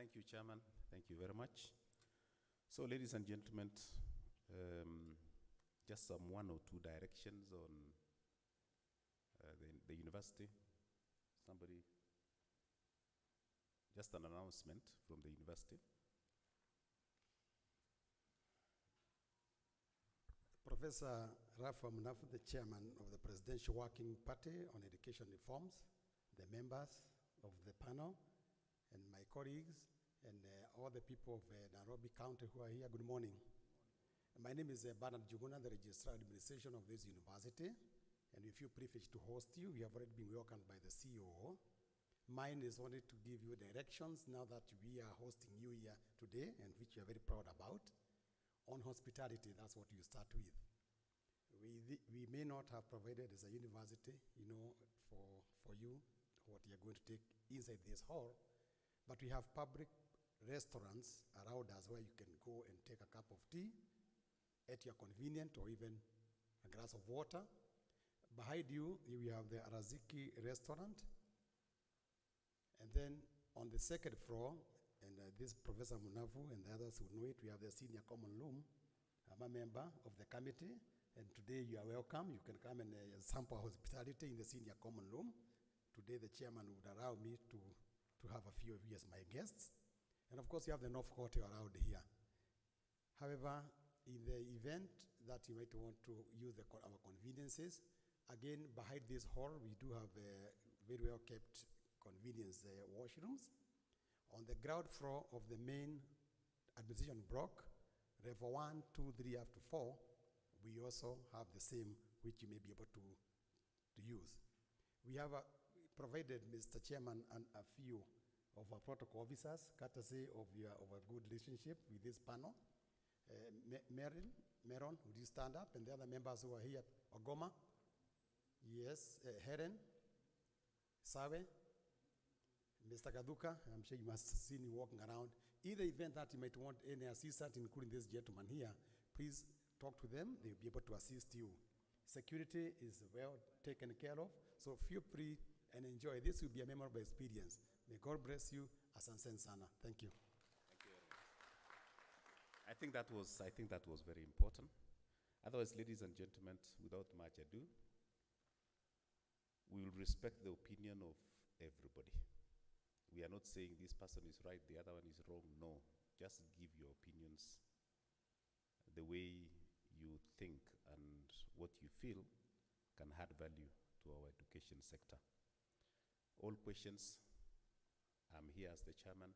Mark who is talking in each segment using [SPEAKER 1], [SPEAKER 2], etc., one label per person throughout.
[SPEAKER 1] Thank you, Chairman. Thank you very much. So, ladies and gentlemen, just some one or two directions on the university. Somebody, just an announcement from the university.
[SPEAKER 2] Professor Rafa Munafu, the chairman of the Presidential Working Party on Education Reforms, the members of the panel, and my colleagues, and all the people of Nairobi County who are here, good morning. My name is Bernard Juguna, the Registrar of Administration of this university, and we feel privileged to host you. We have already been welcomed by the CEO. Mine is only to give you directions now that we are hosting you here today, and which we are very proud about. On hospitality, that's what you start with. We may not have provided as a university, for you what you're going to take inside this hall, but we have public restaurants around us where you can go and take a cup of tea at your convenience, or even a glass of water. Behind you, we have the Araziki restaurant. And then on the second floor, and this Professor Munavu and the others who know it, we have the senior common room. I'm a member of the committee, and today you are welcome. You can come and sample hospitality in the senior common room. Today the chairman would allow me to have a few of you as my guests. And of course you have the North Hotel around here. However, in the event that you might want to use our conveniences, again, behind this hall, we do have very well kept convenience washrooms. On the ground floor of the main administration block, level 1, 2, 3, up to 4, we also have the same, which you may be able to use. We have provided, Mr. Chairman, a few of our protocol officers, courtesy of a good relationship with this panel. Meron, would you stand up? And the other members who are here, Ogoma, yes, Helen, Sawe, Mr. Kaduka, I'm sure you must have seen you walking around. In the event that you might want any assistance, including this gentleman here, please talk to them. They'll be able to assist you. Security is well taken care of, so feel free and enjoy. This will be a memorable experience. May God bless you. Asante sana. Thank you.
[SPEAKER 1] Thank you. I think that was very important. Otherwise, ladies and gentlemen, without much ado, we will respect the opinion of everybody. We are not saying this person is right, the other one is wrong. No, just give your opinions the way you think and what you feel can add value to our education sector. All questions, I'm here as the chairman,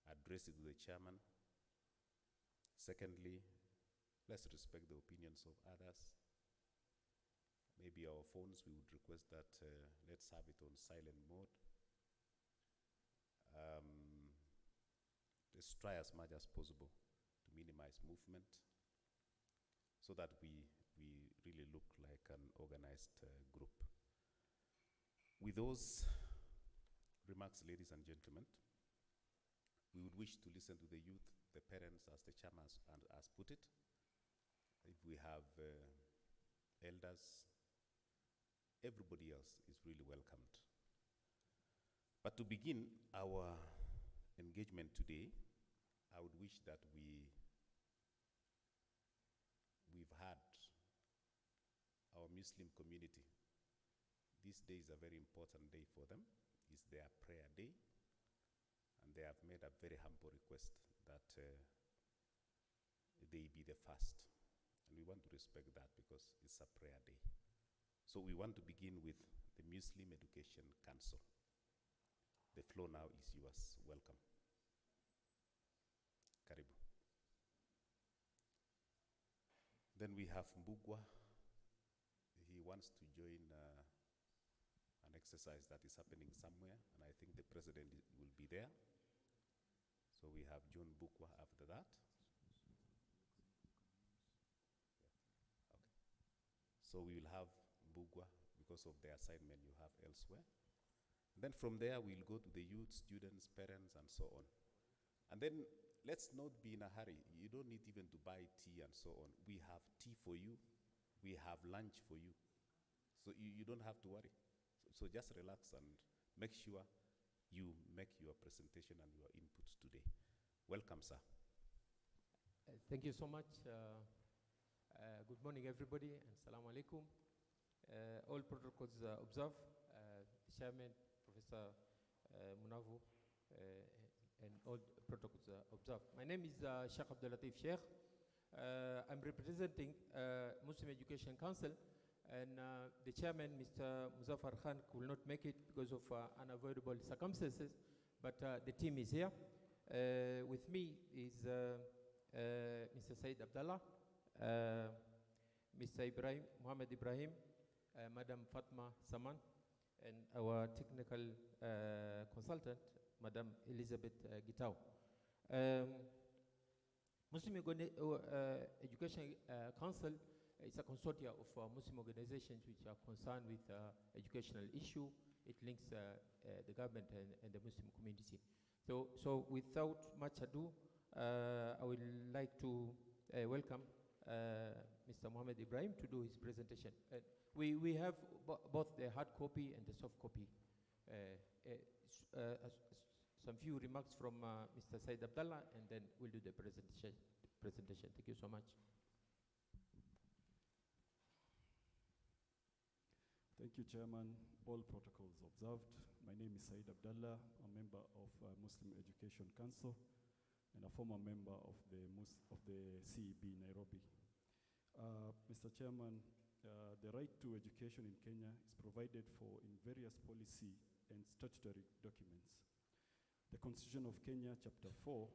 [SPEAKER 1] address it to the chairman. Secondly, let's respect the opinions of others. Maybe our phones, we would request that let's have it on silent mode. Let's try as much as possible to minimize movement so that we really look like an organized group. With those remarks, ladies and gentlemen, we would wish to listen to the youth, the parents, as the chairman has put it. If we have elders, everybody else is really welcomed. But to begin our engagement today, I would wish that we've had our Muslim community. This day is a very important day for them. It's their prayer day, and they have made a very humble request that they be the first. And we want to respect that because it's a prayer day. So we want to begin with the Muslim Education Council. The floor now is yours. Welcome. Karibu. Then we have Mbugwa. He wants to join an exercise that is happening somewhere, and I think the president will be there. So we have John Mbugwa after that. Yeah. Okay. So we will have Mbugwa because of the assignment you have elsewhere. Then from there, we'll go to the youth, students, parents, and so on. And then let's not be in a hurry. You don't need even to buy tea and so on. We have tea for you. We have lunch for you. So you don't have to worry. So just relax and make sure you make your presentation and your inputs today. Welcome, sir.
[SPEAKER 3] Thank you so much. Good morning, everybody, and Assalamu alaikum. All protocols observed. Chairman, Professor Munavu, and all protocols observed. My name is Sheikh Abdul Latif Sheikh. I'm representing Muslim Education Council, and the chairman, Mr. Muzaffar Khan, will not make it because of unavoidable circumstances, but the team is here. With me is Mr. Said Abdallah, Mr. Muhammad Ibrahim, Madam Fatma Saman, and our technical consultant, Madam Elizabeth Gitau. Muslim Education Council is a consortium of Muslim organizations which are concerned with educational issue. It links the government and the Muslim community. So without much ado, I would like to welcome Mr. Muhammad Ibrahim to do his presentation. We have both the hard copy and the soft copy. Some few remarks from Mr. Said Abdallah, and then we'll do the presentation. Thank you so much.
[SPEAKER 4] Thank you, Chairman. All protocols observed. My name is Said Abdallah, a member of Muslim Education Council and a former member of the CEB Nairobi. Mr. Chairman, the right to education in Kenya is provided for in various policy and statutory documents. The Constitution of Kenya, Chapter 4,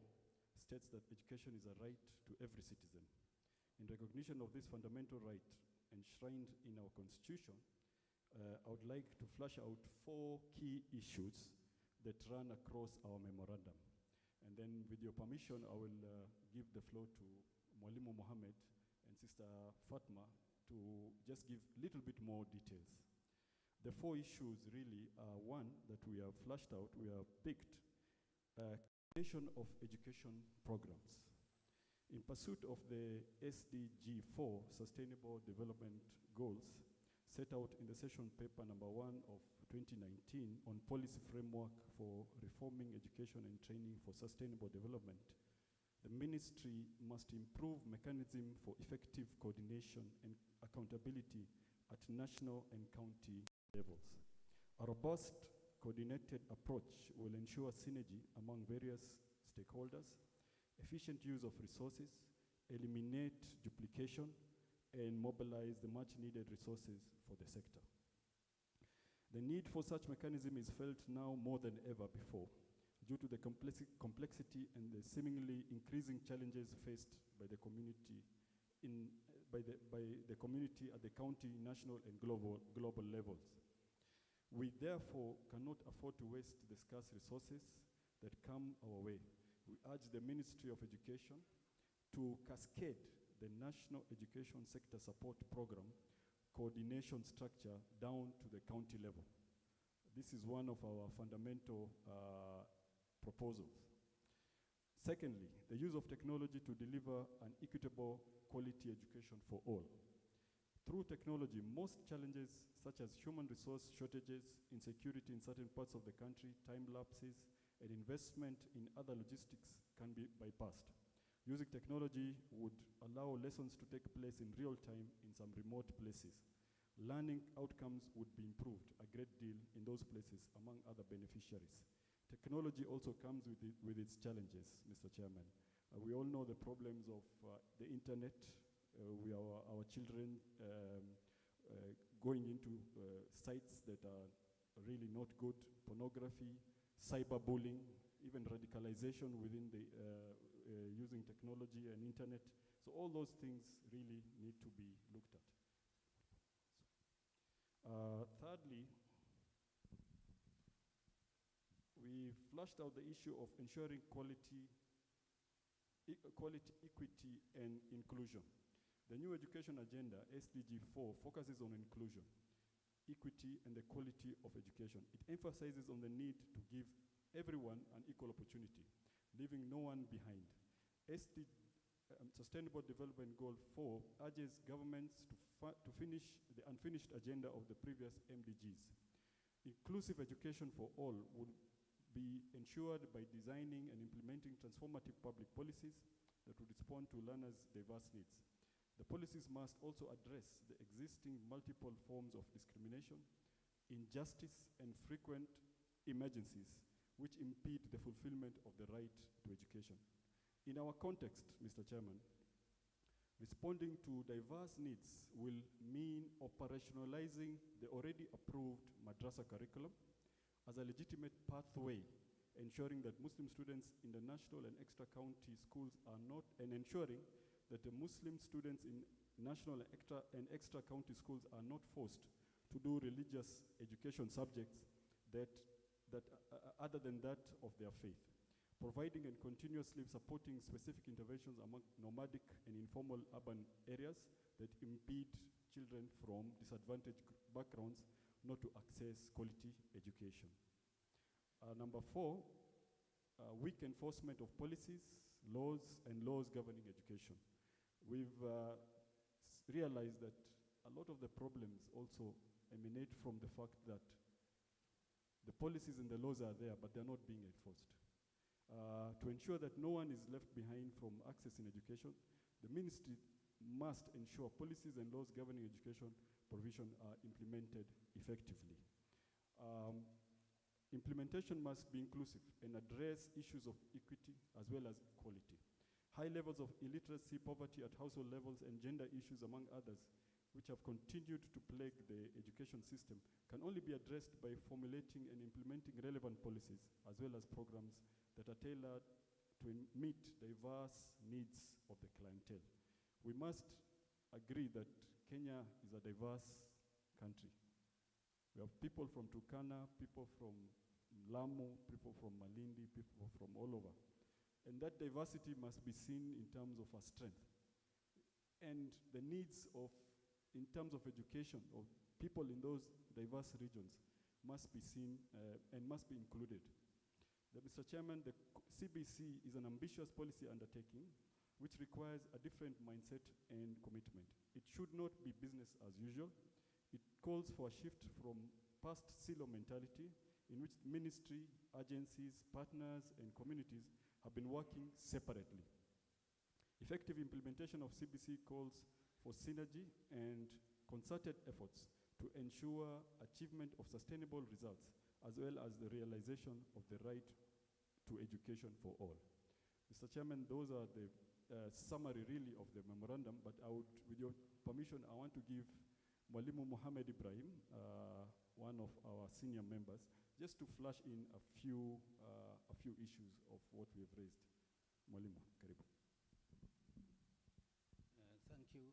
[SPEAKER 4] states that education is a right to every citizen. In recognition of this fundamental right enshrined in our Constitution, I would like to flash out 4 key issues that run across our memorandum. And then with your permission, I will give the floor to Mwalimu Mohammed and Sister Fatma to just give a little bit more details. The 4 issues really are: one, that we have flashed out, we have picked creation of education programs. In pursuit of the SDG 4 Sustainable Development Goals set out in the session paper number 1 of 2019 on policy framework for reforming education and training for sustainable development, the ministry must improve mechanism for effective coordination and accountability at national and county levels. A robust, coordinated approach will ensure synergy among various stakeholders, efficient use of resources, eliminate duplication, and mobilize the much-needed resources for the sector. The need for such mechanism is felt now more than ever before due to the complexity and the seemingly increasing challenges faced by the community by the community at the county, national, and global levels. We therefore cannot afford to waste the scarce resources that come our way. We urge the Ministry of Education to cascade the National Education Sector Support Program coordination structure down to the county level. This is one of our fundamental proposals. Secondly, the use of technology to deliver an equitable quality education for all. Through technology, most challenges such as human resource shortages, insecurity in certain parts of the country, time lapses, and investment in other logistics can be bypassed. Using technology would allow lessons to take place in real time in some remote places. Learning outcomes would be improved a great deal in those places, among other beneficiaries. Technology also comes with its challenges, Mr. Chairman. We all know the problems of the internet, our children going into sites that are really not good, pornography, cyberbullying, even radicalization within the using technology and internet. So all those things really need to be looked at. Thirdly, we flushed out the issue of ensuring quality, equity, and inclusion. The new education agenda, SDG 4, focuses on inclusion, equity, and the quality of education. It emphasizes on the need to give everyone an equal opportunity, leaving no one behind. Sustainable Development Goal 4 urges governments to finish the unfinished agenda of the previous MDGs. Inclusive education for all would be ensured by designing and implementing transformative public policies that would respond to learners' diverse needs. The policies must also address the existing multiple forms of discrimination, injustice, and frequent emergencies which impede the fulfillment of the right to education. In our context, Mr. Chairman, responding to diverse needs will mean operationalizing the already approved madrasa curriculum as a legitimate pathway, ensuring that Muslim students in the national and extra-county schools are not, and ensuring that the Muslim students in national and extra-county schools are not forced to do religious education subjects that other than that of their faith, providing and continuously supporting specific interventions among nomadic and informal urban areas that impede children from disadvantaged backgrounds not to access quality education. Number 4, weak enforcement of policies, laws, and laws governing education. We've realized that a lot of the problems also emanate from the fact that the policies and the laws are there, but they're not being enforced. To ensure that no one is left behind from accessing education, the ministry must ensure policies and laws governing education provision are implemented effectively. Implementation must be inclusive and address issues of equity as well as equality. High levels of illiteracy, poverty at household levels, and gender issues, among others, which have continued to plague the education system, can only be addressed by formulating and implementing relevant policies as well as programs that are tailored to meet diverse needs of the clientele. We must agree that Kenya is a diverse country. We have people from Turkana, people from Lamu, people from Malindi, people from all over. And that diversity must be seen in terms of our strength. And the needs of, in terms of education, of people in those diverse regions must be seen and must be included. Mr. Chairman, the CBC is an ambitious policy undertaking which requires a different mindset and commitment. It should not be business as usual. It calls for a shift from past silo mentality in which ministry, agencies, partners, and communities have been working separately. Effective implementation of CBC calls for synergy and concerted efforts to ensure achievement of sustainable results as well as the realization of the right to education for all. Mr. Chairman, those are the summary really of the memorandum, but I would, with your permission, I want to give Mwalimu Mohamed Ibrahim, one of our senior members, just to flash in a few issues of what we have raised. Mwalimu, karibu.
[SPEAKER 5] Thank you,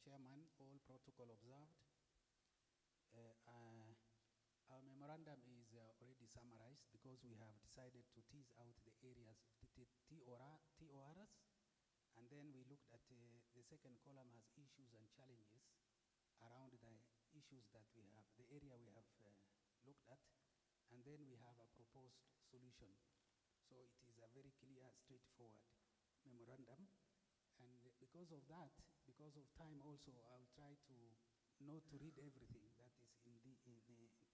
[SPEAKER 5] Chairman, all protocol observed. Our memorandum is already summarized because we have decided to tease out the areas of the TORs, and then we looked at the second column has issues and challenges around the issues that we have, the area we have looked at, and then we have a proposed solution. So it is a very clear, straightforward memorandum. And because of that, because of time also, I'll try to not to read everything that is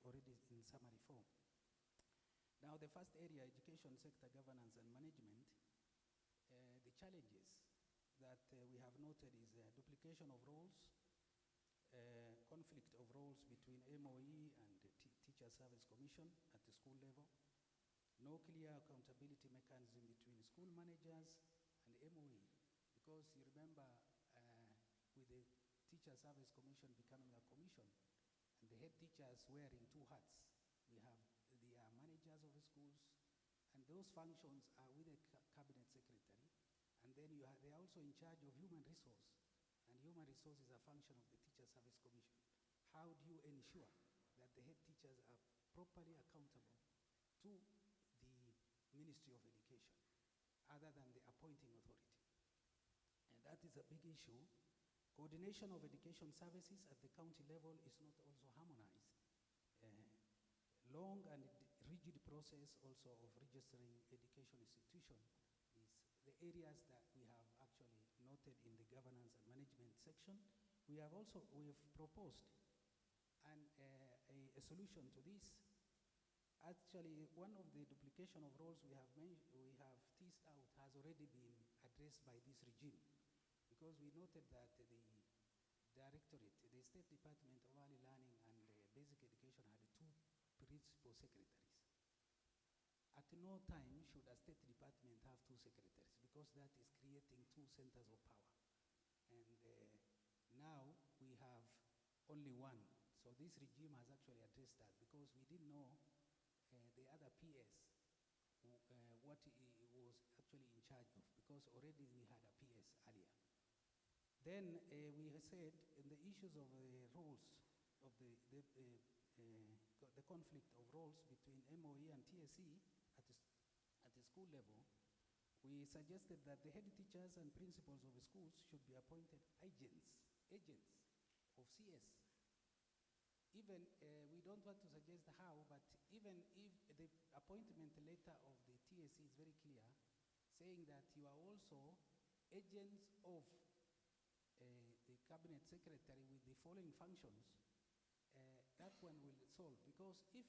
[SPEAKER 5] already in summary form. Now, the first area, education sector governance and management, the challenges that we have noted is duplication of roles, conflict of roles between MOE and the Teacher Service Commission at the school level, no clear accountability mechanism between school managers and MOE, because you remember with the Teacher Service Commission becoming a commission and the head teachers wearing two hats. We have the managers of the schools, and those functions are with the cabinet secretary, and then they are also in charge of human resource, and human resource is a function of the Teacher Service Commission. How do you ensure that the head teachers are properly accountable to the Ministry of Education, other than the appointing authority? And that is a big issue. Coordination of education services at the county level is not also harmonized. Long and rigid process also of registering education institution is the areas that we have actually noted in the governance and management section. We have proposed a solution to this Actually, one of the duplication of roles we have teased out has already been addressed by this regime, because we noted that the directorate, the State Department of Early Learning and Basic Education had two principal secretaries. At no time should a State Department have two secretaries, because that is creating two centers of power. And now we have only one. So this regime has actually addressed that, because we didn't know the other PS what he was actually in charge of, because already we had a PS earlier. Then we said in the issues of the roles of the conflict of roles between MOE and TSE at the school level, we suggested that the head teachers and principals of the schools should be appointed agents of CS. Even, we don't want to suggest how, but even if the appointment letter of the TSE is very clear, saying that you are also agents of the cabinet secretary with the following functions, that one will solve. Because if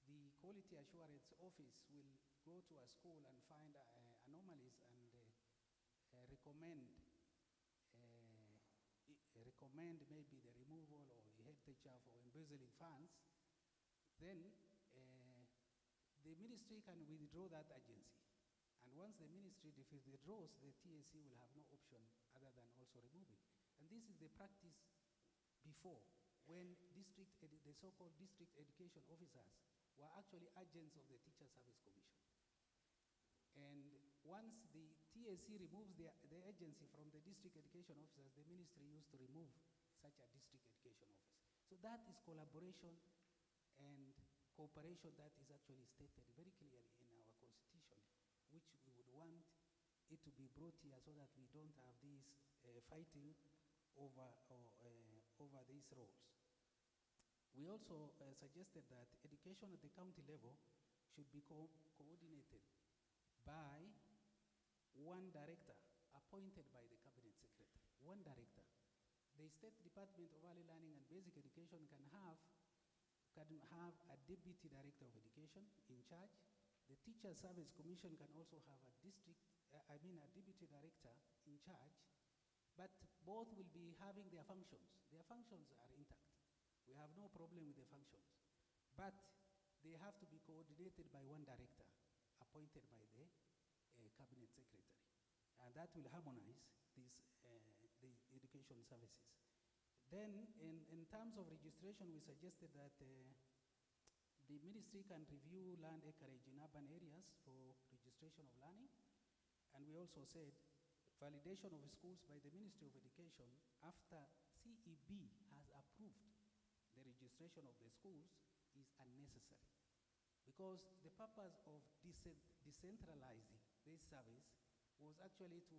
[SPEAKER 5] the quality assurance office will go to a school and find anomalies and recommend maybe the removal or the head teacher for embezzling funds, then the ministry can withdraw that agency. And once the ministry withdraws, the TSE will have no option other than also removing. And this is the practice before, when the so-called district education officers were actually agents of the Teacher Service Commission. And once the TSE removes the agency from the district education officers, the ministry used to remove such a district education office. So that is collaboration and cooperation that is actually stated very clearly in our constitution, which we would want it to be brought here so that we don't have this fighting over these roles. We also suggested that education at the county level should be coordinated by one director appointed by the cabinet secretary. One director. The State Department of Early Learning and Basic Education can have a deputy director of education in charge. The Teacher Service Commission can also have a deputy director in charge, but both will be having their functions. Their functions are intact. We have no problem with the functions, but they have to be coordinated by one director appointed by the cabinet secretary. And that will harmonize these, the education services. Then in terms of registration, we suggested that the ministry can review land acreage in urban areas for registration of learning. And we also said validation of schools by the Ministry of Education after CEB has approved the registration of the schools is unnecessary. Because the purpose of decentralizing this service was actually to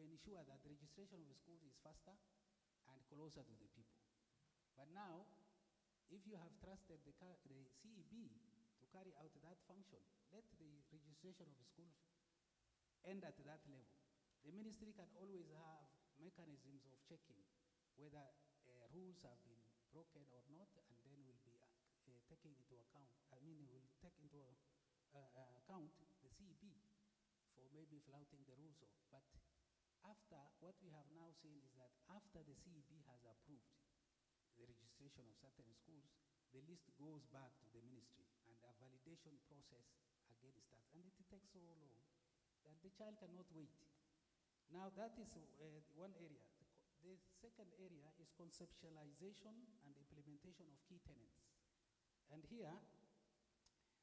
[SPEAKER 5] ensure that the registration of the schools is faster and closer to the people. But now, if you have trusted the CEB to carry out that function, let the registration of the schools end at that level. The ministry can always have mechanisms of checking whether rules have been broken or not, and then will be taking into account, will take into account the CEB for maybe flouting the rules. But after, what we have now seen is that after the CEB has approved the registration of certain schools, the list goes back to the ministry and a validation process again starts. And it takes so long that the child cannot wait. Now that is one area. The second area is conceptualization and implementation of key tenets. And here,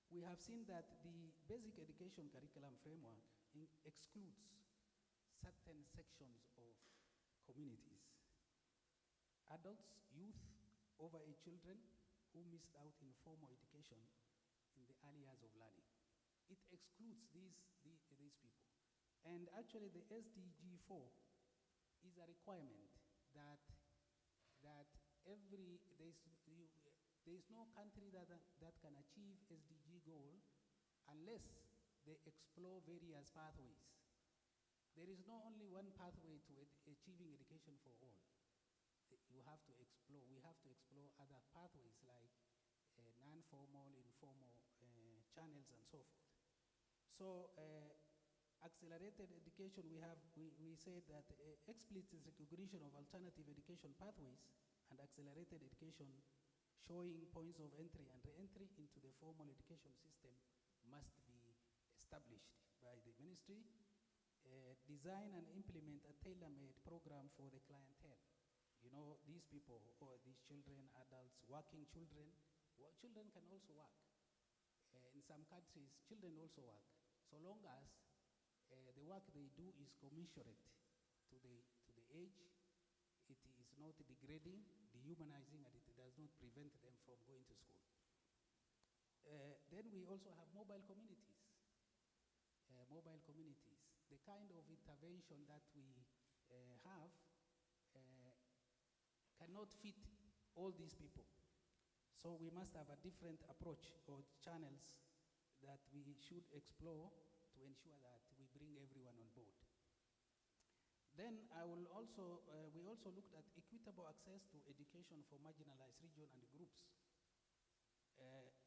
[SPEAKER 5] we have seen that the basic education curriculum framework excludes certain sections of communities. Adults, youth, overage children who missed out in formal education in the early years of learning. It excludes these people. And actually the SDG 4 is a requirement that there is no country that can achieve SDG goal unless they explore various pathways. There is not only one pathway to achieving education for all. You have to explore, we have to explore other pathways like non-formal, informal channels and so forth. So accelerated education, we said that explicit recognition of alternative education pathways and accelerated education showing points of entry and re-entry into the formal education system must be established by the ministry. Design and implement a tailor-made program for the clientele. You know, these people, or these children, adults, working children, children can also work. In some countries, children also work, so long as the work they do is commensurate to the age, it is not degrading, dehumanizing, and it does not prevent them from going to school. Then we also have mobile communities. The kind of intervention that we have cannot fit all these people. So we must have a different approach or channels that we should explore to ensure that we bring everyone on board. Then we also looked at equitable access to education for marginalized regions and groups.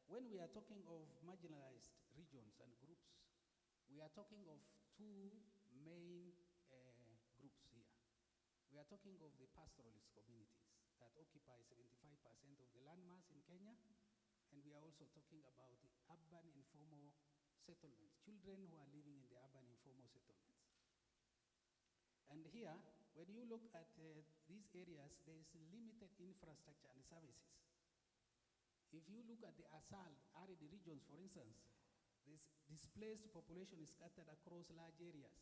[SPEAKER 5] When we are talking of marginalized regions and groups, we are talking of two main groups here. We are talking of the pastoralist communities that occupy 75% of the landmass in Kenya, and we are also talking about the urban informal settlements, children who are living in the urban informal settlements. And here, when you look at these areas, there is limited infrastructure and services. If you look at the ASAL, arid regions, for instance, this displaced population is scattered across large areas.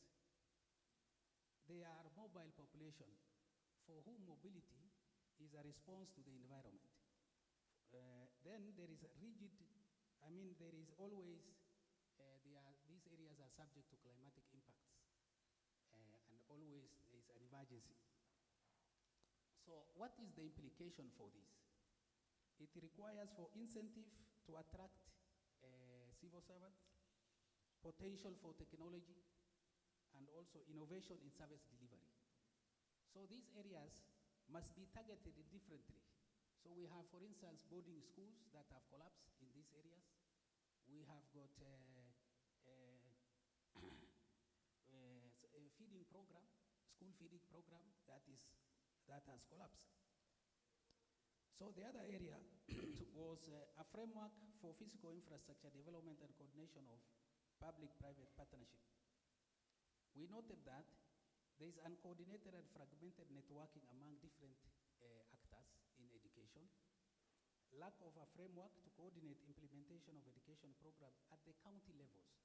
[SPEAKER 5] They are mobile population for whom mobility is a response to the environment. Then there is a rigid, there is always, these areas are subject to climatic impacts. And always there is an emergency. So what is the implication for this? It requires for incentive to attract civil servants, potential for technology, and also innovation in service delivery. So these areas must be targeted differently. So we have, for instance, boarding schools that have collapsed in these areas. We have got a feeding program, school feeding program that has collapsed. So the other area was a framework for physical infrastructure development and coordination of public-private partnership. We noted that there is uncoordinated and fragmented networking among different actors in education, lack of a framework to coordinate implementation of education programs at the county levels,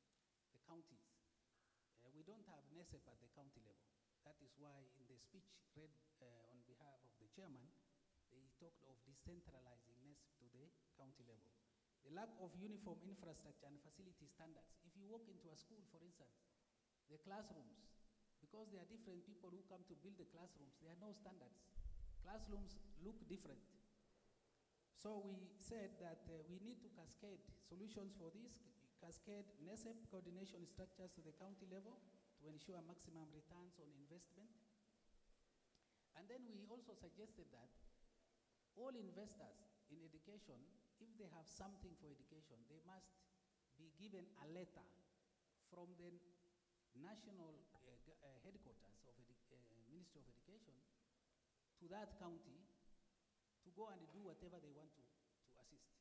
[SPEAKER 5] the counties. We don't have NESEP at the county level. That is why in the speech read on behalf of the chairman, they talked of decentralizing NESEP to the county level. The lack of uniform infrastructure and facility standards. If you walk into a school, for instance, the classrooms, because there are different people who come to build the classrooms, there are no standards. Classrooms look different. So we said that we need to cascade solutions for this, cascade NESEP coordination structures to the county level to ensure maximum returns on investment. And then we also suggested that all investors in education, if they have something for education, they must be given a letter from the national headquarters of Ministry of Education to that county to go and do whatever they want to assist.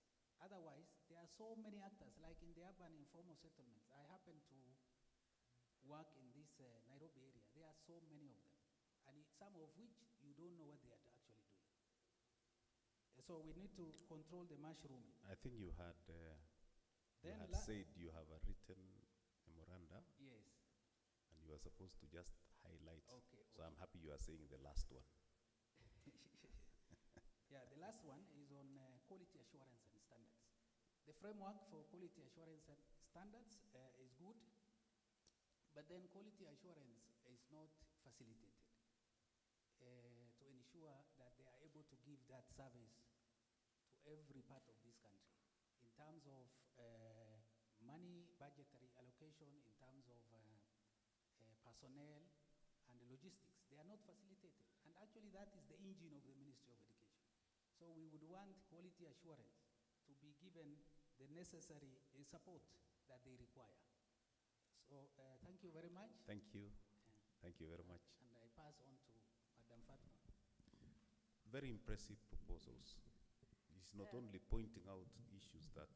[SPEAKER 5] Otherwise, there are so many actors, like in the urban informal settlements. I happen to work in this Nairobi area. There are so many of them, and some of which you don't know what they are actually doing. So we need to control the mushrooming.
[SPEAKER 1] I think you had said you have a written memoranda.
[SPEAKER 5] Yes.
[SPEAKER 1] And you are supposed to just highlight.
[SPEAKER 5] Okay.
[SPEAKER 1] So I'm happy you are saying the last one.
[SPEAKER 5] Yeah, the last one is on quality assurance and standards. The framework for quality assurance and standards is good, but then quality assurance is not facilitated to ensure that they are able to give that service to every part of this country in terms of money, budgetary allocation, in terms of personnel and logistics. They are not facilitated. And actually that is the engine of the Ministry of Education. So we would want quality assurance to to be given the necessary support that they require. So thank you very much.
[SPEAKER 1] Thank you. Thank you very much.
[SPEAKER 5] And I pass on to Madam Fatma.
[SPEAKER 1] Very impressive proposals. It's not only pointing out issues that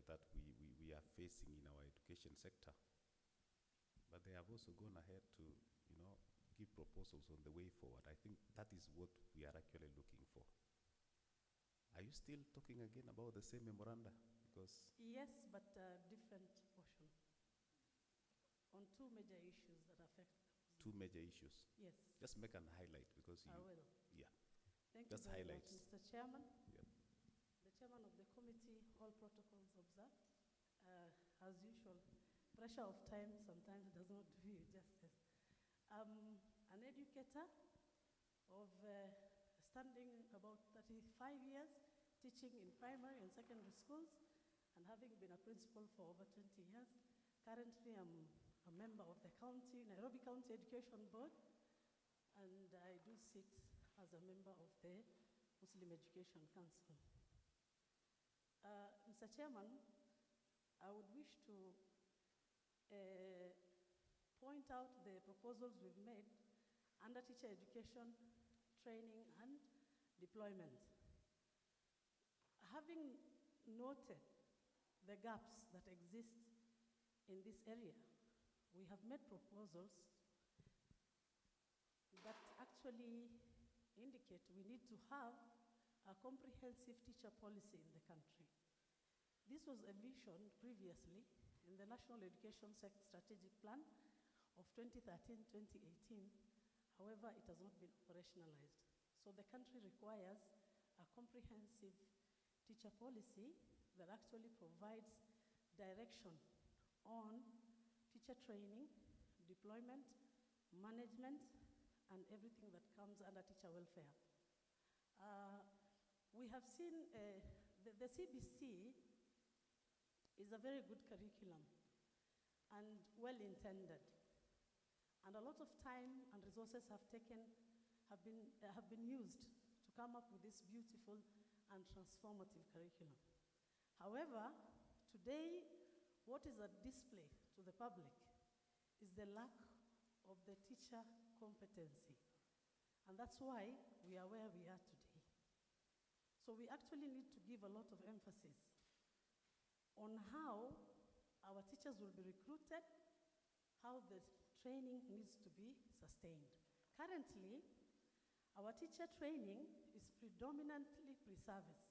[SPEAKER 1] that we are facing in our education sector, but they have also gone ahead to, give proposals on the way forward. I think that is what we are actually looking for. Are you still talking again about the same memoranda? Because
[SPEAKER 6] yes, but different portion on two major issues that affect
[SPEAKER 1] two major issues.
[SPEAKER 6] Yes.
[SPEAKER 1] Just make an highlight because
[SPEAKER 6] I will.
[SPEAKER 1] Yeah.
[SPEAKER 6] Thank
[SPEAKER 1] Just
[SPEAKER 6] you very
[SPEAKER 1] highlights.
[SPEAKER 6] much, Mr. Chairman.
[SPEAKER 1] Yeah.
[SPEAKER 6] The chairman of the committee, all protocols observed. As usual, pressure of time sometimes does not do you justice. An educator of standing about 35 years, teaching in primary and secondary schools, and having been a principal for over 20 years. Currently, I'm a member of the Nairobi County Education Board, and I do sit as a member of the Muslim Education Council. Mr. Chairman, I would wish to point out the proposals we've made under teacher education, training, and deployment. Having noted the gaps that exist in this area, we have made proposals that actually indicate we need to have a comprehensive teacher policy in the country. This was envisioned previously in the National Education Strategic Plan of 2013-2018. However, it has not been operationalized. So the country requires a comprehensive teacher policy that actually provides direction on teacher training, deployment, management, and everything that comes under teacher welfare. We have seen the CBC is a very good curriculum and well-intended. And a lot of time and resources have been used to come up with this beautiful and transformative curriculum. However, today, what is at display to the public is the lack of the teacher competency. And that's why we are where we are today. So we actually need to give a lot of emphasis on how our teachers will be recruited, how the training needs to be sustained. Currently, our teacher training is predominantly pre-service.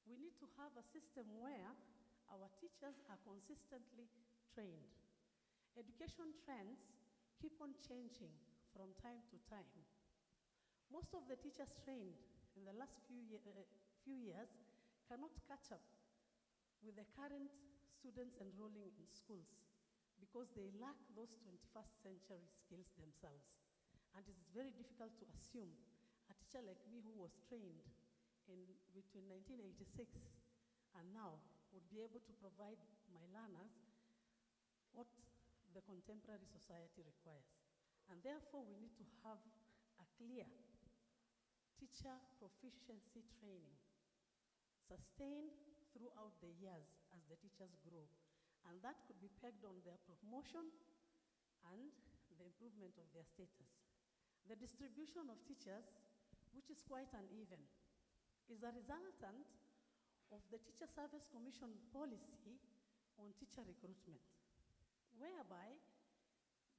[SPEAKER 6] We need to have a system where our teachers are consistently trained. Education trends keep on changing from time to time. Most of the teachers trained in the last few years cannot catch up with the current students enrolling in schools because they lack those 21st century skills themselves. And it's very difficult to assume a teacher like me who was trained between 1986 and now would be able to provide my learners what the contemporary society requires. And therefore, we need to have a clear teacher proficiency training sustained throughout the years as the teachers grow. And that could be pegged on their promotion and the improvement of their status. The distribution of teachers, which is quite uneven, is a resultant of the Teacher Service Commission policy on teacher recruitment, whereby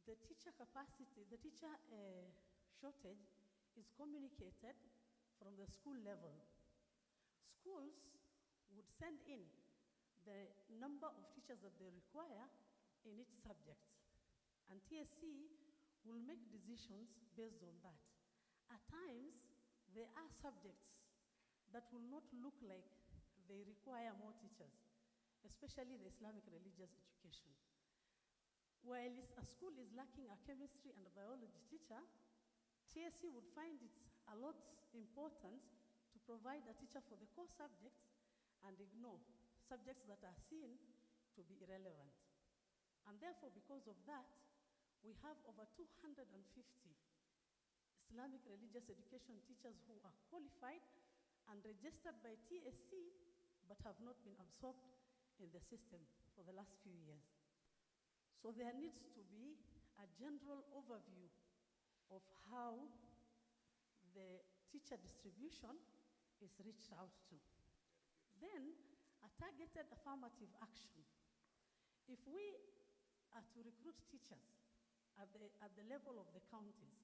[SPEAKER 6] the teacher capacity, the teacher shortage is communicated from the school level. Schools would send in the number of teachers that they require in each subject. And TSC will make decisions based on that. At times, there are subjects that will not look like they require more teachers, especially the Islamic religious education. While a school is lacking a chemistry and a biology teacher, TSC would find it a lot important to provide a teacher for the core subjects and ignore subjects that are seen to be irrelevant. And therefore, because of that, we have over 250 Islamic religious education teachers who are qualified and registered by TSC but have not been absorbed in the system for the last few years. So there needs to be a general overview of how the teacher distribution is reached out to. Then, a targeted affirmative action. If we are to recruit teachers at the level of the counties,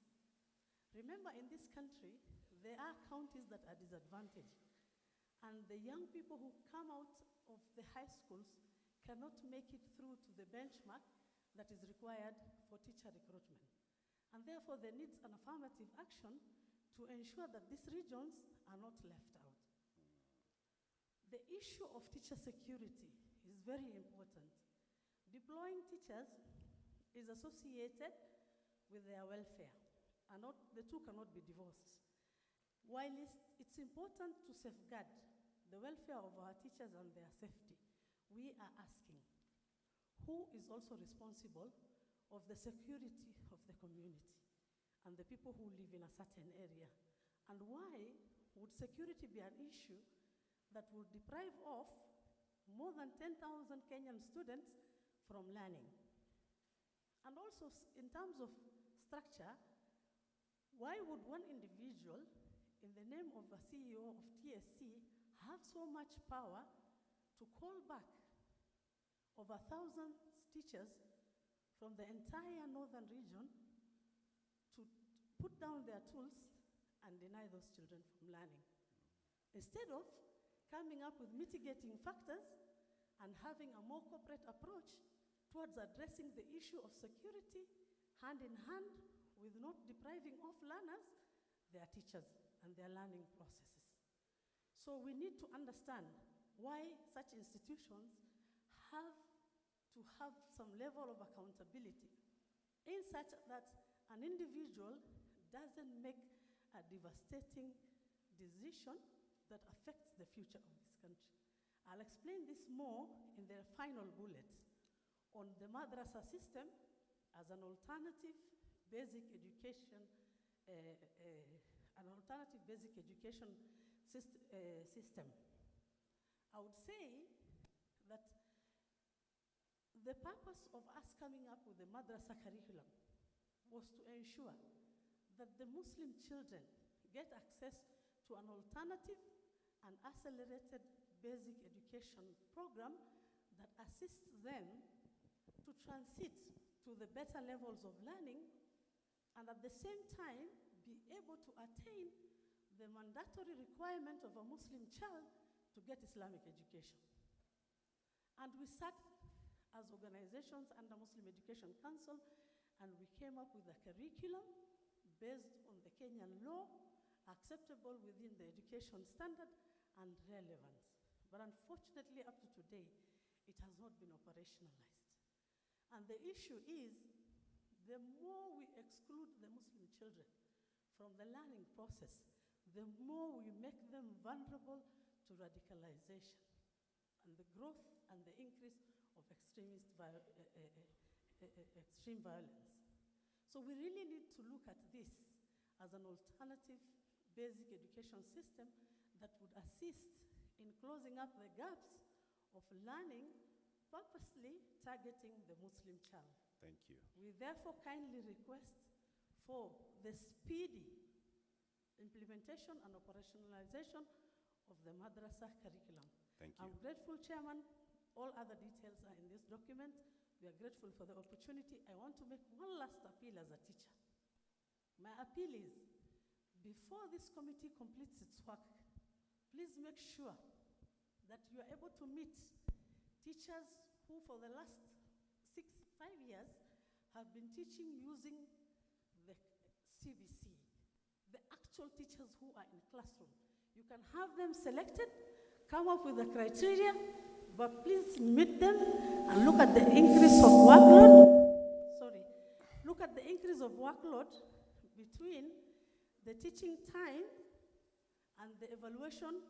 [SPEAKER 6] remember in this country, there are counties that are disadvantaged. And the young people who come out of the high schools cannot make it through to the benchmark that is required for teacher recruitment. And therefore, there needs an affirmative action to ensure that these regions are not left out. The issue of teacher security is very important. Deploying teachers is associated with their welfare, and the two cannot be divorced. While it's important to safeguard the welfare of our teachers and their safety, we are asking, who is also responsible of the security of the community and the people who live in a certain area? And why would security be an issue that would deprive of more than 10,000 Kenyan students from learning? And also, in terms of structure, why would one individual, in the name of a CEO of TSC, have so much power to call back over 1,000 teachers from the entire northern region to put down their tools and deny those children from learning, instead of coming up with mitigating factors and having a more corporate approach towards addressing the issue of security hand in hand with not depriving of learners their teachers and their learning processes. So we need to understand why such institutions have to have some level of accountability in such that an individual doesn't make a devastating decision that affects the future of this country. I'll explain this more in the final bullet on the madrasa system as an alternative basic education, system. I would say that the purpose of us coming up with the madrasa curriculum was to ensure that the Muslim children get access to an alternative and accelerated basic education program that assists them to transit to the better levels of learning and at the same time be able to attain the mandatory requirement of a Muslim child to get Islamic education. And we sat as organizations under Muslim Education Council and we came up with a curriculum based on the Kenyan law, acceptable within the education standard and relevant. But unfortunately, up to today, it has not been operationalized. And the issue is, the more we exclude the Muslim children from the learning process, the more we make them vulnerable to radicalization and the growth and the increase of extreme violence. So we really need to look at this as an alternative basic education system that would assist in closing up the gaps of learning, purposely targeting the Muslim child.
[SPEAKER 1] Thank you.
[SPEAKER 6] We therefore kindly request for the speedy implementation and operationalization of the madrasa curriculum.
[SPEAKER 1] Thank you.
[SPEAKER 6] I'm grateful, Chairman. All other details are in this document. We are grateful for the opportunity. I want to make one last appeal as a teacher. My appeal is, before this committee completes its work, please make sure that you are able to meet teachers who for the last 5 years have been teaching using the CBC, the actual teachers who are in classroom. You can have them selected, come up with the criteria, but please meet them and look at the increase of workload. Look at the increase of workload between the teaching time and the evaluation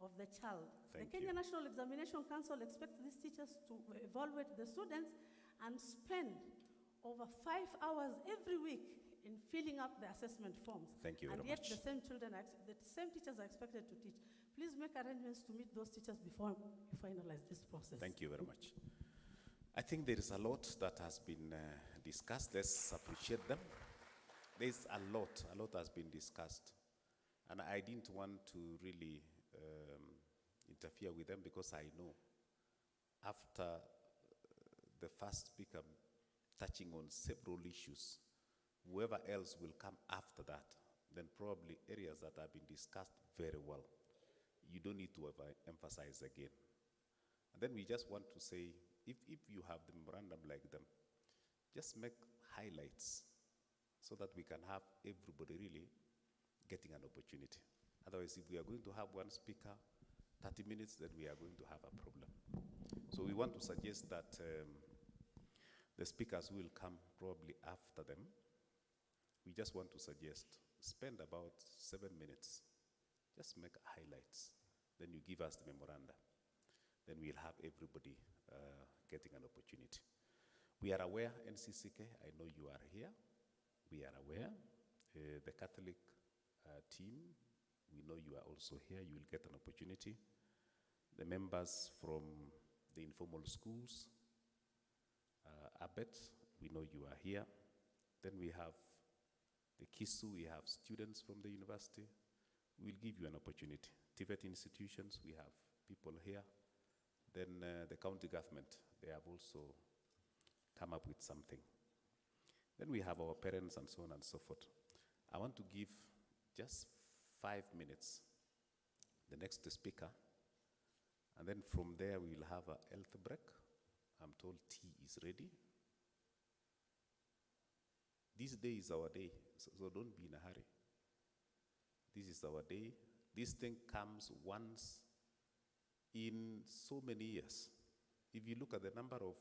[SPEAKER 6] of the child. The Kenya National Examination Council expects these teachers to evaluate the students and spend over 5 hours every week in filling up the assessment forms.
[SPEAKER 1] Thank you very
[SPEAKER 6] much. And yet
[SPEAKER 1] much.
[SPEAKER 6] the same teachers are expected to teach. please make arrangements to meet those teachers before you finalize this process.
[SPEAKER 1] Thank you very much. I think there is a lot that has been discussed. Let's appreciate them. There's a lot has been discussed. And I didn't want to really interfere with them because I know after the first speaker touching on several issues, whoever else will come after that, then probably areas that have been discussed very well, you don't need to emphasize again. And then we just want to say, if you have the memorandum like them, just make highlights so that we can have everybody really getting an opportunity. Otherwise, if we are going to have one speaker, 30 minutes, then we are going to have a problem. So we want to suggest that the speakers who will come probably after them, we just want to suggest, spend about 7 minutes, just make highlights. Then you give us the memoranda. Then we'll have everybody getting an opportunity. We are aware, NCCK, I know you are here. We are aware. The Catholic team, we know you are also here. You will get an opportunity. The members from the informal schools, ABET, we know you are here. Then we have the KISU, we have students from the university. We'll give you an opportunity. Tvet institutions, we have people here. Then the county government, they have also come up with something. Then we have our parents and so on and so forth. I want to give just 5 minutes, the next speaker, and then from there we'll have a health break. I'm told tea is ready. This day is our day, so don't be in a hurry. This is our day. This thing comes once in so many years. If you look at the number of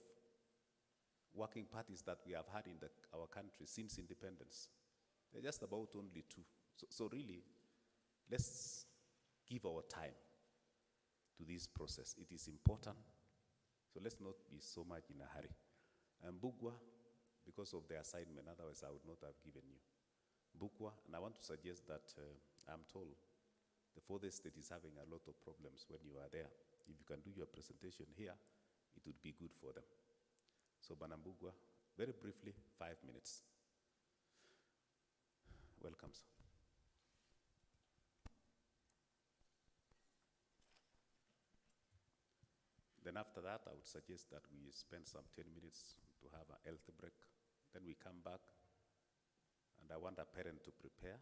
[SPEAKER 1] working parties that we have had in our country since independence, they're just about only 2. So really, let's give our time to this process. It is important, so let's not be so much in a hurry. Bugwa, because of the assignment, otherwise I would not have given you. Bugwa, and I want to suggest that I'm told the Fourth State is having a lot of problems when you are there. If you can do your presentation here, it would be good for them. So Banambugwa, very briefly, 5 minutes. Welcome, sir. Then after that, I would suggest that we spend some 10 minutes to have a health break. Then we come back, and I want a parent to prepare.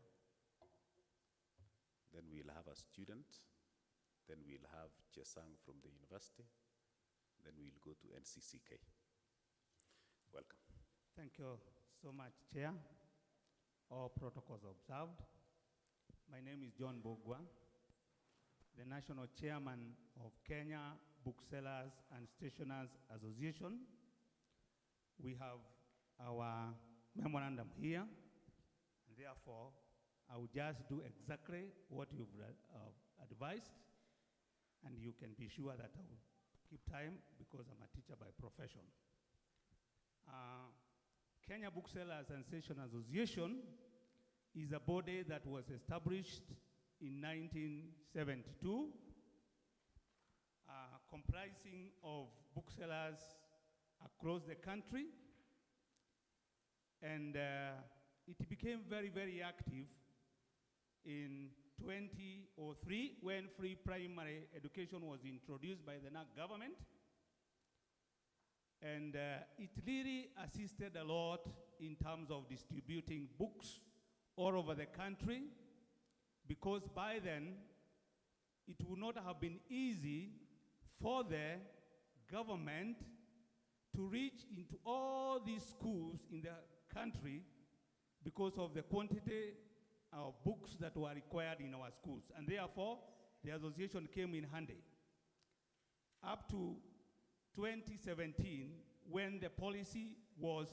[SPEAKER 1] Then we'll have a student. Then we'll have Chesang from the university. Then we'll go to NCCK. Welcome.
[SPEAKER 5] Thank you so much, Chair. All protocols observed. My name is John Bogwa, the National Chairman of Kenya Booksellers and Stationers Association. We have our memorandum here, and therefore, I will just do exactly what you've advised, and you can be sure that I will keep time because I'm a teacher by profession. Kenya Booksellers and Stationers Association is a body that was established in 1972, comprising of booksellers across the country, and it became very, very active in 2003 when free primary education was introduced by the NAC government. And it really assisted a lot in terms of distributing books all over the country, because by then it would not have been easy for the government to reach into all these schools in the country because of the quantity of books that were required in our schools. And therefore, the association came in handy. Up to 2017, when the policy was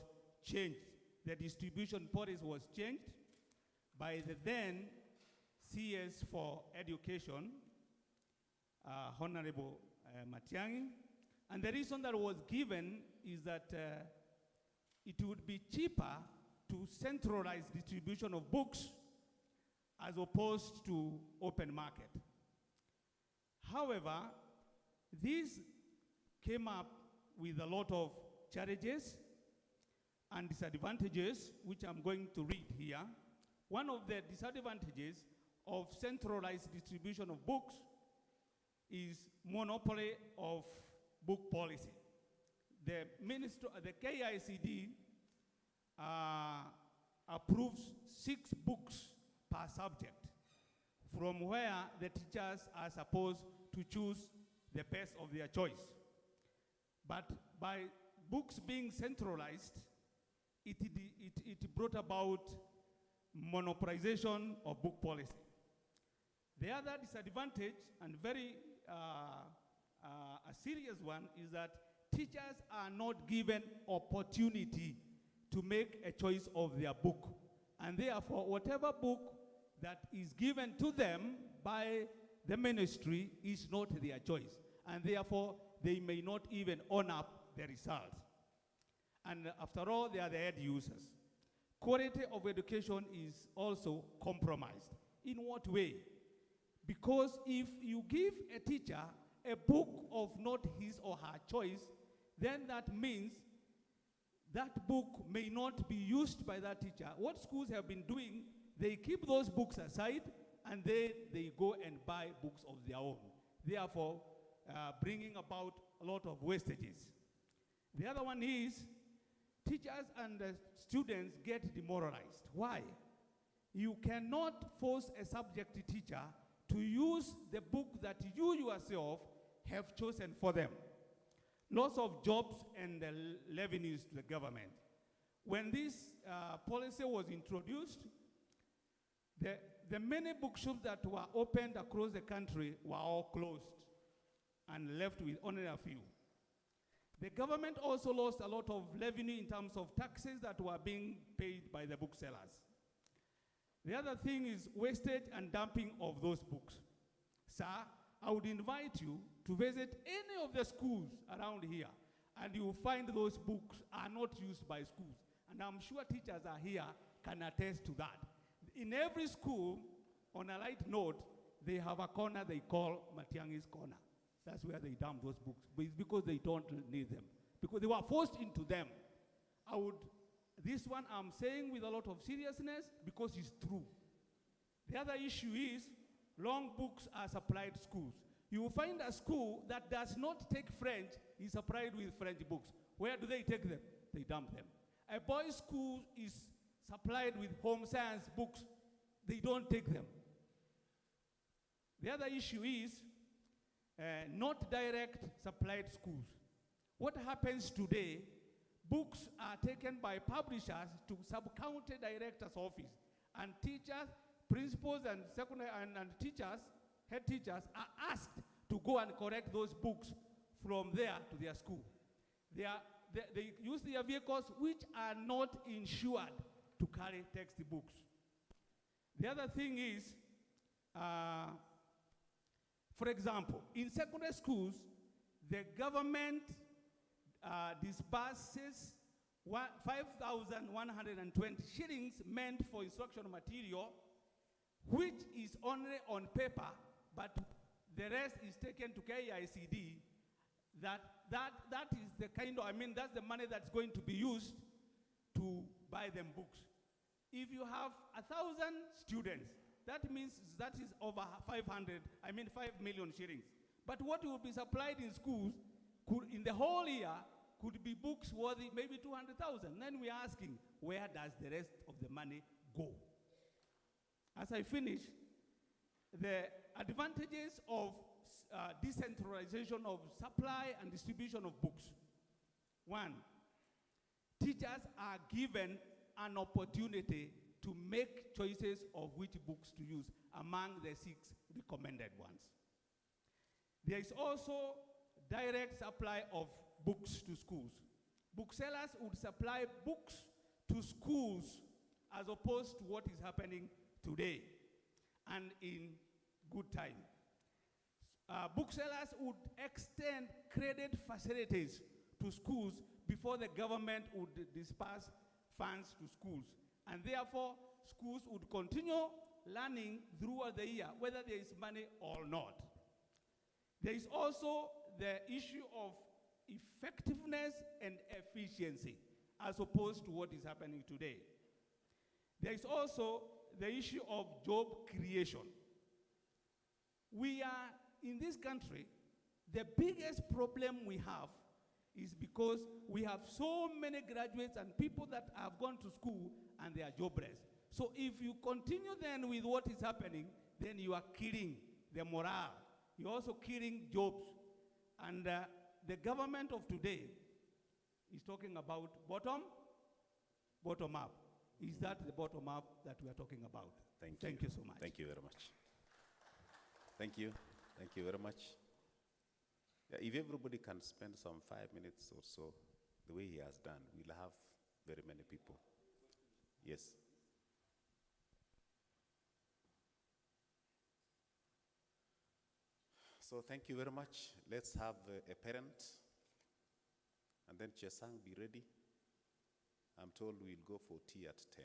[SPEAKER 5] changed, the distribution policy was changed by the then CS for Education, Honorable Matiang'i. And the reason that was given is that it would be cheaper to centralize distribution of books as opposed to open market.
[SPEAKER 7] However, this came up with a lot of challenges and disadvantages, which I'm going to read here. One of the disadvantages of centralized distribution of books is monopoly of book policy. The KICD approves 6 books per subject, from where the teachers are supposed to choose the best of their choice. But by books being centralized, it brought about monopolization of book policy. The other disadvantage, and very a serious one, is that teachers are not given opportunity to make a choice of their book. And therefore, whatever book that is given to them by the ministry is not their choice. And therefore, they may not even own up the result. And after all, they are the end users. Quality of education is also compromised. In what way? Because if you give a teacher a book of not his or her choice, then that means that book may not be used by that teacher. What schools have been doing, they keep those books aside and then they go and buy books of their own, therefore bringing about a lot of wastages. The other one is teachers and students get demoralized. Why? You cannot force a subject teacher to use the book that you yourself have chosen for them. Loss of jobs and revenues to the government. When this policy was introduced, the many bookshops that were opened across the country were all closed and left with only a few. The government also lost a lot of revenue in terms of taxes that were being paid by the booksellers. The other thing is wastage and dumping of those books. Sir, I would invite you to visit any of the schools around here, and you will find those books are not used by schools. And I'm sure teachers are here can attest to that. In every school, on a light note, they have a corner they call Matiangi's Corner. That's where they dump those books. But it's because they don't need them. Because they were forced into them. This one I'm saying with a lot of seriousness because it's true. The other issue is long books are supplied schools. You will find a school that does not take French is supplied with French books. Where do they take them? They dump them. A boys' school is supplied with home science books. They don't take them. The other issue is not direct supplied schools. What happens today, books are taken by publishers to sub-county director's office, and teachers, principals and secondary and teachers, head teachers are asked to go and correct those books from there to their school. They use their vehicles which are not insured to carry textbooks. The other thing is, for example, in secondary schools, the government disburses 5,120 shillings meant for instructional material, which is only on paper, but the rest is taken to KICD. That is the kind of, that's the money that's going to be used to buy them books. If you have 1,000 students, that means that is over 5 million shillings. But what will be supplied in schools in the whole year could be books worthy maybe 200,000. Then we are asking, where does the rest of the money go? As I finish, the advantages of decentralization of supply and distribution of books. 1, teachers are given an opportunity to make choices of which books to use among the 6 recommended ones. There is also direct supply of books to schools. Booksellers would supply books to schools as opposed to what is happening today and in good time. Booksellers would extend credit facilities to schools before the government would disperse funds to schools. And therefore, schools would continue learning throughout the year, whether there is money or not. There is also the issue of effectiveness and efficiency as opposed to what is happening today. There is also the issue of job creation. We are, in this country, the biggest problem we have is because we have so many graduates and people that have gone to school and they are jobless. So if you continue then with what is happening, then you are killing the morale. You're also killing jobs. And the government of today is talking about bottom up. Is that the bottom up that we are talking about? Thank you so much.
[SPEAKER 1] Thank you very much. Thank you. Thank you very much. Yeah, if everybody can spend some 5 minutes or so, the way he has done, we'll have very many people. Yes. So thank you very much. Let's have a parent, and then Chesang, be ready. I'm told we'll go for tea at 10,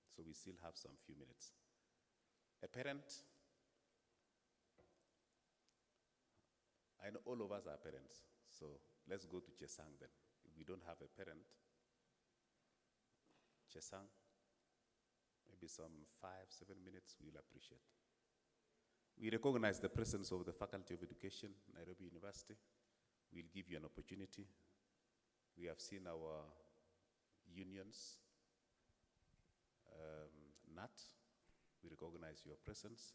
[SPEAKER 1] so we still have some few minutes. A parent. I know all of us are parents, so let's go to Chesang then. If we don't have a parent, Chesang, maybe some 5-7 minutes, we'll appreciate. We recognize the presence of the Faculty of Education, Nairobi University. We'll give you an opportunity. We have seen our unions, NAT, we recognize your presence.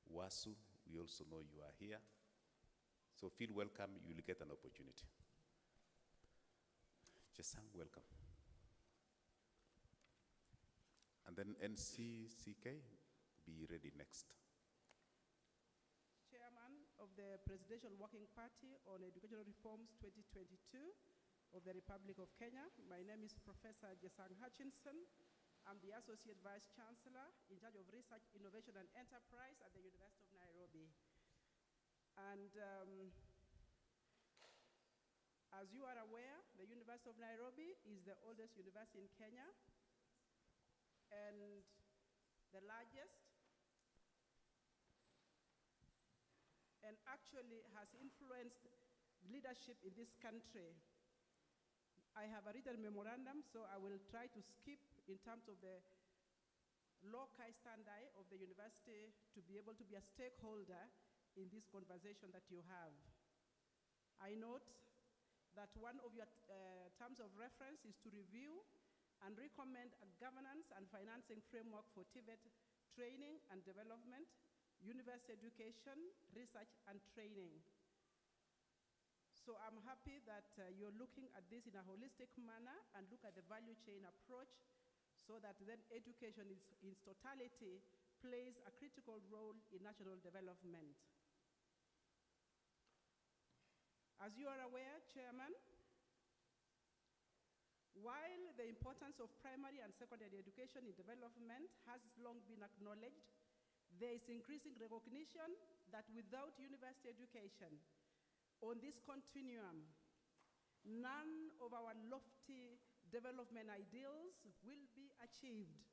[SPEAKER 1] WASU, we also know you are here. So feel welcome, you will get an opportunity. Chesang, welcome. And then NCCK, be ready next.
[SPEAKER 8] Chairman of the Presidential Working Party on Educational Reforms 2022 of the Republic of Kenya. My name is Professor Jesang Hutchinson. I'm the Associate Vice Chancellor in charge of Research, Innovation and Enterprise at the University of Nairobi. And as you are aware, the University of Nairobi is the oldest university in Kenya and the largest, and actually has influenced leadership in this country. I have a written memorandum, so I will try to skip in terms of the loci standi of the university to be able to be a stakeholder in this conversation that you have. I note that one of your terms of reference is to review and recommend a governance and financing framework for Tvet training and development, university education, research and training. So I'm happy that you're looking at this in a holistic manner and look at the value chain approach so that then education in its totality plays a critical role in national development. As you are aware, Chairman, while the importance of primary and secondary education in development has long been acknowledged, there is increasing recognition that without university education, on this continuum, none of our lofty development ideals will be achieved.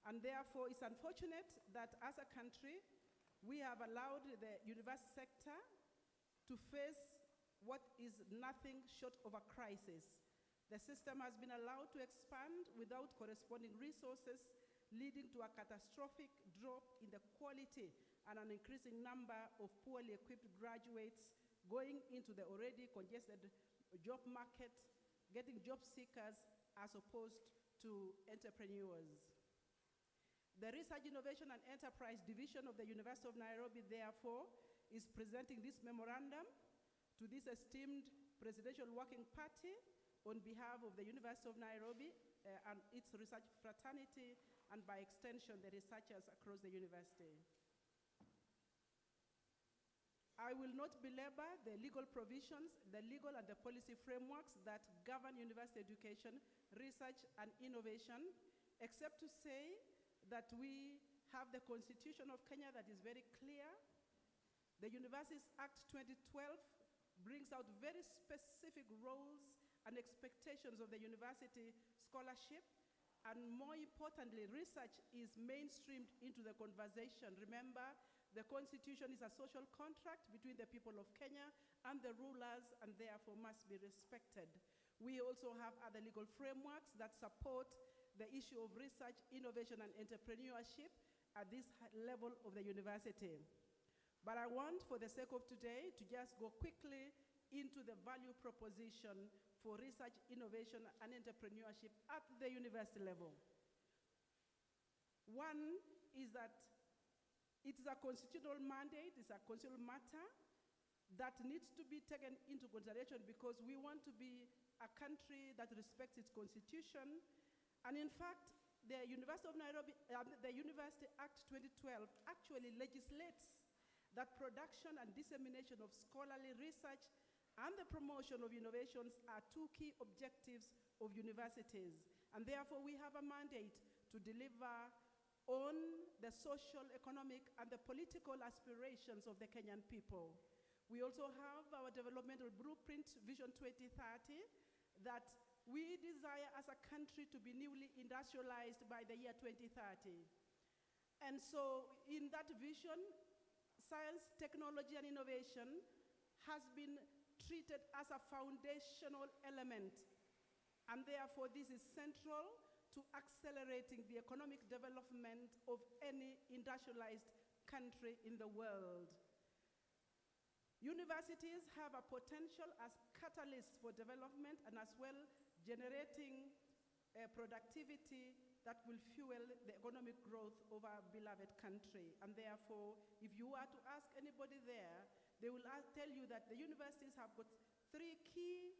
[SPEAKER 8] And therefore, it's unfortunate that as a country, we have allowed the university sector to face what is nothing short of a crisis. The system has been allowed to expand without corresponding resources, leading to a catastrophic drop in the quality and an increasing number of poorly equipped graduates going into the already congested job market, getting job seekers as opposed to entrepreneurs. The Research, Innovation and Enterprise Division of the University of Nairobi, therefore, is presenting this memorandum to this esteemed Presidential Working Party on behalf of the University of Nairobi and its research fraternity, and by extension, the researchers across the university. I will not belabor the legal provisions, the legal and the policy frameworks that govern university education, research and innovation, except to say that we have the Constitution of Kenya that is very clear. The Universities Act 2012 brings out very specific roles and expectations of the university scholarship, and more importantly, research is mainstreamed into the conversation. Remember the constitution is a social contract between the people of Kenya and the rulers, and therefore must be respected. We also have other legal frameworks that support the issue of research, innovation, and entrepreneurship at this level of the university. But I want, for the sake of today, to just go quickly into the value proposition for research, innovation, and entrepreneurship at the university level. One is that it is a constitutional mandate, it's a constitutional matter that needs to be taken into consideration because we want to be a country that respects its constitution. And in fact, the University of Nairobi, the University Act 2012 actually legislates that production and dissemination of scholarly research and the promotion of innovations are two key objectives of universities. And therefore, we have a mandate to deliver on the social, economic, and the political aspirations of the Kenyan people. We also have our developmental blueprint, Vision 2030, that we desire as a country to be newly industrialized by the year 2030. And so in that vision, science, technology, and innovation has been treated as a foundational element. And therefore, this is central to accelerating the economic development of any industrialized country in the world. Universities have a potential as catalysts for development and as well generating productivity that will fuel the economic growth of our beloved country. And therefore, if you are to ask anybody there, they will tell you that the universities have got three key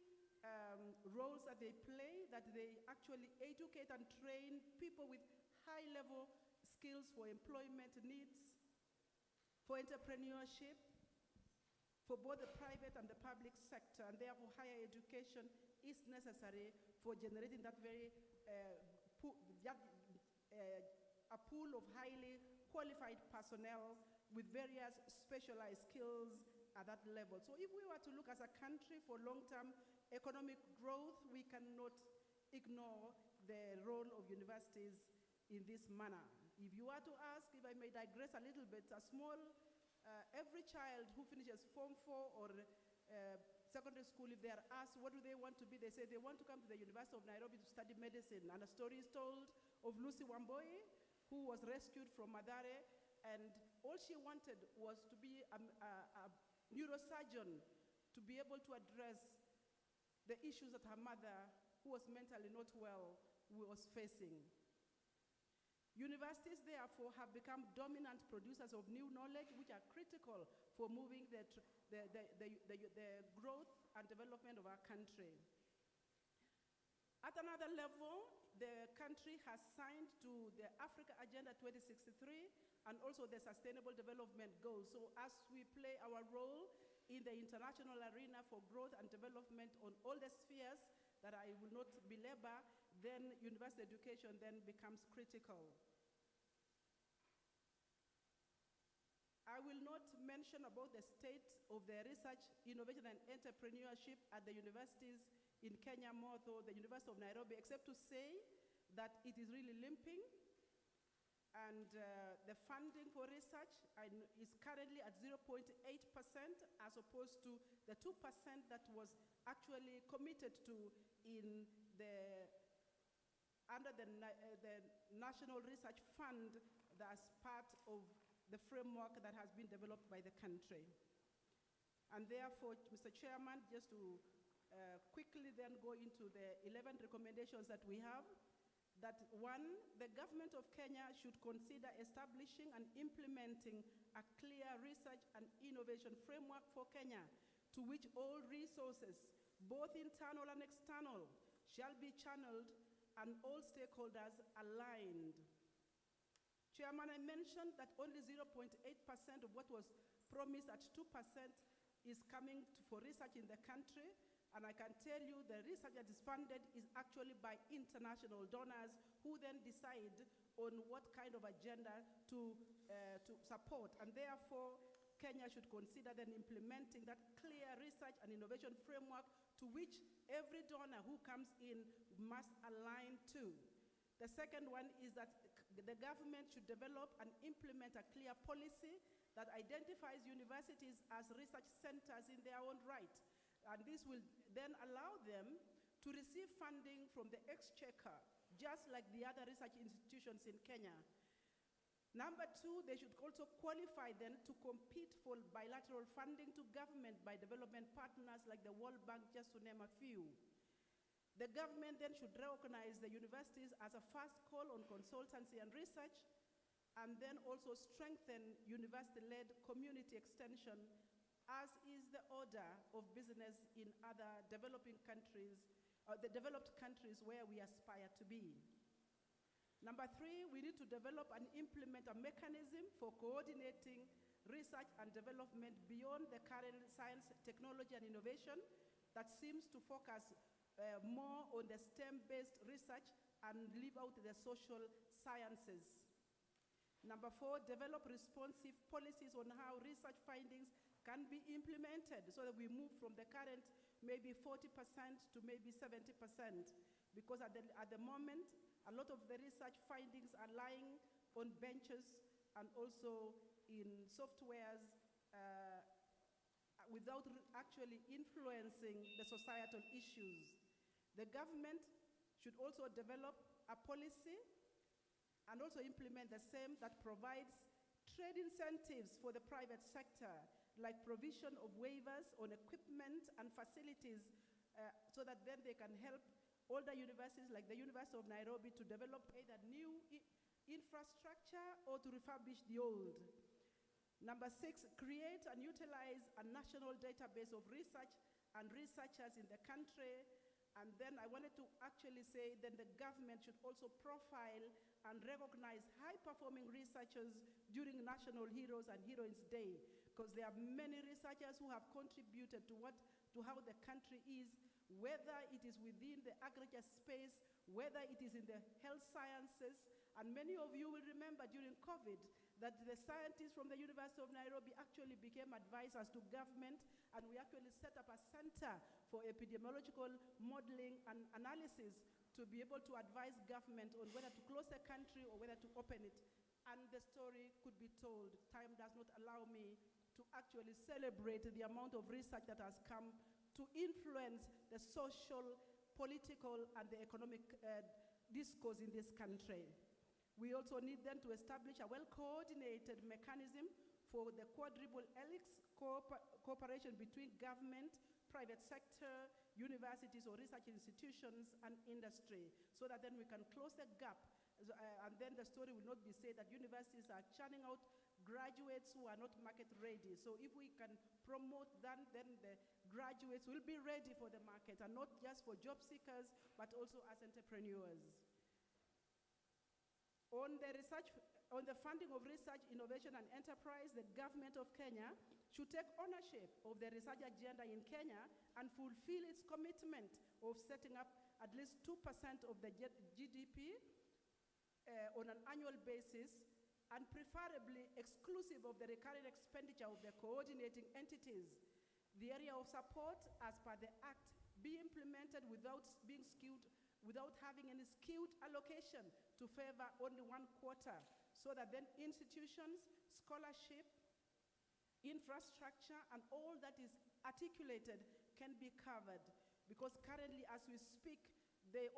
[SPEAKER 8] roles that they play, that they actually educate and train people with high-level skills for employment needs, for entrepreneurship, for both the private and the public sector, and therefore higher education is necessary for generating that very a pool of highly qualified personnel with various specialized skills at that level. So if we were to look as a country for long-term economic growth, we cannot ignore the role of universities in this manner. If you are to ask, if I may digress a little bit, every child who finishes Form 4 or secondary school, if they are asked what do they want to be, they say they want to come to the University of Nairobi to study medicine. And a story is told of Lucy Wamboi, who was rescued from Madare, and all she wanted was to be a neurosurgeon, to be able to address the issues that her mother, who was mentally not well, was facing. Universities, therefore, have become dominant producers of new knowledge, which are critical for moving the growth and development of our country. At another level, the country has signed to the Africa Agenda 2063 and also the Sustainable Development Goals. So as we play our role in the international arena for growth and development on all the spheres that I will not belabor, then university education then becomes critical. I will not mention about the state of the research, innovation, and entrepreneurship at the universities in Kenya more, though the University of Nairobi, except to say that it is really limping. And the funding for research is currently at 0.8% as opposed to the 2% that was actually committed to under the National Research Fund that's part of the framework that has been developed by the country. And therefore, Mr. Chairman, just to quickly then go into the 11 recommendations that we have, that one, the government of Kenya should consider establishing and implementing a clear research and innovation framework for Kenya, to which all resources, both internal and external, shall be channeled and all stakeholders aligned. Chairman, I mentioned that only 0.8% of what was promised at 2% is coming for research in the country. And I can tell you the research that is funded is actually by international donors who then decide on what kind of agenda to support. And therefore, Kenya should consider then implementing that clear research and innovation framework to which every donor who comes in must align to. The second one is that the government should develop and implement a clear policy that identifies universities as research centers in their own right. And this will then allow them to receive funding from the exchequer, just like the other research institutions in Kenya. Number two, they should also qualify then to compete for bilateral funding to government by development partners like the World Bank, just to name a few. The government then should recognize the universities as a first call on consultancy and research, and then also strengthen university-led community extension, as is the order of business in other developing countries, the developed countries where we aspire to be. Number three, we need to develop and implement a mechanism for coordinating research and development beyond the current science, technology, and innovation that seems to focus more on the STEM-based research and leave out the social sciences. Number four, develop responsive policies on how research findings can be implemented so that we move from the current maybe 40% to maybe 70%. Because at the moment, a lot of the research findings are lying on benches and also in softwares without actually influencing the societal issues. The government should also develop a policy and also implement the same that provides trade incentives for the private sector, like provision of waivers on equipment and facilities so that then they can help older universities like the University of Nairobi to develop either new infrastructure or to refurbish the old. Number six, create and utilize a national database of research and researchers in the country. And then I wanted to actually say that the government should also profile and recognize high-performing researchers during National Heroes and Heroines Day, because there are many researchers who have contributed to how the country is, whether it is within the agriculture space, whether it is in the health sciences. And many of you will remember during COVID that the scientists from the University of Nairobi actually became advisors to government, and we actually set up a center for epidemiological modeling and analysis to be able to advise government on whether to close the country or whether to open it. And the story could be told. Time does not allow me to actually celebrate the amount of research that has come to influence the social, political, and the economic discourse in this country. We also need then to establish a well-coordinated mechanism for the quadruple helix cooperation between government, private sector, universities or research institutions, and industry, so that then we can close the gap. And then the story will not be said that universities are churning out graduates who are not market ready. So if we can promote that, then the graduates will be ready for the market, and not just for job seekers, but also as entrepreneurs. On the funding of research, innovation, and enterprise, the government of Kenya should take ownership of the research agenda in Kenya and fulfill its commitment of setting up at least 2% of the GDP on an annual basis, and preferably exclusive of the recurring expenditure of the coordinating entities. The area of support, as per the Act, be implemented without being skewed, without having any skewed allocation to favor only one quarter, so that then institutions, scholarship, infrastructure, and all that is articulated can be covered. Because currently, as we speak, the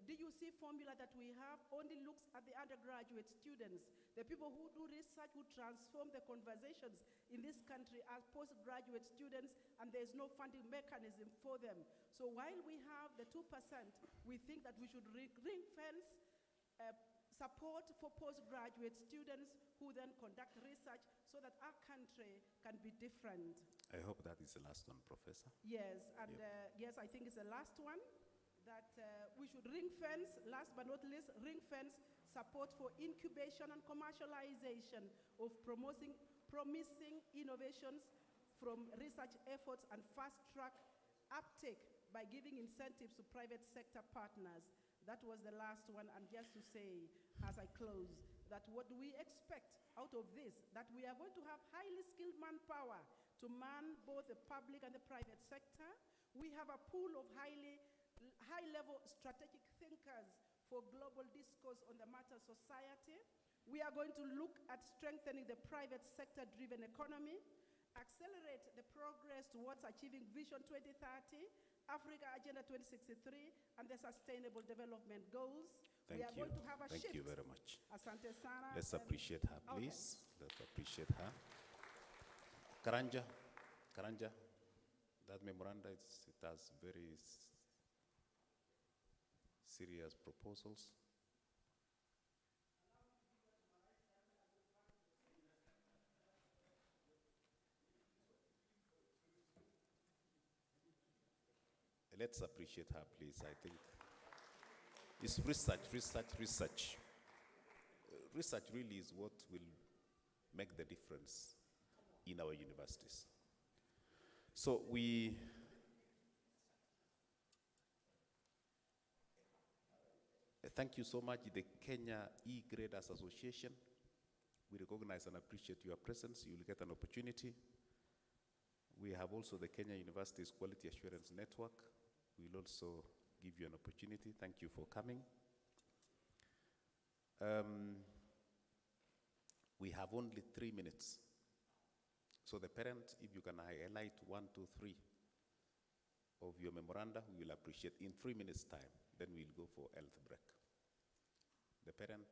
[SPEAKER 8] DUC formula that we have only looks at the undergraduate students. The people who do research, who transform the conversations in this country, are postgraduate students, and there's no funding mechanism for them. So while we have the 2%, we think that we should ring-fence support for postgraduate students who then conduct research so that our country can be different.
[SPEAKER 1] I hope that is the last one, Professor.
[SPEAKER 8] Yes, and yes, I think it's the last one, that we should ring-fence, last but not least, ring-fence support for incubation and commercialization of promising innovations from research efforts, and fast-track uptake by giving incentives to private sector partners. That was the last one. And just to say, as I close, that what we expect out of this, that we are going to have highly skilled manpower to man both the public and the private sector. We have a pool of high-level strategic thinkers for global discourse on the matter of society. We are going to look at strengthening the private sector-driven economy, accelerate the progress towards achieving Vision 2030, Africa Agenda 2063, and the Sustainable Development Goals. We are going to have a shift.
[SPEAKER 1] Thank you very much.
[SPEAKER 8] Asante sana.
[SPEAKER 1] Let's
[SPEAKER 8] And-
[SPEAKER 1] appreciate her,
[SPEAKER 8] Okay.
[SPEAKER 1] please. Let's appreciate her. Karanja, that memoranda, it has very serious proposals. Let's appreciate her, please. I think it's research. Research really is what will make the difference in our universities. So thank you so much, the Kenya E-Graders Association. We recognize and appreciate your presence. You will get an opportunity. We have also the Kenya Universities Quality Assurance Network. We'll also give you an opportunity. Thank you for coming. We have only 3 minutes. So the parent, if you can highlight 1, 2, 3 of your memoranda, we will appreciate in 3 minutes' time. Then we'll go for health break. The parent,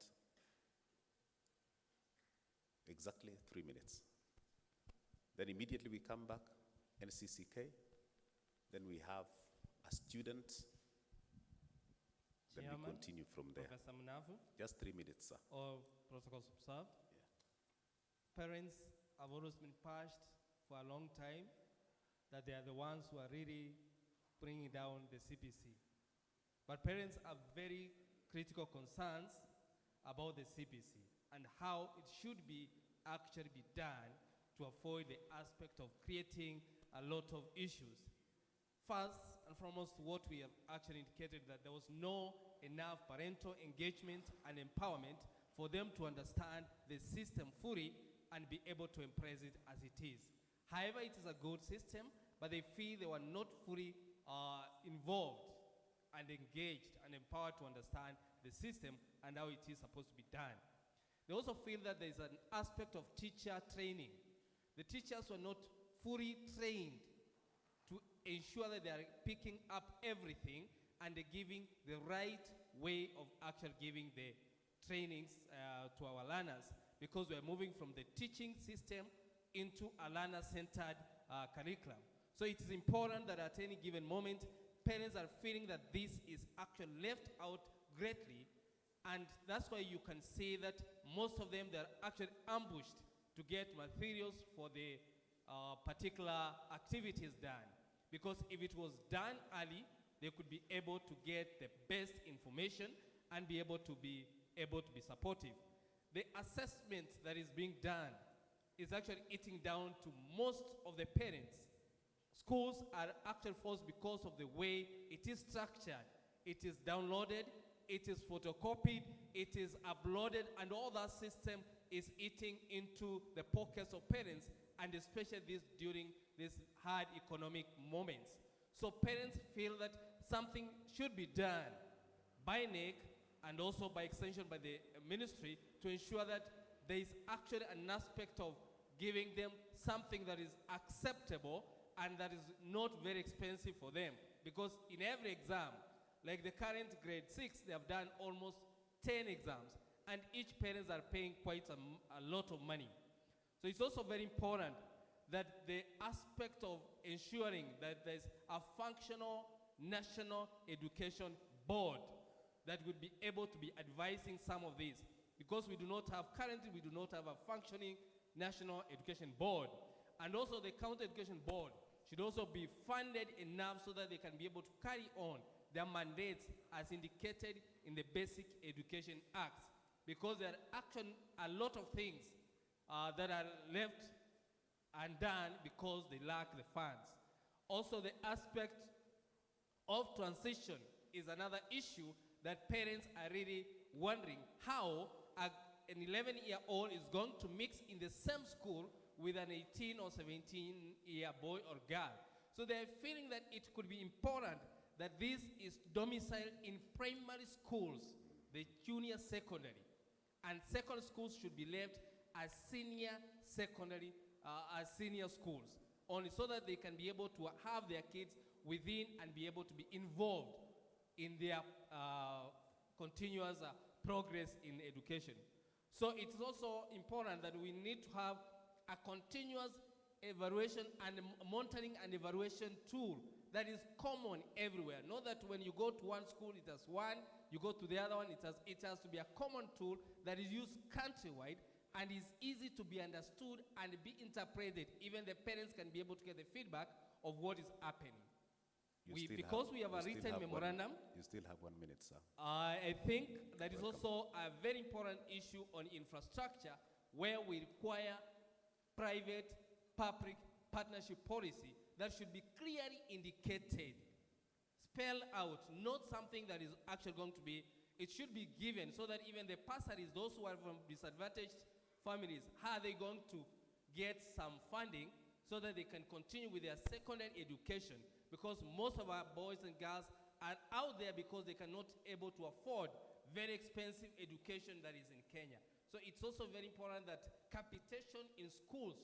[SPEAKER 1] exactly 3 minutes. Then immediately we come back, NCCK. Then we have a student. Then we
[SPEAKER 9] Chairman,
[SPEAKER 1] continue from there.
[SPEAKER 9] Professor Munavu,
[SPEAKER 1] Just 3 minutes, sir.
[SPEAKER 9] all protocols observed. Parents have always been pushed for a long time that they are the ones who are really bringing down the CPC. But parents have very critical concerns about the CPC and how it should be actually be done to avoid the aspect of creating a lot of issues. First and foremost, what we have actually indicated that there was no enough parental engagement and empowerment for them to understand the system fully and be able to embrace it as it is. However, it is a good system, but they feel they were not fully involved and engaged and empowered to understand the system and how it is supposed to be done. They also feel that there is an aspect of teacher training. The teachers were not fully trained to ensure that they are picking up everything and they're giving the right way of actually giving the trainings to our learners, because we're moving from the teaching system into a learner-centered curriculum. So it is important that at any given moment, parents are feeling that this is actually left out greatly, and that's why you can see that most of them, they're actually ambushed to get materials for the particular activities done. Because if it was done early, they could be able to get the best information and be able to be supportive. The assessment that is being done is actually eating down to most of the parents. Schools are actually forced because of the way it is structured. It is downloaded, it is photocopied, it is uploaded, and all that system is eating into the pockets of parents, and especially this during these hard economic moments. So parents feel that something should be done by NEC and also by extension by the ministry to ensure that there is actually an aspect of giving them something that is acceptable and that is not very expensive for them. Because in every exam, like the current grade 6, they have done almost 10 exams, and each parents are paying quite a lot of money. So it's also very important that the aspect of ensuring that there's a functional national education board that would be able to be advising some of these. Because currently we do not have a functioning national education board. And also the county education board should also be funded enough so that they can be able to carry on their mandates as indicated in the Basic Education Acts. Because there are actually a lot of things that are left undone because they lack the funds. Also, the aspect of transition is another issue that parents are really wondering how an 11-year-old is going to mix in the same school with an 18 or 17-year boy or girl. So they're feeling that it could be important that this is domiciled in primary schools, the junior secondary. and secondary schools should be left as senior secondary, as senior schools, only so that they can be able to have their kids within and be able to be involved in their continuous progress in education. So it's also important that we need to have a continuous evaluation and monitoring and evaluation tool that is common everywhere. Not that when you go to one school, it has one, you go to the other one, it has to be a common tool that is used countrywide and is easy to be understood and be interpreted. Even the parents can be able to get the feedback of what is happening. Because we have a written memorandum.
[SPEAKER 1] You still have 1 minute, sir.
[SPEAKER 9] I think that is also a very important issue on infrastructure, where we require private-public partnership policy that should be clearly indicated, spelled out, not something that is actually going to be, it should be given so that even the bursaries, those who are from disadvantaged families, how are they going to get some funding so that they can continue with their secondary education? Because most of our boys and girls are out there because they cannot able to afford very expensive education that is in Kenya. So it's also very important that capitation in schools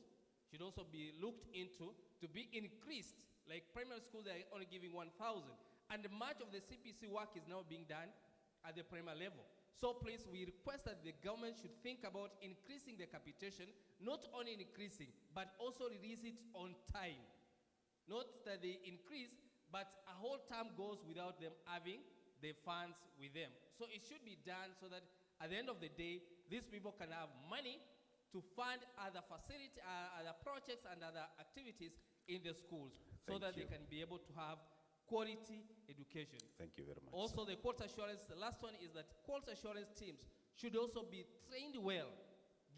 [SPEAKER 9] should also be looked into to be increased. Like primary schools, they're only giving 1,000. And much of the CPC work is now being done at the primary level. So please, we request that the government should think about increasing the capitation, not only increasing, but also release it on time. Not that they increase, but a whole term goes without them having the funds with them. So it should be done so that at the end of the day, these people can have money to fund other facility, other projects and other activities in the schools, so that they can be able to have quality education.
[SPEAKER 1] Thank you very much.
[SPEAKER 9] Also, the quality assurance, the last one is that quality assurance teams should also be trained well,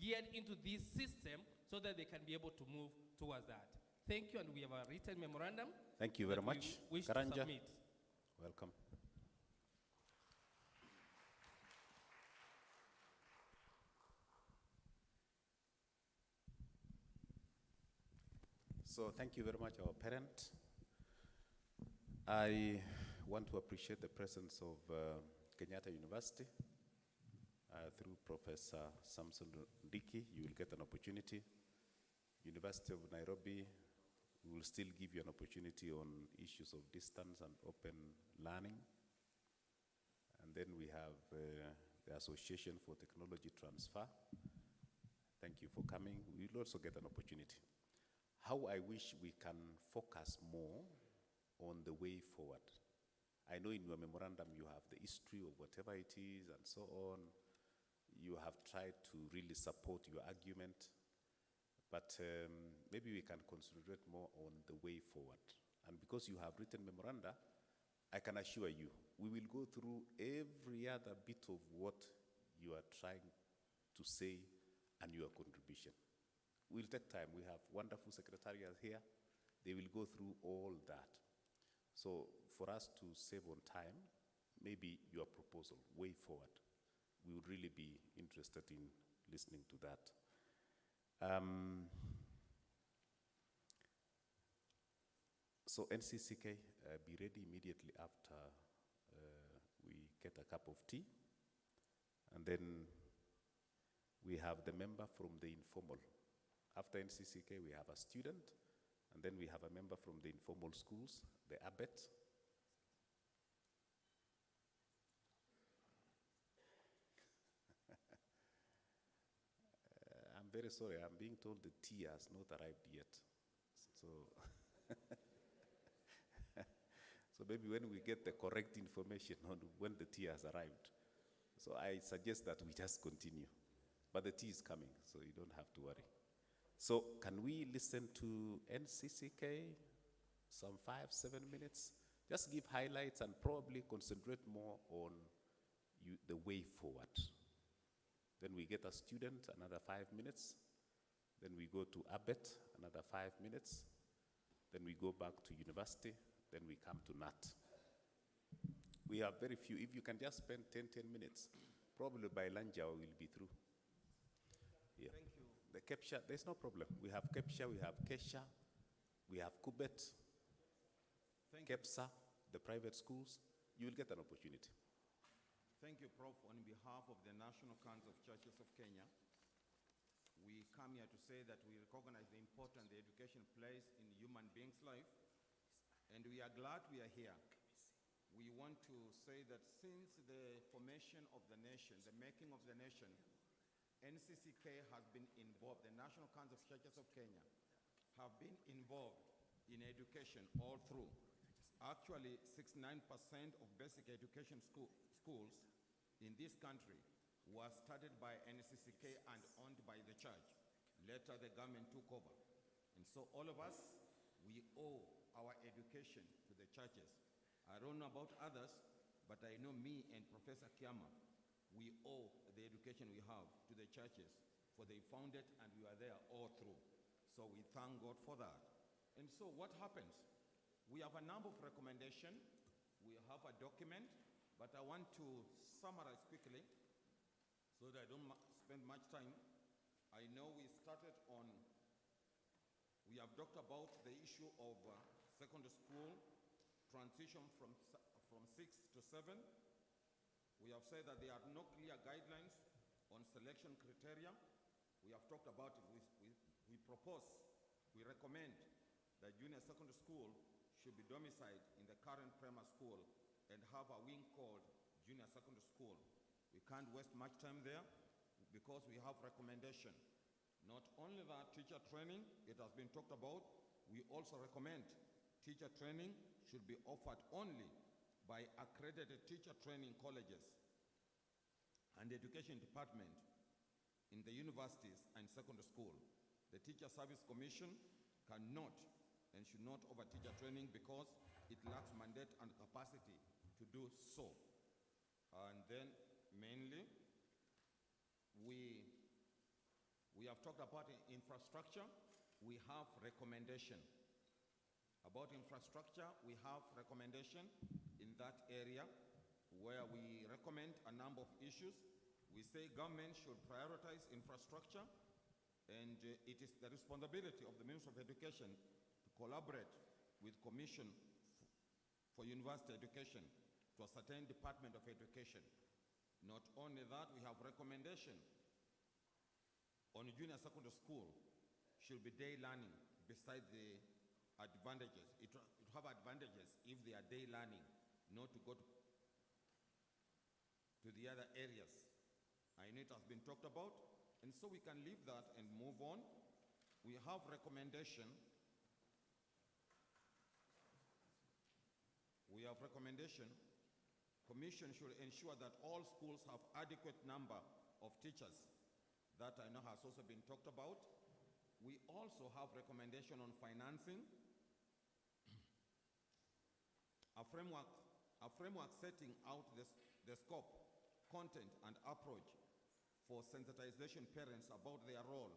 [SPEAKER 9] geared into this system, so that they can be able to move towards that. Thank you, and we have a written memorandum.
[SPEAKER 1] Thank you very much.
[SPEAKER 9] Wish to
[SPEAKER 1] Karanja,
[SPEAKER 9] submit.
[SPEAKER 1] welcome. So thank you very much, our parent. I want to appreciate the presence of Kenyatta University. Through Professor Samson Ndiki, you will get an opportunity. University of Nairobi will still give you an opportunity on issues of distance and open learning. And then we have the Association for Technology Transfer. Thank you for coming. We will also get an opportunity. How I wish we can focus more on the way forward. I know in your memorandum you have the history of whatever it is and so on. You have tried to really support your argument, but maybe we can concentrate more on the way forward. And because you have written memoranda, I can assure you, we will go through every other bit of what you are trying to say and your contribution. We'll take time. We have wonderful secretariats here. They will go through all that. So for us to save on time, maybe your proposal, way forward, we would really be interested in listening to that. So NCCK, be ready immediately after we get a cup of tea. And then we have the member from the informal. After NCCK, we have a student, and then we have a member from the informal schools, the ABET. I'm very sorry, I'm being told the tea has not arrived yet. So, so maybe when we get the correct information on when the tea has arrived, so I suggest that we just continue. But the tea is coming, so you don't have to worry. So can we listen to NCCK, some 5-7 minutes? Just give highlights and probably concentrate more on the way forward. Then we get a student, another 5 minutes. Then we go to ABET, another 5 minutes. Then we go back to university. Then we come to NAT. We have very few. If you can just spend 10 minutes, probably by lunch hour we'll be through. Yeah.
[SPEAKER 9] Thank you.
[SPEAKER 1] The CAPTCHA, there's no problem. We have CAPTCHA, we have KESHA, we have KUBET, KEPSA, the private schools. You will get an opportunity.
[SPEAKER 10] Thank you, Prof. On behalf of the National Council of Churches of Kenya, we come here to say that we recognize the importance the education plays in human beings' life, and we are glad we are here. We want to say that since the formation of the nation, the making of the nation, NCCK has been involved, the National Council of Churches of Kenya have been involved in education all through. Actually, 69% of basic education schools in this country was started by NCCK and owned by the church. Later, the government took over. And so all of us, we owe our education to the churches. I don't know about others, but I know me and Professor Kiama, we owe the education we have to the churches, for they founded and we are there all through. So we thank God for that. And so what happens? We have a number of recommendations. We have a document, but I want to summarize quickly so that I don't spend much time. I know we started on, we have talked about the issue of secondary school transition from 6 to 7. We have said that there are no clear guidelines on selection criteria. We have talked about it. We propose, we recommend that junior secondary school should be domiciled in the current primary school and have a wing called junior secondary school. We can't waste much time there because we have recommendation. Not only that, teacher training, it has been talked about. We also recommend teacher training should be offered only by accredited teacher training colleges and the education department in the universities and secondary school. The Teacher Service Commission cannot and should not offer teacher training because it lacks mandate and capacity to do so. And then mainly, we have talked about infrastructure. We have recommendation. About infrastructure, we have recommendation in that area where we recommend a number of issues. We say government should prioritize infrastructure, and it is the responsibility of the Ministry of Education to collaborate with Commission for University Education to ascertain Department of Education. Not only that, we have recommendation on junior secondary school should be day learning beside the advantages. It have advantages if they are day learning, not to go to the other areas. I know it has been talked about, and so we can leave that and move on. We have recommendation. We have recommendation. Commission should ensure that all schools have adequate number of teachers. That I know has also been talked about. We also have recommendation on financing. A framework setting out the scope, content, and approach for sensitization parents about their role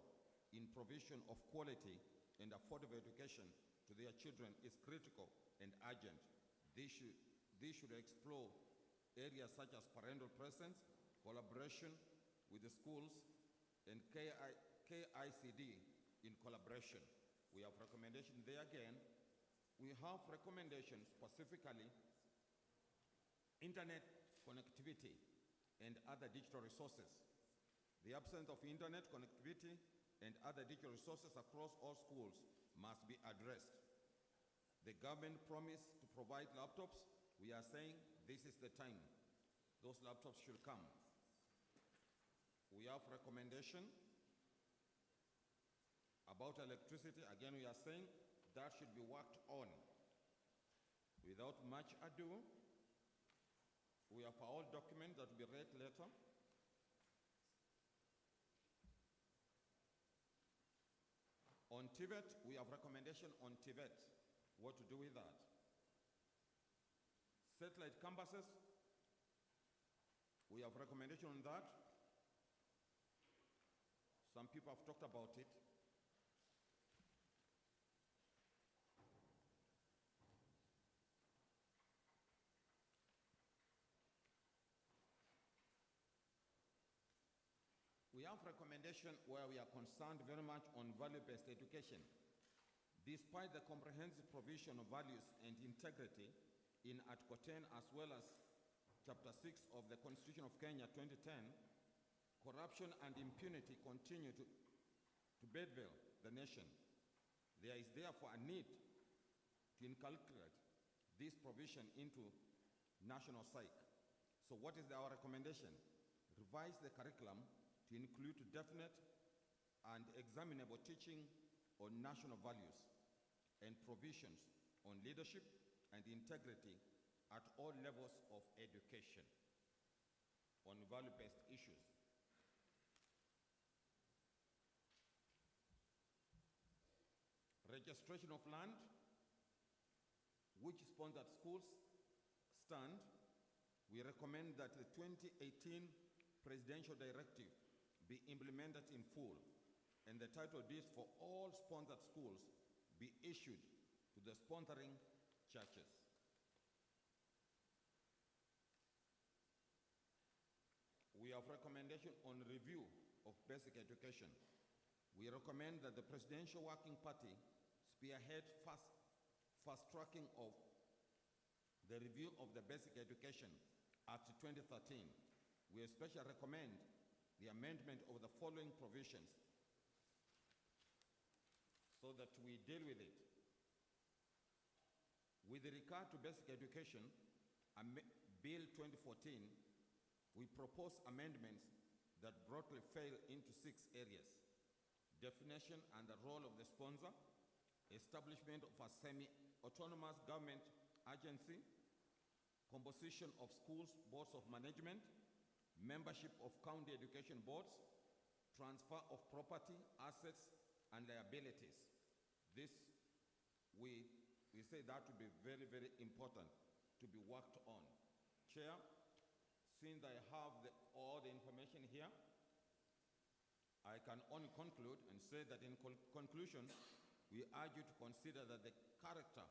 [SPEAKER 10] in provision of quality and affordable education to their children is critical and urgent. They should explore areas such as parental presence, collaboration with the schools, and KICD in collaboration. We have recommendation there again. We have recommendations specifically internet connectivity and other digital resources. The absence of internet connectivity and other digital resources across all schools must be addressed. The government promised to provide laptops. We are saying this is the time. Those laptops should come. We have recommendation about electricity. Again, we are saying that should be worked on. Without much ado, we have our document that will be read later. On Tvet, we have recommendation on Tvet, what to do with that. Satellite campuses, we have recommendation on that. Some people have talked about it. We have recommendation where we are concerned very much on value-based education. Despite the comprehensive provision of values and integrity in Article 10 as well as Chapter 6 of the Constitution of Kenya 2010, corruption and impunity continue to bedevil the nation. There is therefore a need to inculcate this provision into national psyche. So what is our recommendation? Revise the curriculum to include definite and examinable teaching on national values and provisions on leadership and integrity at all levels of education on value-based issues. Registration of land, which sponsored schools stand, we recommend that the 2018 Presidential Directive be implemented in full and the title deeds for all sponsored schools be issued to the sponsoring churches. We have recommendation on review of basic education. We recommend that the Presidential Working Party spearhead fast-tracking of the review of the Basic Education Act 2013. We especially recommend the amendment of the following provisions so that we deal with it. With regard to basic education, Bill 2014, we propose amendments that broadly fail into 6 areas: definition and the role of the sponsor, establishment of a semi-autonomous government agency, composition of schools, boards of management, membership of county education boards, transfer of property, assets, and liabilities. This, we say that to be very, very important to be worked on. Chair, since I have all the information here, I can only conclude and say that in conclusion, we urge you to consider that the character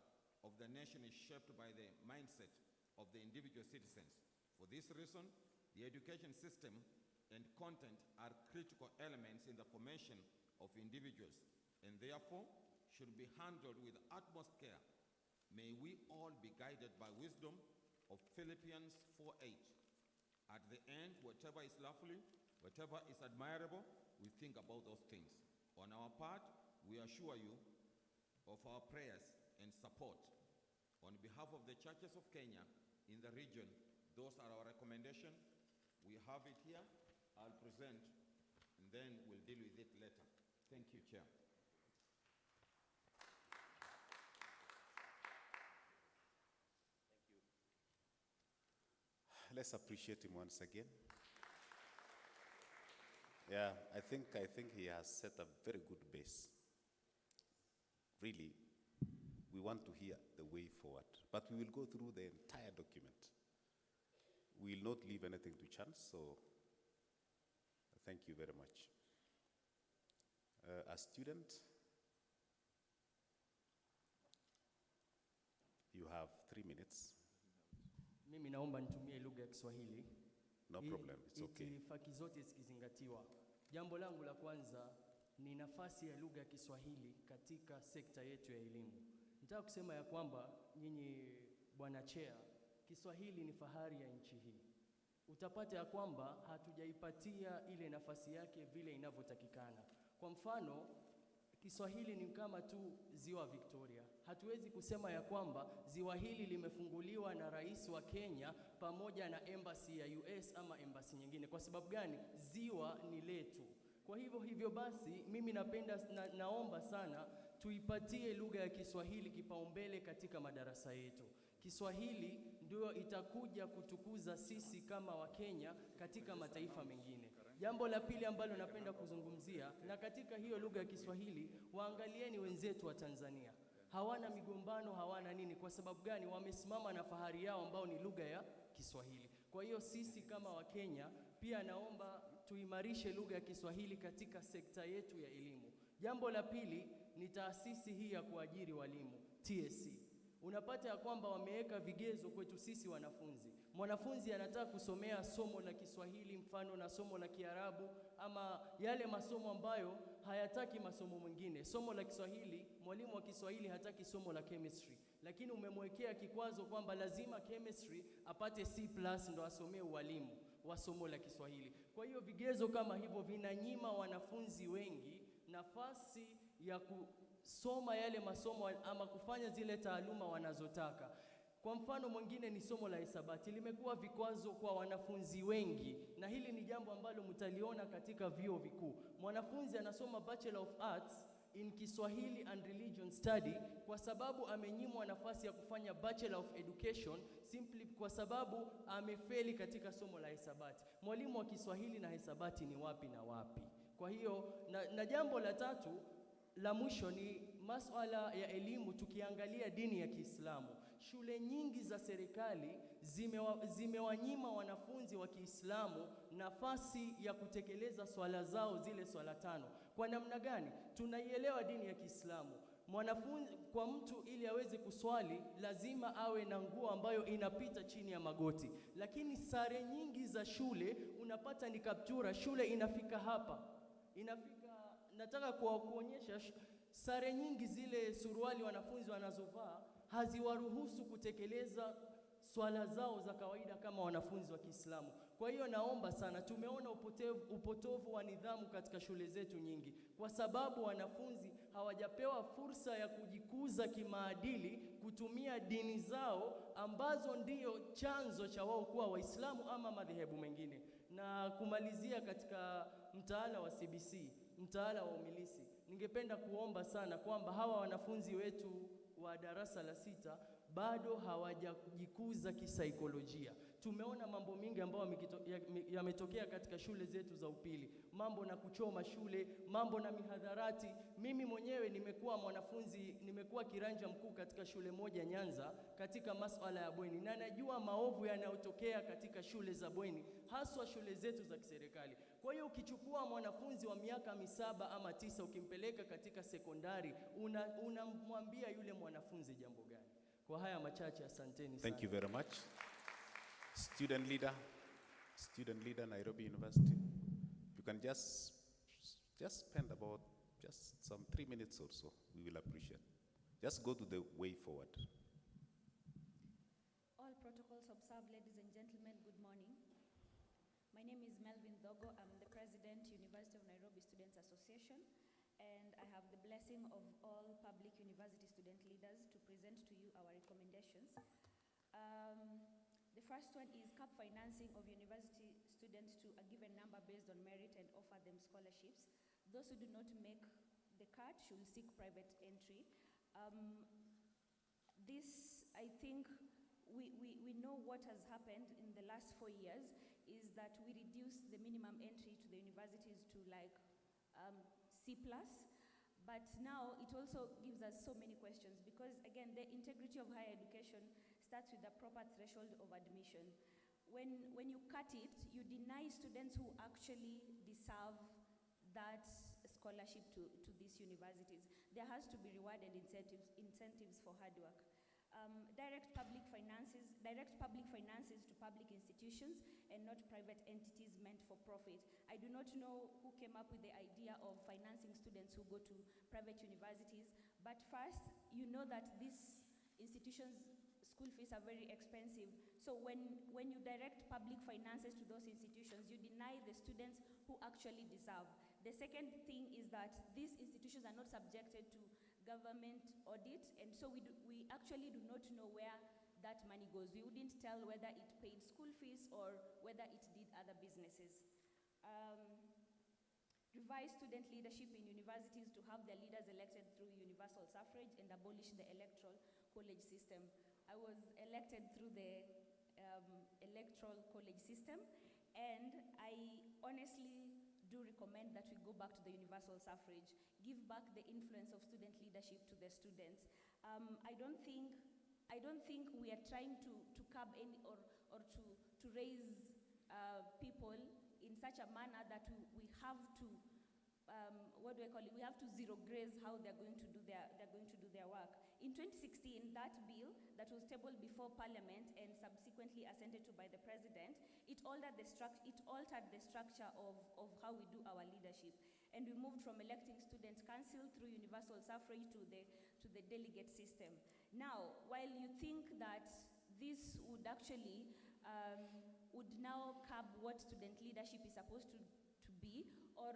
[SPEAKER 10] of the nation is shaped by the mindset of the individual citizens. For this reason, the education system and content are critical elements in the formation of individuals and therefore should be handled with utmost care. May we all be guided by wisdom of Philippians 4:8. At the end, whatever is lovely, whatever is admirable, we think about those things. On our part, we assure you of our prayers and support. On behalf of the churches of Kenya in the region, those are our recommendations. We have it here. I'll present, and then we'll deal with it later. Thank you, Chair.
[SPEAKER 1] Let's appreciate him once again. Yeah, I think he has set a very good base. Really, we want to hear the way forward, but we will go through the entire document. We will not leave anything to chance, so thank you very much. A student, you have 3 minutes.
[SPEAKER 11] Mimi naomba nitumie lugha ya Kiswahili.
[SPEAKER 1] No problem, it's okay.
[SPEAKER 11] Itifaki zote zikizingatiwa. Jambo langu la kwanza ni nafasi ya lugha ya Kiswahili katika sekta yetu ya elimu. Nataka kusema ya kwamba nyinyi Bwana Chair, Kiswahili ni fahari ya nchi hii. Utapata ya kwamba hatujaipatia ile nafasi yake vile inavyotakikana. Kwa mfano, Kiswahili ni kama tu ziwa Victoria. Hatuwezi kusema ya kwamba ziwa hili limefunguliwa na rais wa Kenya pamoja na embassy ya US ama embassy nyingine. Kwa sababu gani? Ziwa ni letu. Kwa hivyo basi, mimi naomba sana tuipatie lugha ya Kiswahili kipaumbele katika madarasa yetu. Kiswahili ndio itakuja kutukuza sisi kama Wakenya katika mataifa mengine. Jambo la pili ambalo napenda kuzungumzia, na katika hiyo lugha ya Kiswahili, waangalieni wenzetu wa Tanzania. Hawana migombano, hawana nini. Kwa sababu gani? Wamesimama na fahari yao ambao ni lugha ya Kiswahili. Kwa hiyo sisi kama Wakenya, pia naomba tuimarishe lugha ya Kiswahili katika sekta yetu ya elimu. Jambo la pili ni taasisi hii ya kuajiri walimu, TSC. Unapata ya kwamba wameweka vigezo kwetu sisi wanafunzi. Mwanafunzi anataka kusomea somo la Kiswahili, mfano na somo la Kiarabu, ama yale masomo ambayo hayataki masomo mengine. Somo la Kiswahili, mwalimu wa Kiswahili hataki somo la chemistry. lakini umemwekea kikwazo kwamba lazima chemistry apate C+ ndo asomee ualimu wa somo la Kiswahili. Kwa hiyo vigezo kama hivyo vinanyima wanafunzi wengi nafasi ya kusoma yale masomo ama kufanya zile taaluma wanazotaka. Kwa mfano mwingine ni somo la hisabati, limekuwa vikwazo kwa wanafunzi wengi, na hili ni jambo ambalo mtaliona katika vyuo vikuu. Mwanafunzi anasoma Bachelor of Arts in Kiswahili and Religion Study kwa sababu amenyimwa nafasi ya kufanya Bachelor of Education simply kwa sababu amefeli katika somo la hisabati. Mwalimu wa Kiswahili na hisabati ni wapi na wapi? Kwa hiyo na jambo la tatu la mwisho ni masuala ya elimu. Tukiangalia dini ya Kiislamu, shule nyingi za serikali zimewanyima wanafunzi wa Kiislamu nafasi ya kutekeleza swala zao, zile swala 5. Kwa namna gani? Tunaielewa dini ya Kiislamu. Mwanafunzi, kwa mtu ili aweze kuswali lazima awe na nguo ambayo inapita chini ya magoti, lakini sare nyingi za shule unapata ni kaptura, shule inafika hapa, nataka kuonyesha sare nyingi, zile suruali wanafunzi wanazovaa haziwaruhusu kutekeleza swala zao za kawaida kama wanafunzi wa Kiislamu. Kwa hiyo naomba sana, tumeona upotovu wa nidhamu katika shule zetu nyingi kwa sababu wanafunzi hawajapewa fursa ya kujikuza kimaadili, kutumia dini zao ambazo ndiyo chanzo cha wao kuwa Waislamu ama madhehebu mengine. Na kumalizia katika mtaala wa CBC, mtaala wa umilisi, ningependa kuomba sana kwamba hawa wanafunzi wetu wa darasa la 6 bado hawajajikuza kisaikolojia. Tumeona mambo mingi ambayo yametokea katika shule zetu za upili, mambo na kuchoma shule, mambo na mihadharati. Mimi mwenyewe nimekuwa mwanafunzi, nimekuwa kiranja mkuu katika shule moja Nyanza katika masuala ya bweni, na najua maovu yanayotokea katika shule za bweni, haswa shule zetu za kiserikali. Kwa hiyo ukichukua mwanafunzi wa miaka 7 ama 9 ukimpeleka katika sekondari, unamwambia yule mwanafunzi jambo gani? Kwa haya machache, asanteni sana.
[SPEAKER 1] Thank you very much. Student leader, Nairobi University. You can just spend about just some 3 minutes or so. We will appreciate. Just go to the way forward.
[SPEAKER 12] All protocols observed, ladies and gentlemen, good morning. My name is Melvin Dogo. I'm the President, University of Nairobi Students Association, and I have the blessing of all public university student leaders to present to you our recommendations. The first one is cap financing of university students to a given number based on merit and offer them scholarships. Those who do not make the cut should seek private entry. This, I think, we know what has happened in the last 4 years is that we reduced the minimum entry to the universities to like C+, but now it also gives us so many questions because again, the integrity of higher education starts with the proper threshold of admission. When you cut it, you deny students who actually deserve that scholarship to these universities. There has to be reward and incentives for hard work. Direct public finances to public institutions and not private entities meant for profit. I do not know who came up with the idea of financing students who go to private universities, but first, you know that these institutions' school fees are very expensive. So when you direct public finances to those institutions, you deny the students who actually deserve. The second thing is that these institutions are not subjected to government audit, and so we actually do not know where that money goes. We wouldn't tell whether it paid school fees or whether it did other businesses. Revise student leadership in universities to have their leaders elected through universal suffrage and abolish the electoral college system. I was elected through the electoral college system, and I honestly do recommend that we go back to the universal suffrage, give back the influence of student leadership to the students. I don't think we are trying to curb any or to raise people in such a manner that we have to we have to zero graze how they're going to do their work. In 2016, that bill that was tabled before Parliament and subsequently assented to by the President, it altered the structure of how we do our leadership. And we moved from electing student council through universal suffrage to the delegate system. Now, while you think that this would actually would now curb what student leadership is supposed to be, or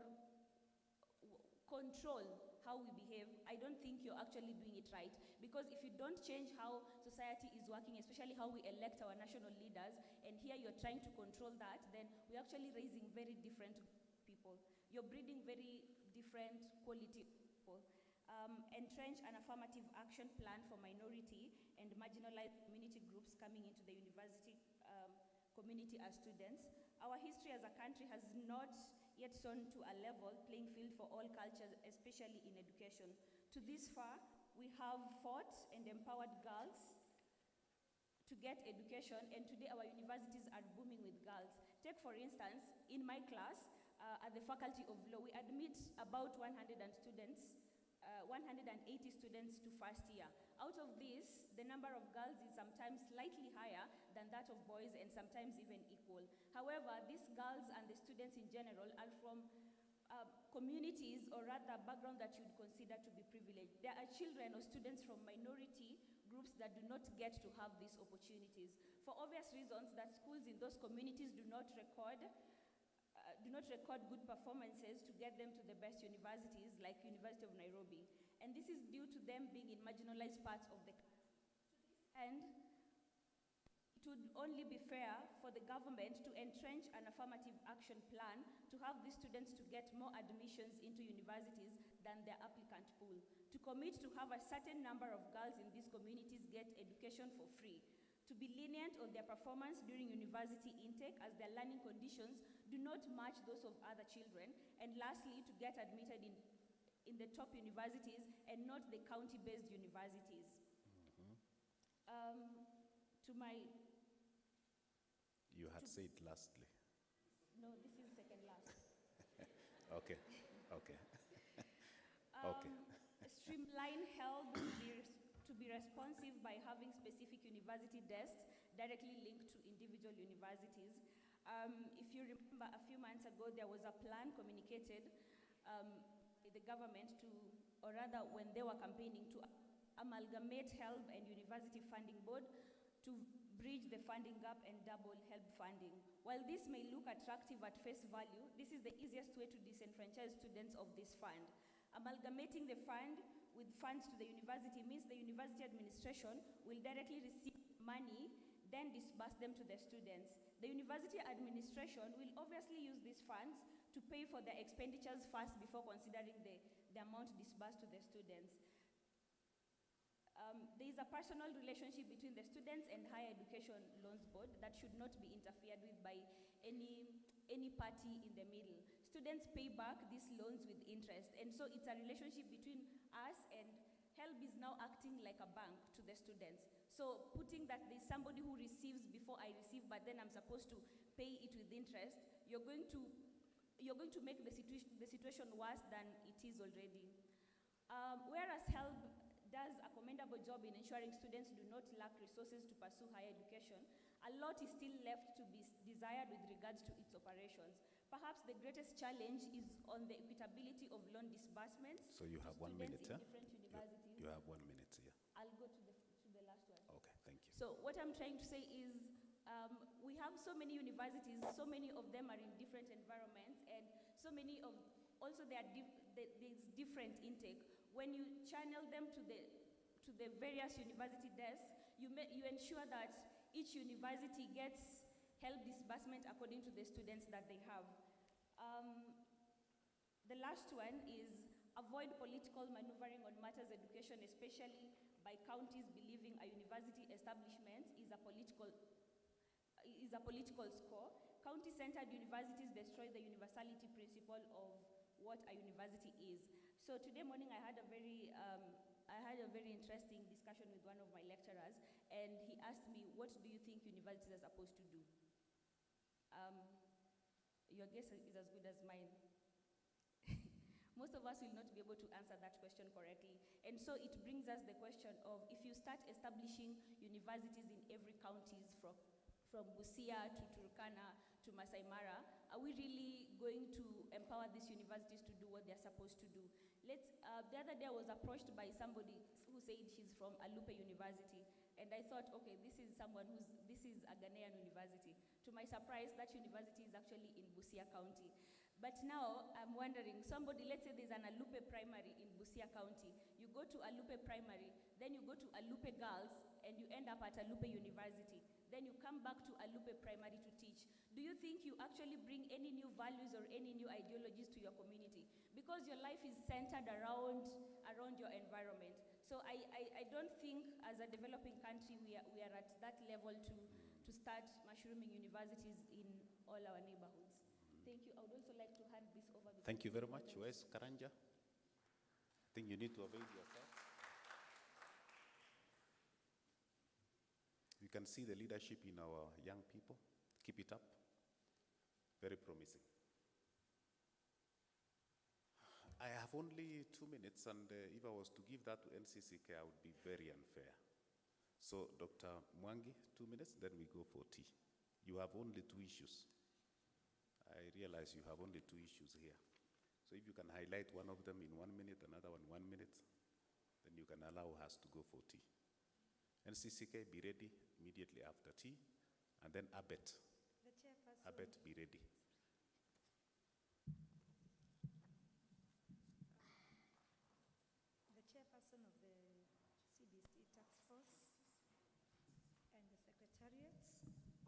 [SPEAKER 12] control how we behave, I don't think you're actually doing it right. Because if you don't change how society is working, especially how we elect our national leaders, and here you're trying to control that, then we're actually raising very different people. You're breeding very different quality people. Entrench an affirmative action plan for minority and marginalized community groups coming into the university community as students. Our history as a country has not yet shown to a level playing field for all cultures, especially in education. To this far, we have fought and empowered girls to get education, and today our universities are booming with girls. Take for instance, in my class, at the Faculty of Law, we admit about 180 students to first year. Out of this, the number of girls is sometimes slightly higher than that of boys, and sometimes even equal. However, these girls and the students in general are from communities, or rather background that you'd consider to be privileged. There are children or students from minority groups that do not get to have these opportunities. For obvious reasons, that schools in those communities do not record good performances to get them to the best universities like University of Nairobi. And this is due to them being in marginalized parts of the country. And it would only be fair for the government to entrench an affirmative action plan to have these students to get more admissions into universities than their applicant pool. To commit to have a certain number of girls in these communities get education for free. To be lenient on their performance during university intake as their learning conditions do not match those of other children. And lastly, to get admitted in the top universities and not the county-based universities. To my...
[SPEAKER 1] You had said lastly.
[SPEAKER 12] No, this is second last.
[SPEAKER 1] Okay, okay. Okay.
[SPEAKER 12] Streamline help to be responsive by having specific university desks directly linked to individual universities. If you remember, a few months ago, there was a plan communicated by the government to, or rather when they were campaigning, to amalgamate HELB and University Funding Board to bridge the funding gap and double HELB funding. While this may look attractive at face value, this is the easiest way to disenfranchise students of this fund. Amalgamating the fund with funds to the university means the university administration will directly receive money, then disburse them to the students. The university administration will obviously use these funds to pay for their expenditures first before considering the amount disbursed to the students. There is a personal relationship between the students and Higher Education Loans Board that should not be interfered with by any party in the middle. Students pay back these loans with interest, and so it's a relationship between us, and HELB is now acting like a bank to the students. So putting that there's somebody who receives before I receive, but then I'm supposed to pay it with interest, you're going to make the situation worse than it is already. Whereas HELB does a commendable job in ensuring students do not lack resources to pursue higher education, a lot is still left to be desired with regards to its operations. Perhaps the greatest challenge is on the equitability of loan disbursements.
[SPEAKER 1] So you have 1 minute,
[SPEAKER 12] in different universities.
[SPEAKER 1] You have 1 minute, yeah.
[SPEAKER 12] I'll go to the last one.
[SPEAKER 1] Okay, thank you.
[SPEAKER 12] So what I'm trying to say is we have so many universities, so many of them are in different environments, and so many of, also there's different intake. When you channel them to the various university desks, you ensure that each university gets HELB disbursement according to the students that they have. The last one is avoid political maneuvering on matters education, especially by counties believing a university establishment is a political score. County-centered universities destroy the universality principle of what a university is. So today morning I had a very interesting discussion with one of my lecturers, and he asked me, what do you think universities are supposed to do? Your guess is as good as mine. Most of us will not be able to answer that question correctly. And so it brings us the question of, if you start establishing universities in every counties from Busia to Turkana to Masai Mara, are we really going to empower these universities to do what they're supposed to do? The other day I was approached by somebody who said she's from Alupe University. And I thought, okay, this is a Ghanaian university. To my surprise, that university is actually in Busia County. But now I'm wondering, let's say there's an Alupe Primary in Busia County. You go to Alupe Primary, then you go to Alupe Girls, and you end up at Alupe University. Then you come back to Alupe Primary to teach. Do you think you actually bring any new values or any new ideologies to your community? Because your life is centered around your environment. So I don't think as a developing country we are at that level to start mushrooming universities in all our neighborhoods. Thank you. I would also like to hand this over.
[SPEAKER 1] Thank you very much. Where's Karanja? I think you need to avail yourself. You can see the leadership in our young people. Keep it up. Very promising. I have only 2 minutes, and if I was to give that to NCCK, I would be very unfair. So, Dr. Mwangi, 2 minutes, then we go for tea. You have only 2 issues. I realize you have only 2 issues here. So if you can highlight one of them in 1 minute, another one 1 minute, then you can allow us to go for tea. NCCK, be ready immediately after tea, and then Abet.
[SPEAKER 13] The chairperson.
[SPEAKER 1] Abet, be ready.
[SPEAKER 13] The chairperson of the CBC task force and the secretariats,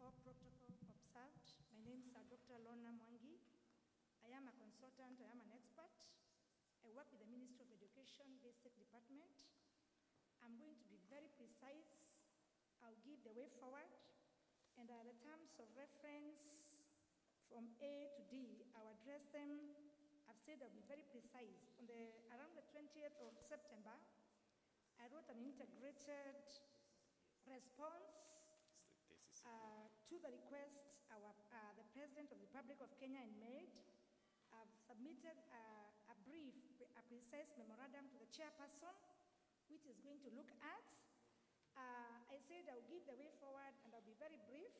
[SPEAKER 13] all protocol observed. My name is Dr. Lona Mwangi. I am a consultant, I am an expert. I work with the Ministry of Education Basic Department. I'm going to be very precise. I'll give the way forward. And the terms of reference from A to D, I'll address them. I've said I'll be very precise. Around the 20th of September, I wrote an integrated response to the request the President of the Republic of Kenya made. I've submitted a precise memorandum to the chairperson, which is going to look at. I said I'll give the way forward, and I'll be very brief.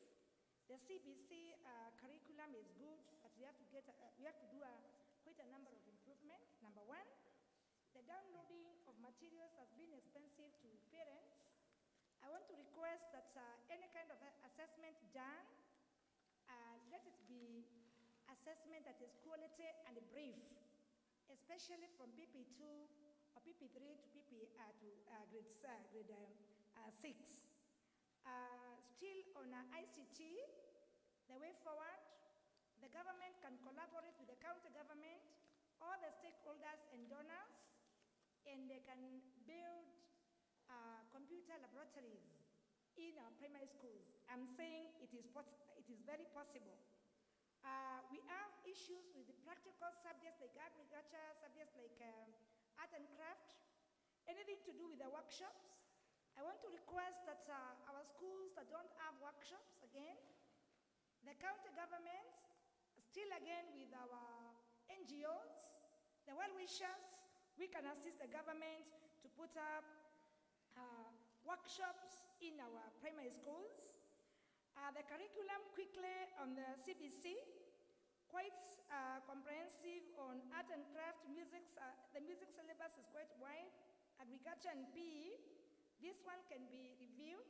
[SPEAKER 13] The CBC curriculum is good, but we have to do quite a number of improvements. Number one, the downloading of materials has been expensive to parents. I want to request that any kind of assessment done, let it be assessment that is quality and brief, especially from PP2 or PP3 to grade 6. Still on ICT, the way forward, the government can collaborate with the county government, all the stakeholders and donors, and they can build computer laboratories in our primary schools. I'm saying it is very possible. We have issues with the practical subjects like agriculture, subjects like art and craft, anything to do with the workshops. I want to request that our schools that don't have workshops, again, the county government, still again with our NGOs, the well-wishers, we can assist the government to put up workshops in our primary schools. The curriculum quickly on the CBC, quite comprehensive on art and craft, music. The music syllabus is quite wide. Agriculture and PE, this one can be reviewed.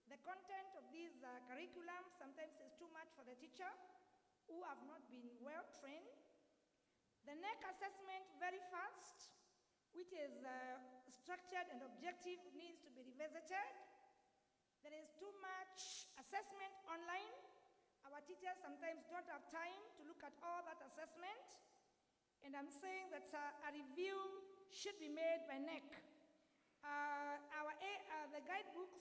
[SPEAKER 13] The content of this curriculum sometimes is too much for the teacher who have not been well trained. The NEC assessment, very fast, which is structured and objective, needs to be revisited. There is too much assessment online. Our teachers sometimes don't have time to look at all that assessment. And I'm saying that a review should be made by NEC. The guidebooks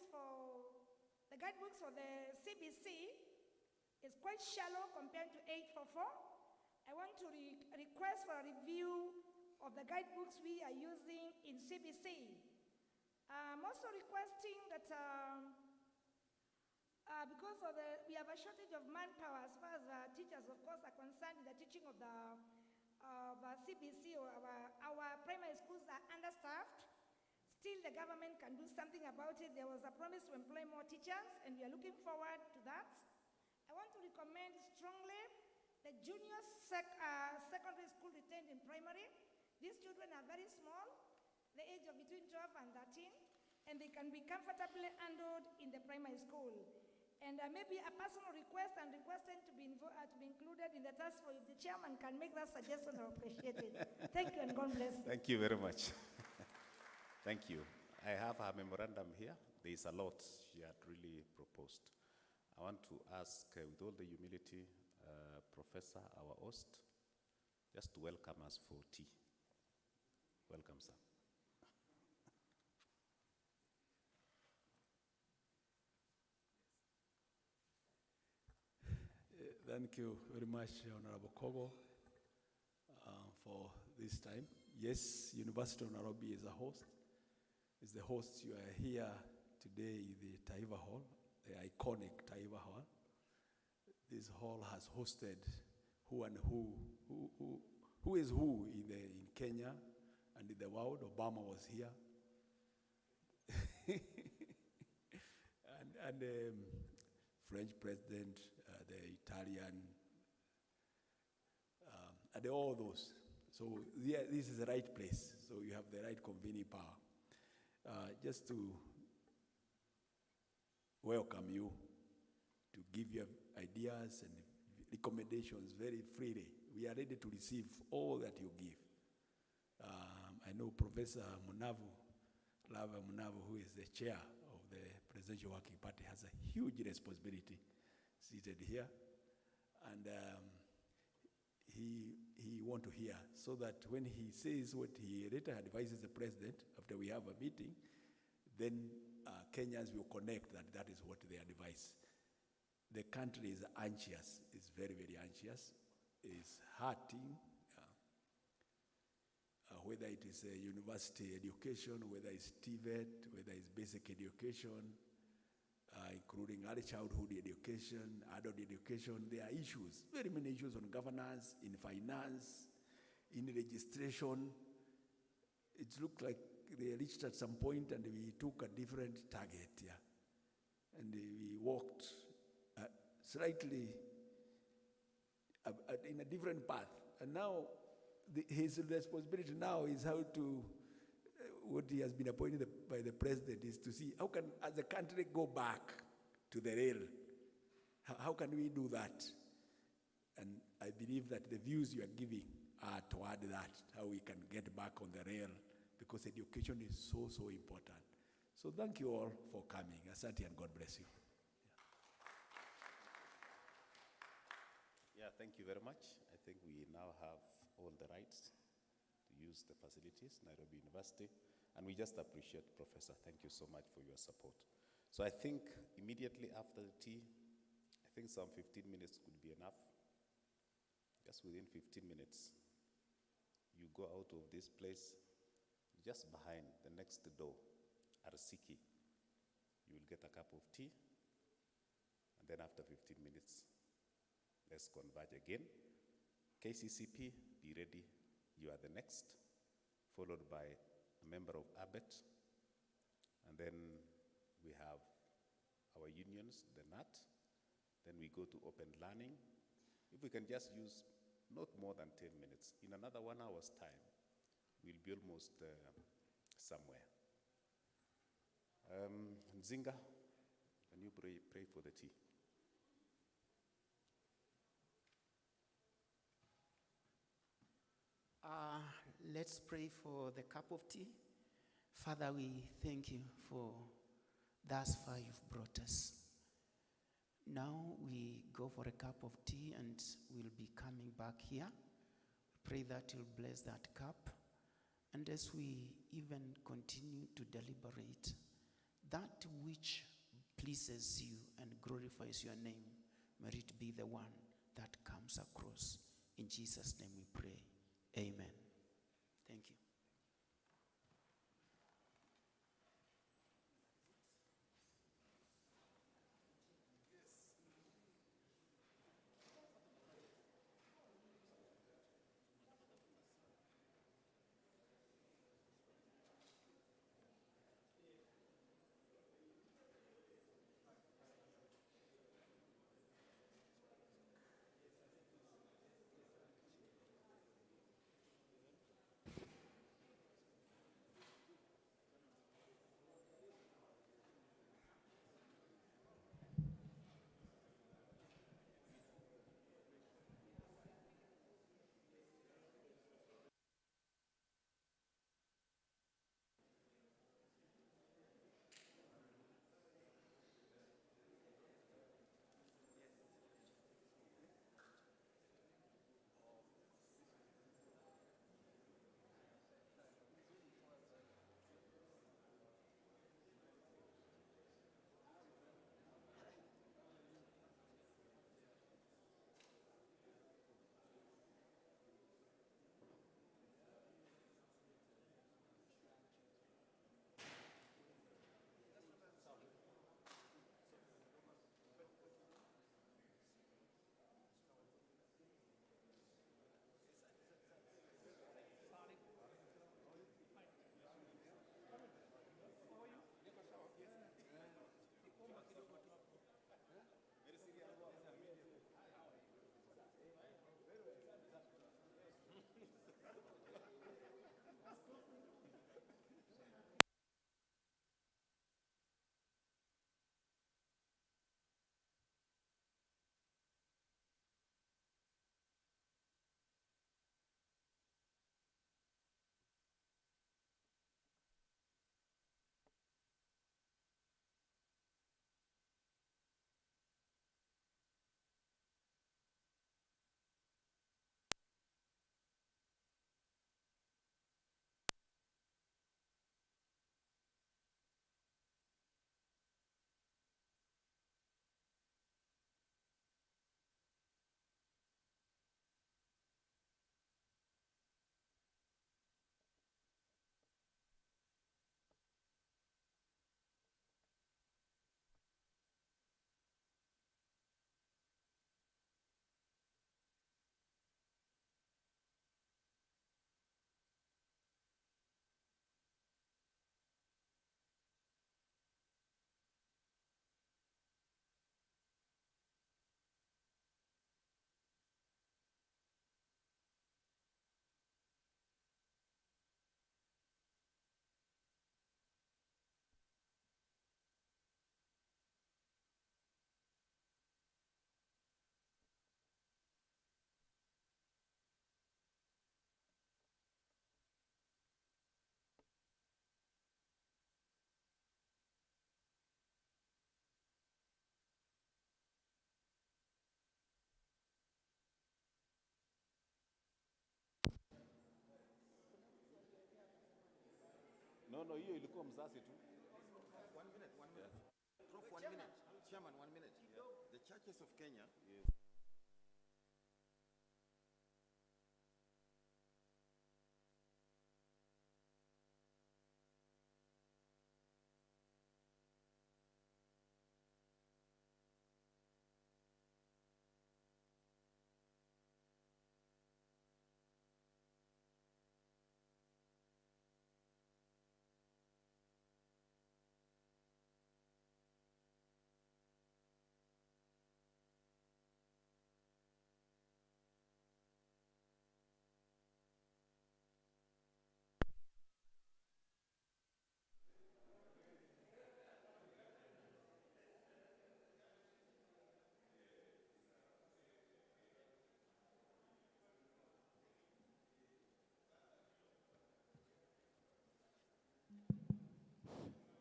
[SPEAKER 13] for the CBC is quite shallow compared to 844. I want to request for a review of the guidebooks we are using in CBC. I'm also requesting that because we have a shortage of manpower as far as teachers, of course, are concerned in the teaching of the CBC, or our primary schools are understaffed. Still, the government can do something about it. There was a promise to employ more teachers, and we are looking forward to that. I want to recommend strongly the junior secondary school retained in primary. These children are very small. the age of between 12 and 13, and they can be comfortably handled in the primary school. And maybe a personal request and requesting to be included in the task force. If the chairman can make that suggestion, I appreciate it. Thank you and God bless you.
[SPEAKER 1] Thank you very much. Thank you. I have her memorandum here. There is a lot she had really proposed. I want to ask, with all the humility, Professor, our host, just to welcome us for tea. Welcome, sir.
[SPEAKER 14] Thank you very much, Honorable Kogo, for this time. Yes, University of Nairobi is a host. It's the host. You are here today in the Taiva Hall, the iconic Taiva Hall. This hall has hosted who is who in Kenya and in the world. Obama was here. and French president, the Italian, and all those. So yeah, this is the right place. So you have the right convening power. Just to welcome you, to give your ideas and recommendations very freely. We are ready to receive all that you give. I know Professor Lava Munavu, who is the chair of the Presidential Working Party, has a huge responsibility seated here. And he want to hear, so that when he says what he later advises the president after we have a meeting, then Kenyans will connect that is what they advise. The country is anxious, is very, very anxious, is hurting, whether it is a university education, whether it's Tvet, whether it's basic education, including early childhood education, adult education. There are issues, very many issues on governance, in finance, in registration. It looked like they reached at some point and we took a different target, yeah. And we walked slightly in a different path. And now his responsibility now is how to, what he has been appointed by the president is to see how can, as a country, go back to the rail. How can we do that? And I believe that the views you are giving are toward that, how we can get back on the rail, because education is so, so important. So thank you all for coming. Asante and God bless you.
[SPEAKER 1] Yeah, thank you very much. I think we now have all the rights to use the facilities, Nairobi University, and we just appreciate, Professor, thank you so much for your support. So I think immediately after the tea, I think some 15 minutes could be enough. Just within 15 minutes, you go out of this place, just behind the next door, Arsiki. You will get a cup of tea, and then after 15 minutes, let's converge again. KCCP, be ready. You are the next, followed by a member of ABET. And then we have our unions, the NAT. Then we go to open learning. If we can just use not more than 10 minutes. In another 1 hour's time, we'll be almost somewhere. Nzinga, can you pray for the tea?
[SPEAKER 15] Let's pray for the cup of tea. Father, we thank you for thus far you've brought us. Now we go for a cup of tea and we'll be coming back here. Pray that you'll bless that cup. And as we even continue to deliberate, that which pleases you and glorifies your name, may it be the one that comes across. In Jesus' name we pray. Amen. Thank you.
[SPEAKER 1] No, hiyo ilikuwa mzazi tu.
[SPEAKER 10] 1 minute, 1 minute. Prof, 1 minute. Chairman, 1 minute. The churches of Kenya.
[SPEAKER 1] Yes.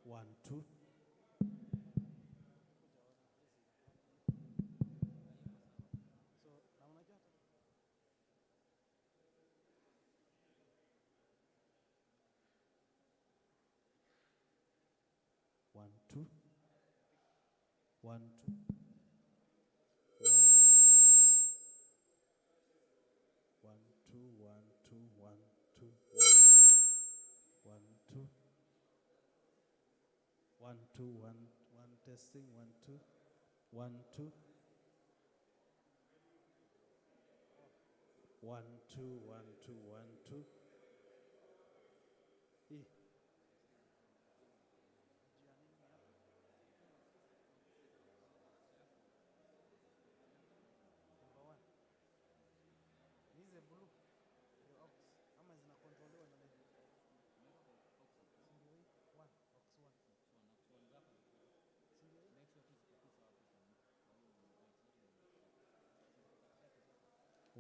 [SPEAKER 16] One, two. One, two. One, two. One. One, two, one, two, one, two, one. One, two. One, two, one, one, testing, one, two. One, two. One, two, one, two, one, two. E.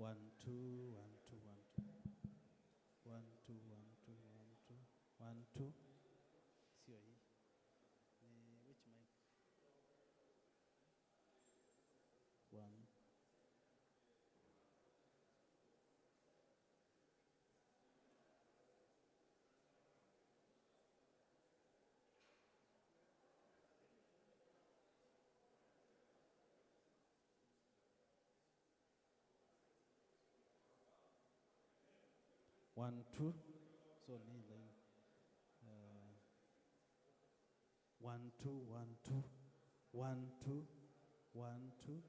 [SPEAKER 16] One, two, one, two, one, two. One, two, one, two, one, two. One, two. Sio hii. Ni which mic? One. One, two. So ni like one, two, one, two. One, two, one, two.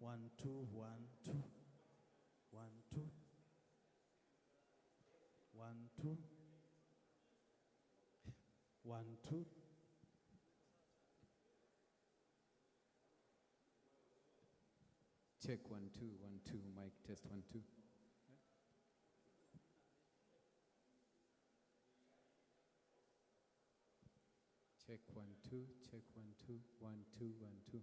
[SPEAKER 16] One, two, one, two. One, two. One, two. One, two.
[SPEAKER 17] Check 1, 2, 1, 2. Mic test 1, 2. Check 1, 2. Check 1, 2. 1, 2, 1, 2.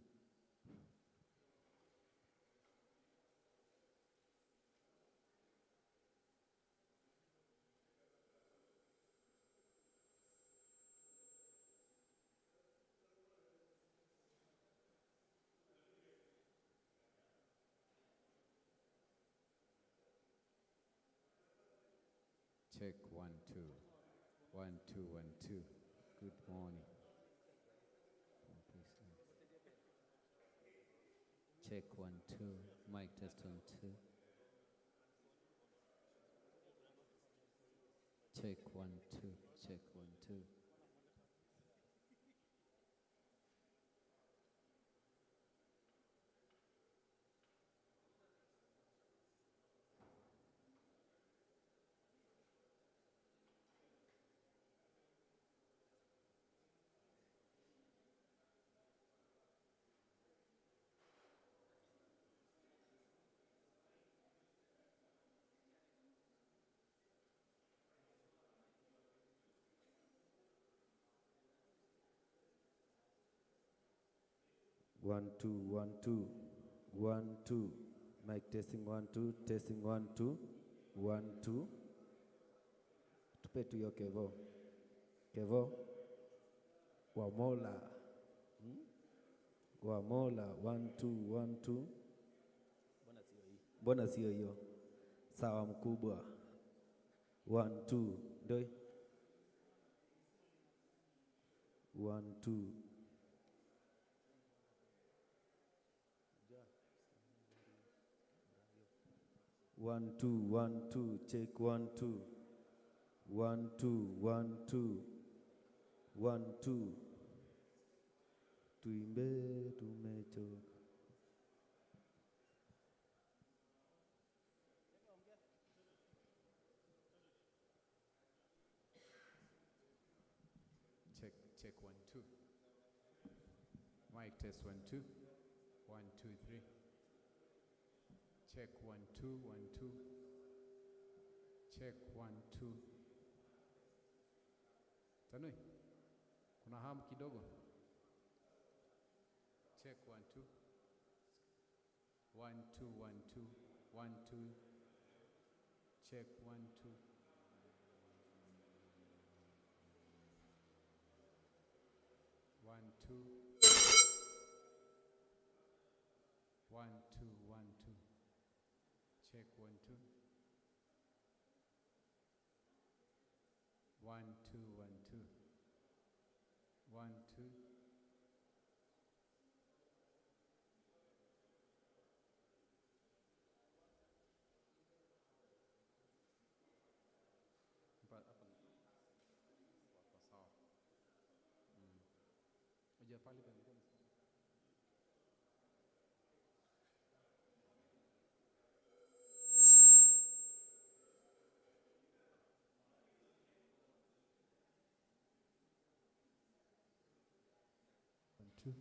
[SPEAKER 17] Check 1, 2. 1, 2, 1, 2. Good morning. Check 1, 2. Mic test 1, 2. Check 1, 2. Check 1, 2.
[SPEAKER 18] 1, 2, 1, 2. 1, 2. Mic testing 1, 2. Testing 1, 2. 1, 2. Tupe tu hiyo Kevo. Kevo. Wamola. Wamola. 1, 2, 1, 2. Mbona sio hiyo? Sawa mkubwa. 1, 2. Doi. 1, 2. 1, 2, 1, 2. Check 1, 2. 1, 2, 1, 2. 1, 2. Tuimbe tumechoka.
[SPEAKER 17] Check 1, 2. Mic test 1, 2. 1, 2, 3. Check 1, 2, 1, 2. Check 1, 2. Tanui, kuna hamu kidogo? Check 1, 2. 1, 2, 1, 2. 1, 2. Check 1, 2. 1, 2. 1, 2, 1, 2. Check 1, 2. 1, 2, 1, 2. 1, 2. Wako sawa. Unajua pale pembeni. 1, 2.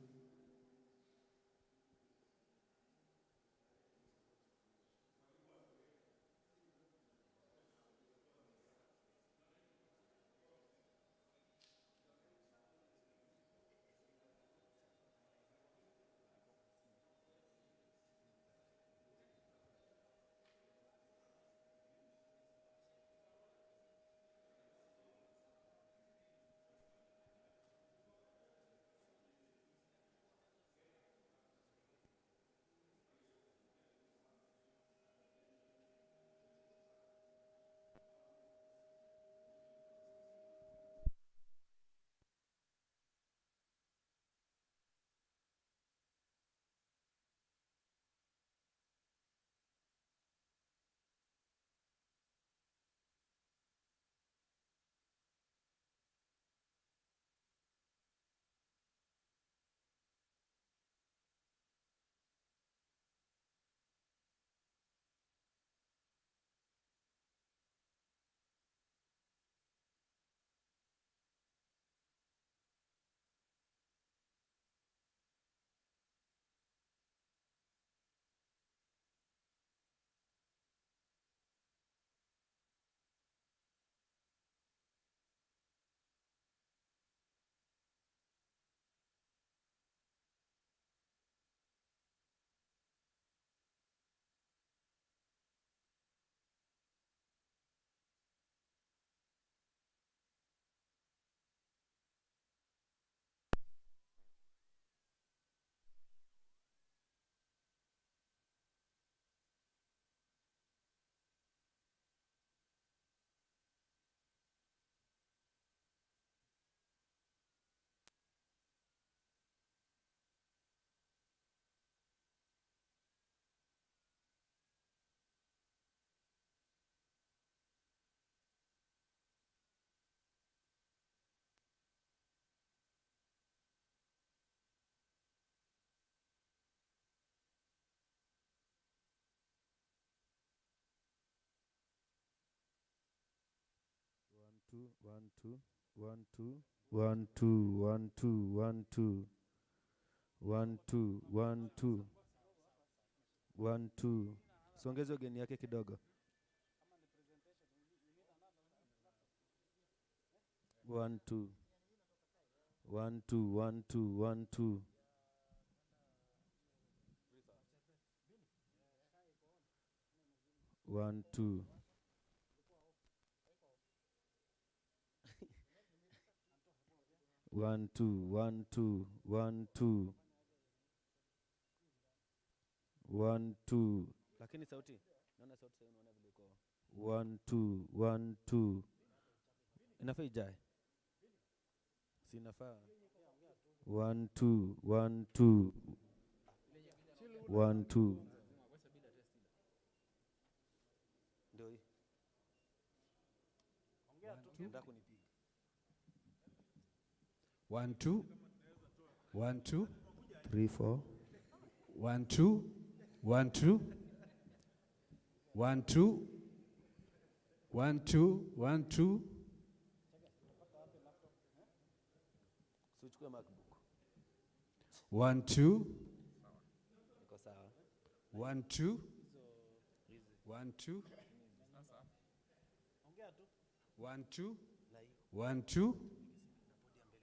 [SPEAKER 18] Two, 1, 2, 1, 2, 1, 2, 1, 2, 1, 2, 1, 2, 1, 2, 1, 2. Songeza geni yake kidogo. 1, 2, 1, 2, 1, 2, 1, 2. 1, 2. One, two, 1, 2, 1, 2. 1, 2. Lakini sauti. Naona sauti sasa unaona vile iko. 1, 2, 1, 2. Inafaa ijae. Si inafaa. 1, 2, 1, 2. 1, 2. Ndio hii. Ongea tu.
[SPEAKER 19] 1, 2. 1, 2.
[SPEAKER 18] 3, 4.
[SPEAKER 19] 1, 2. 1, 2. 1, 2. 1, 2. 1, 2.
[SPEAKER 18] Sichukue MacBook.
[SPEAKER 19] 1, 2.
[SPEAKER 18] Iko sawa.
[SPEAKER 19] 1, 2. 1, 2. 1, 2. 1, 2.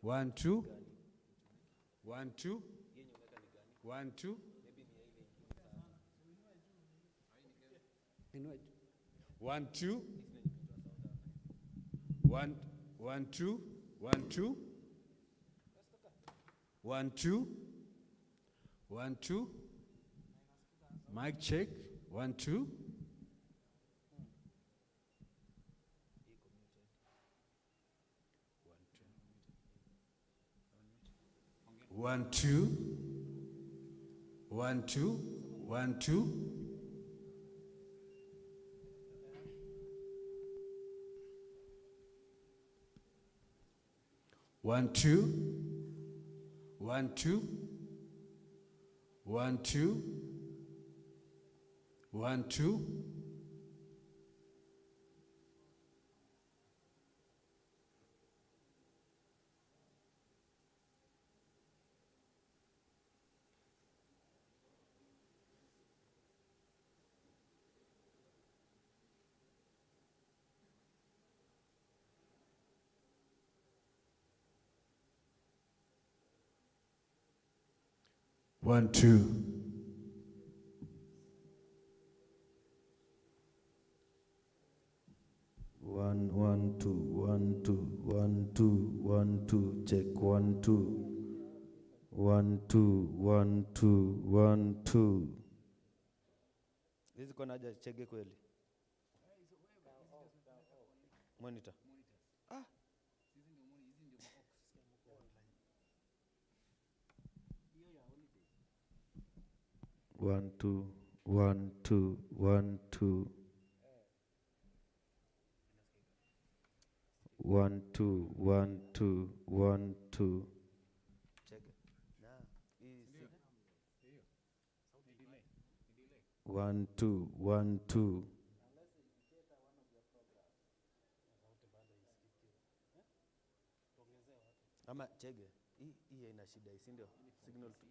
[SPEAKER 19] 1, 2. 1, 2. 1, 2. 1, 2. 1, 1, 2. 1, 2. 1, 2. 1, 2. Mic check. 1, 2. 1, 2. 1, 2. 1, 2. 1, 2. 1, 2. 1, 2. 1, 2. 1, 2.
[SPEAKER 18] 1, 1, 2, 1, 2, 1, 2, 1, 2. Check 1, 2. 1, 2, 1, 2, 1, 2. Hizi kona haja chege kweli. Monitor. Ah. 1, 2, 1, 2, 1, 2. 1, 2, 1, 2, 1, 2. Check. Nah, easy. 1, 2, 1, 2. Ama chege. Hii haina shida, si ndio? Signal tu.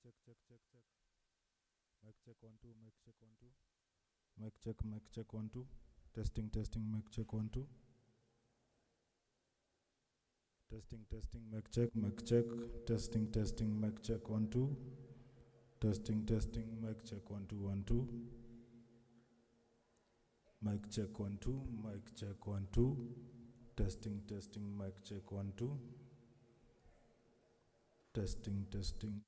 [SPEAKER 4] check, check, check, check. Mic check 1 2, mic check 1 2. Mic check 1 2. Testing, testing, mic check 1 2. Testing, testing, mic check, testing, testing, mic check 1 2. Testing, testing, mic check 1 2 1 2. Mic check 1 2, mic check 1 2. Testing, testing, mic check 1 2. Testing, testing.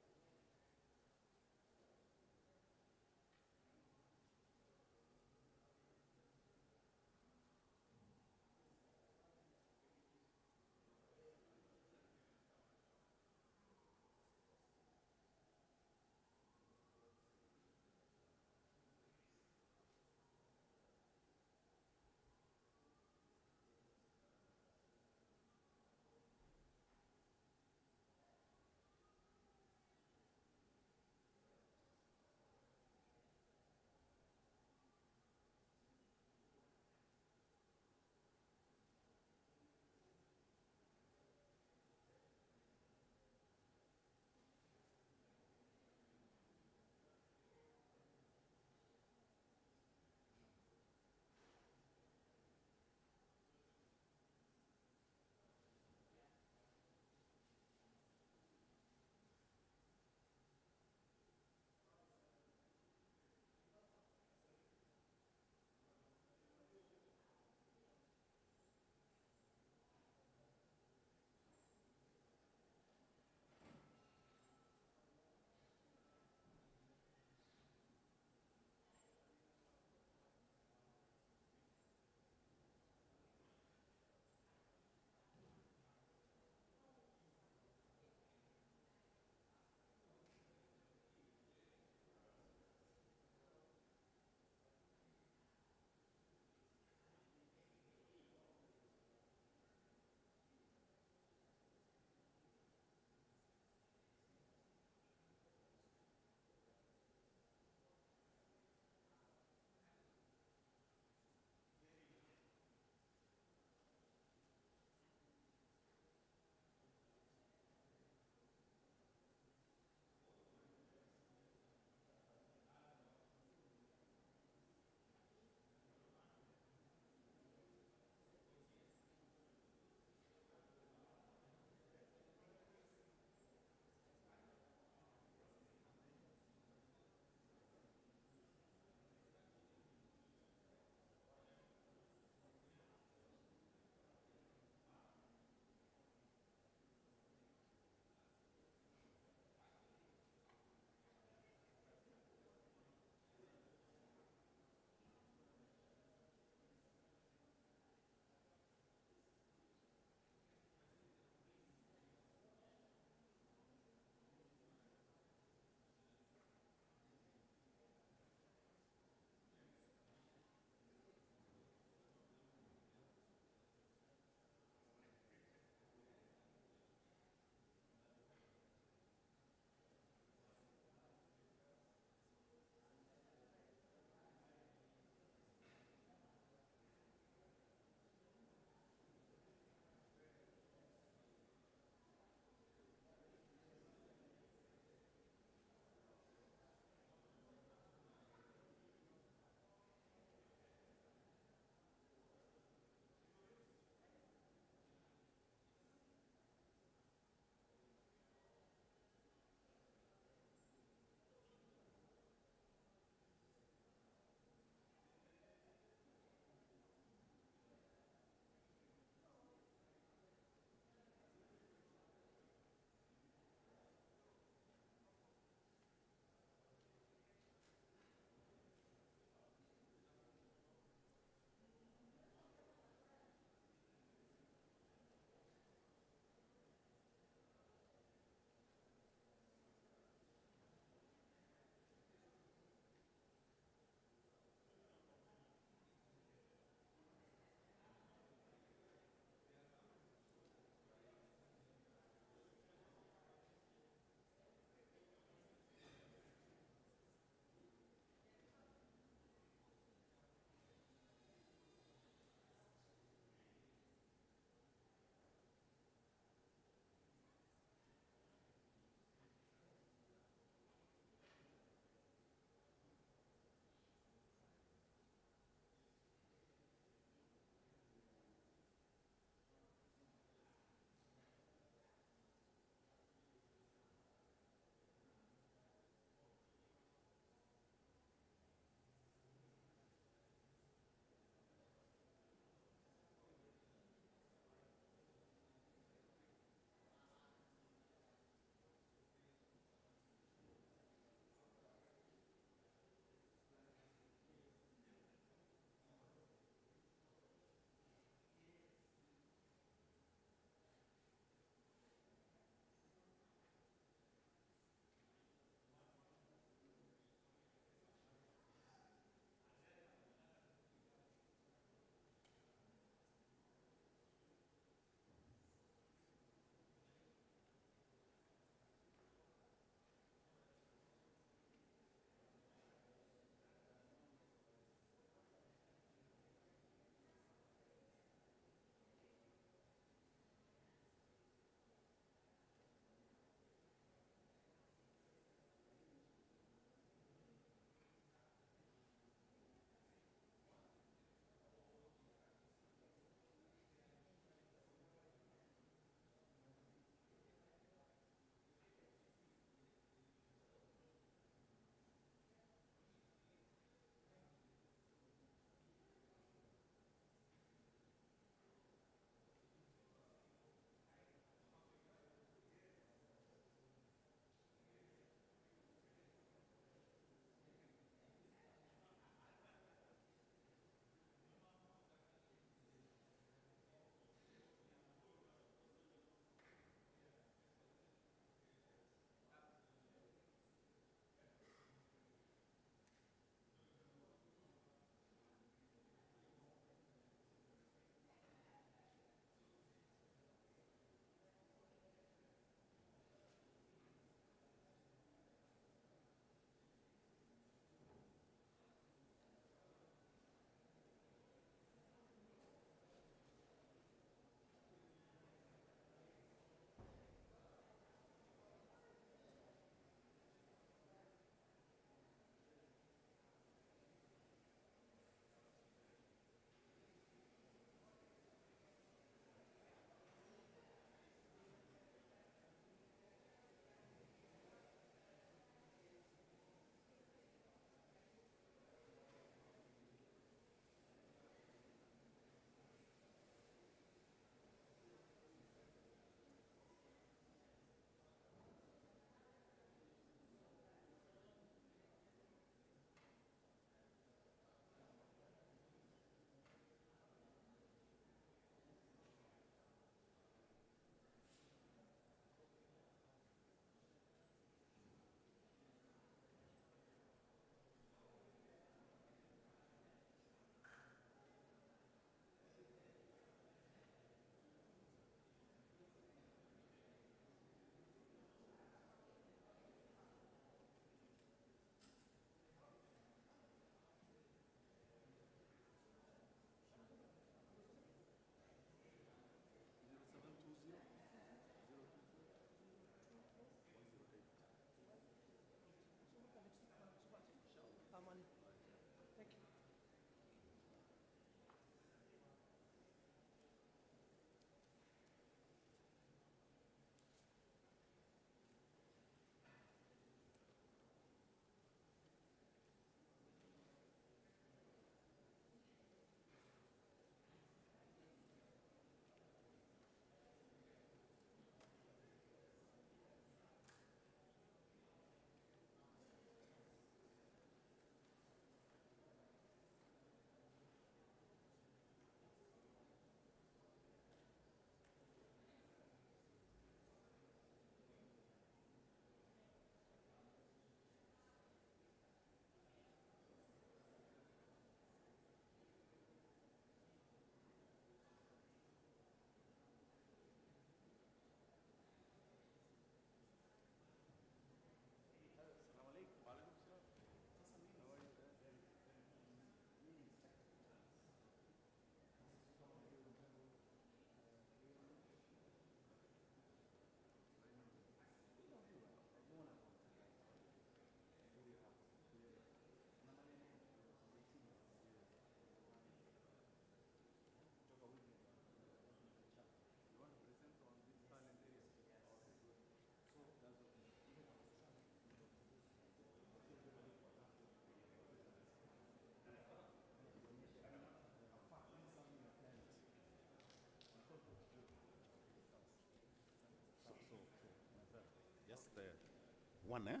[SPEAKER 1] one, eh?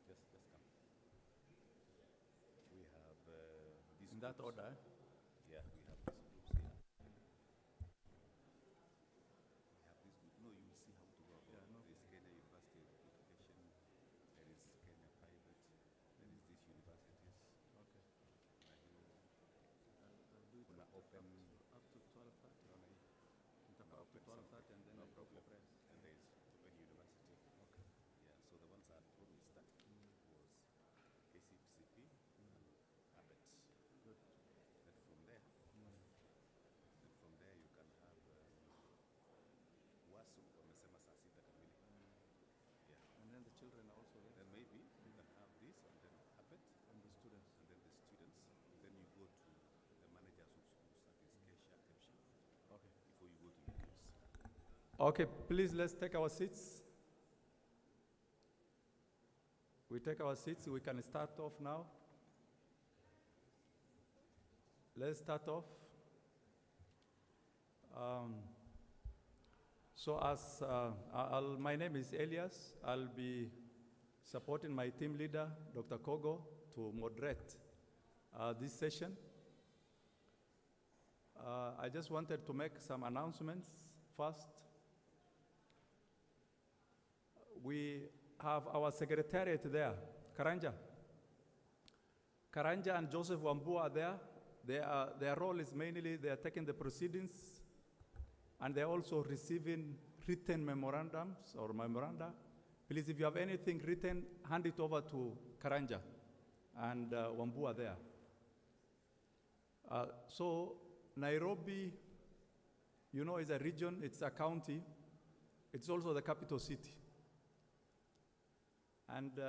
[SPEAKER 1] Just come. We have these
[SPEAKER 4] In that
[SPEAKER 1] groups.
[SPEAKER 4] order, eh?
[SPEAKER 1] Yeah, we have these groups here. We have these groups. No, you will see how to work.
[SPEAKER 4] Yeah, no.
[SPEAKER 1] There is Kenya University of Education. There is Kenya Private. There is these universities.
[SPEAKER 4] Okay. I'll do it
[SPEAKER 1] Kuna open.
[SPEAKER 4] up to 12:30. Up to 12:30, and then
[SPEAKER 1] no
[SPEAKER 4] I go for
[SPEAKER 1] problem.
[SPEAKER 4] press.
[SPEAKER 1] And there is Open University.
[SPEAKER 4] Okay.
[SPEAKER 1] Yeah, so the ones that when we started was KCCP and Abbott.
[SPEAKER 4] Good.
[SPEAKER 1] Then from there, you can have WASU wamesema saa sita kamili. Yeah.
[SPEAKER 4] And then the children are also there.
[SPEAKER 1] Then maybe you can have this and then Abbott
[SPEAKER 4] And the students.
[SPEAKER 1] and then the students. Then you go to the managers of schools, that is Kesha, Kepsha,
[SPEAKER 4] Okay.
[SPEAKER 1] before you go to your kids.
[SPEAKER 4] Okay, please let's take our seats. We take our seats. We can start off now. Let's start off. So as my name is Elias, I'll be supporting my team leader, Dr. Kogo, to moderate this session. I just wanted to make some announcements first. We have our secretariat there, Karanja. Karanja and Joseph Wambu are there. Their role is mainly they are taking the proceedings, and they're also receiving written memorandums or memoranda. Please, if you have anything written, hand it over to Karanja, and Wambu are there. So Nairobi, you know, is a region, it's a county, it's also the capital city. And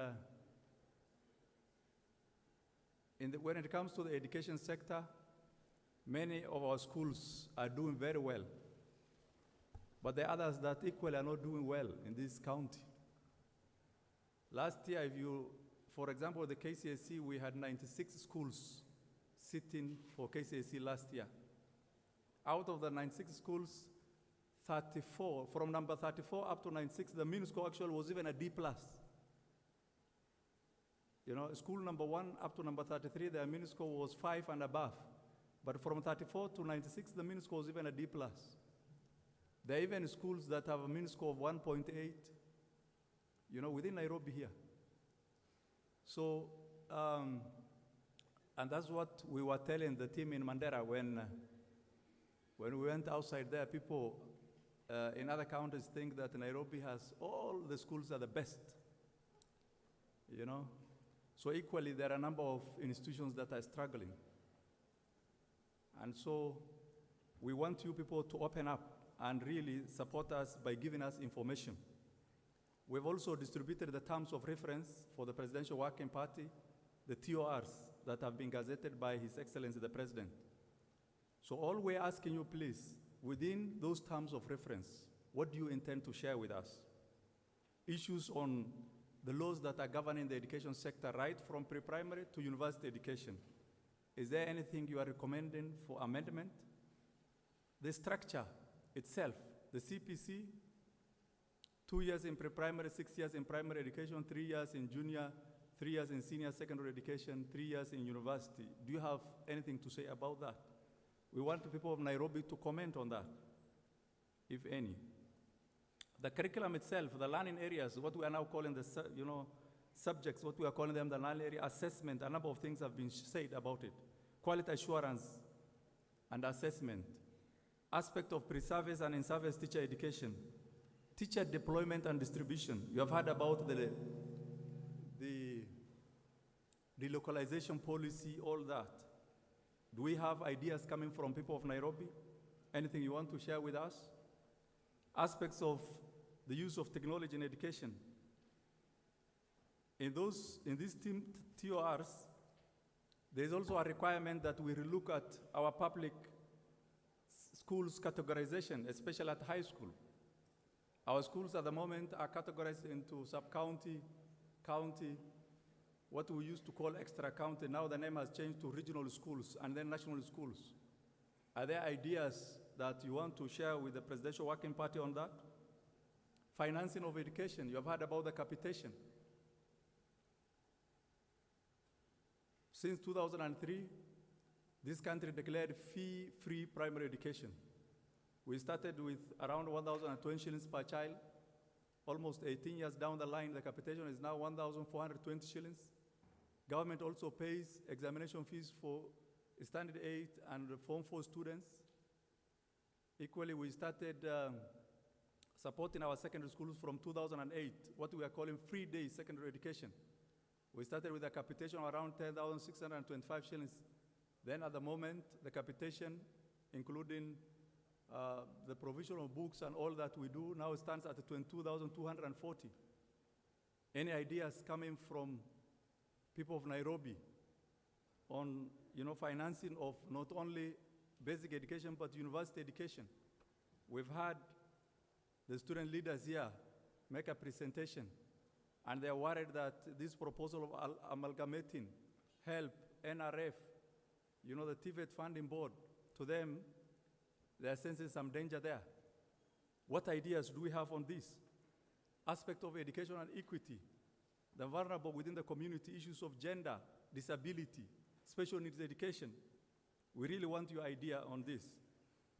[SPEAKER 4] when it comes to the education sector, many of our schools are doing very well. But there are others that equally are not doing well in this county. Last year, for example, the KCSE, we had 96 schools sitting for KCSE last year. Out of the 96 schools, 34, from number 34 up to 96, the mean score actually was even a D+. You know, school number 1 up to number 33, their mean score was 5 and above. But from 34 to 96, the mean score was even a D+. There are even schools that have a mean score of 1.8, you know, within Nairobi here. So, and that's what we were telling the team in Mandera when we went outside there. People in other counties think that Nairobi has all the schools are the best, you know. So equally, there are a number of institutions that are struggling. And so we want you people to open up and really support us by giving us information. We've also distributed the terms of reference for the Presidential Working Party, the TORs that have been gazetted by His Excellency the President. So all we're asking you, please, within those terms of reference, what do you intend to share with us? Issues on the laws that are governing the education sector, right from pre-primary to university education. Is there anything you are recommending for amendment? The structure itself, the CPC, 2 years in pre-primary, 6 years in primary education, 3 years in junior, 3 years in senior secondary education, 3 years in university. Do you have anything to say about that? We want the people of Nairobi to comment on that, if any. The curriculum itself, the learning areas, what we are now calling the subjects, what we are calling them the learning area assessment, a number of things have been said about it. Quality assurance and assessment, aspect of pre-service and in-service teacher education, teacher deployment and distribution. You have heard about the delocalization policy, all that. Do we have ideas coming from people of Nairobi? Anything you want to share with us? Aspects of the use of technology in education. In these TORs, there's also a requirement that we relook at our public schools categorization, especially at high school. Our schools at the moment are categorized into sub-county, county, what we used to call extra county. Now the name has changed to regional schools and then national schools. Are there ideas that you want to share with the Presidential Working Party on that? Financing of education, you have heard about the capitation. Since 2003, this country declared fee-free primary education. We started with around 1,020 shillings per child. Almost 18 years down the line, the capitation is now 1,420 shillings. Government also pays examination fees for standard 8 and Form 4 students. Equally, we started supporting our secondary schools from 2008, what we are calling free day secondary education. We started with a capitation of around 10,625 shillings. Then at the moment, the capitation, including the provision of books and all that we do, now stands at 22,240. Any ideas coming from people of Nairobi on financing of not only basic education but university education? We've had the student leaders here make a presentation, and they're worried that this proposal of amalgamating HELP, NRF, the Tvet funding board, to them, they are sensing some danger there. What ideas do we have on this? Aspect of education and equity, the vulnerable within the community, issues of gender, disability, special needs education. We really want your idea on this.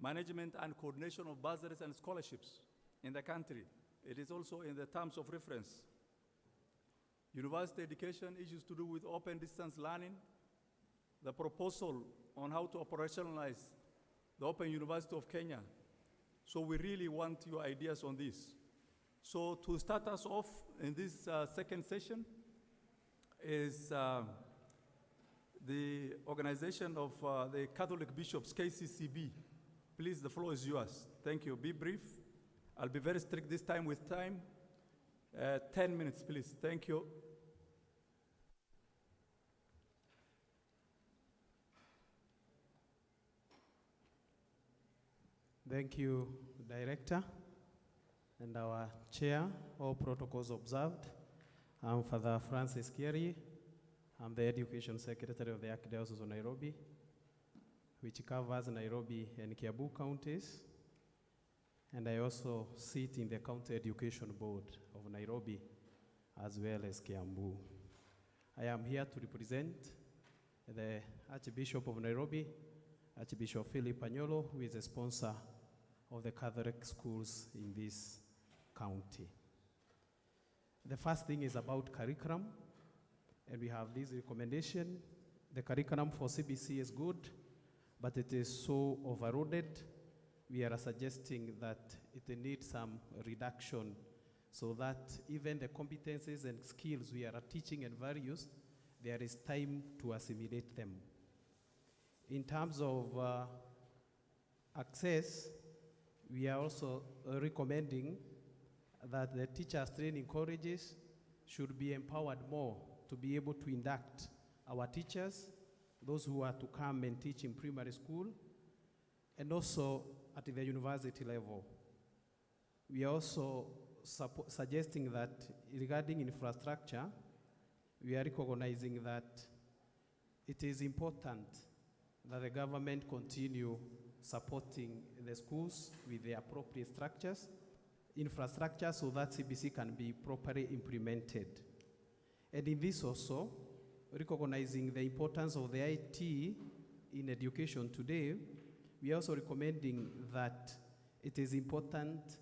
[SPEAKER 4] Management and coordination of bursaries and scholarships in the country. It is also in the terms of reference. University education, issues to do with open distance learning, the proposal on how to operationalize the Open University of Kenya. So we really want your ideas on this. So to start us off in this second session is the organization of the Catholic Bishops, KCCB. Please, the floor is yours. Thank you. Be brief. I'll be very strict this time with time. 10 minutes, please. Thank you.
[SPEAKER 16] Thank you, Director, and our Chair, all protocols observed. I'm Father Francis Kieri. I'm the Education Secretary of the Archdiocese of Nairobi, which covers Nairobi and Kiambu counties. And I also sit in the County Education Board of Nairobi, as well as Kiambu. I am here to represent the Archbishop of Nairobi, Archbishop Philip Anyolo, who is a sponsor of the Catholic schools in this county. The first thing is about curriculum, and we have this recommendation. The curriculum for CBC is good, but it is so overloaded. We are suggesting that it needs some reduction so that even the competencies and skills we are teaching and values, there is time to assimilate them. In terms of access, we are also recommending that the teachers training colleges should be empowered more to be able to induct our teachers, those who are to come and teach in primary school, and also at the university level. We are also suggesting that regarding infrastructure, we are recognizing that it is important that the government continue supporting the schools with the appropriate infrastructure so that CBC can be properly implemented. And in this also, recognizing the importance of the IT in education today, we are also recommending that it is important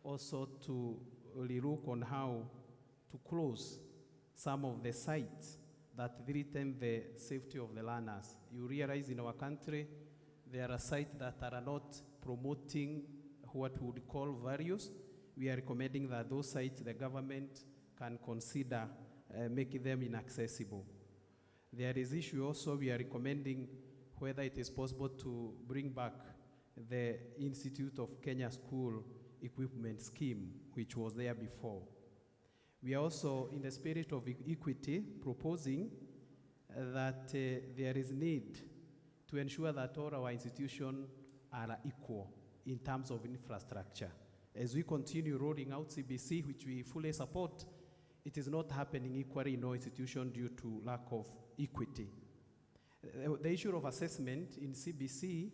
[SPEAKER 16] also to relook on how to close some of the sites that threaten the safety of the learners. You realize in our country, there are sites that are not promoting what we would call values. We are recommending that those sites, the government can consider making them inaccessible. There is issue also, we are recommending whether it is possible to bring back the Institute of Kenya School Equipment Scheme, which was there before. We are also, in the spirit of equity, proposing that there is need to ensure that all our institutions are equal in terms of infrastructure. As we continue rolling out CBC, which we fully support, it is not happening equally in all institutions due to lack of equity. The issue of assessment in CBC,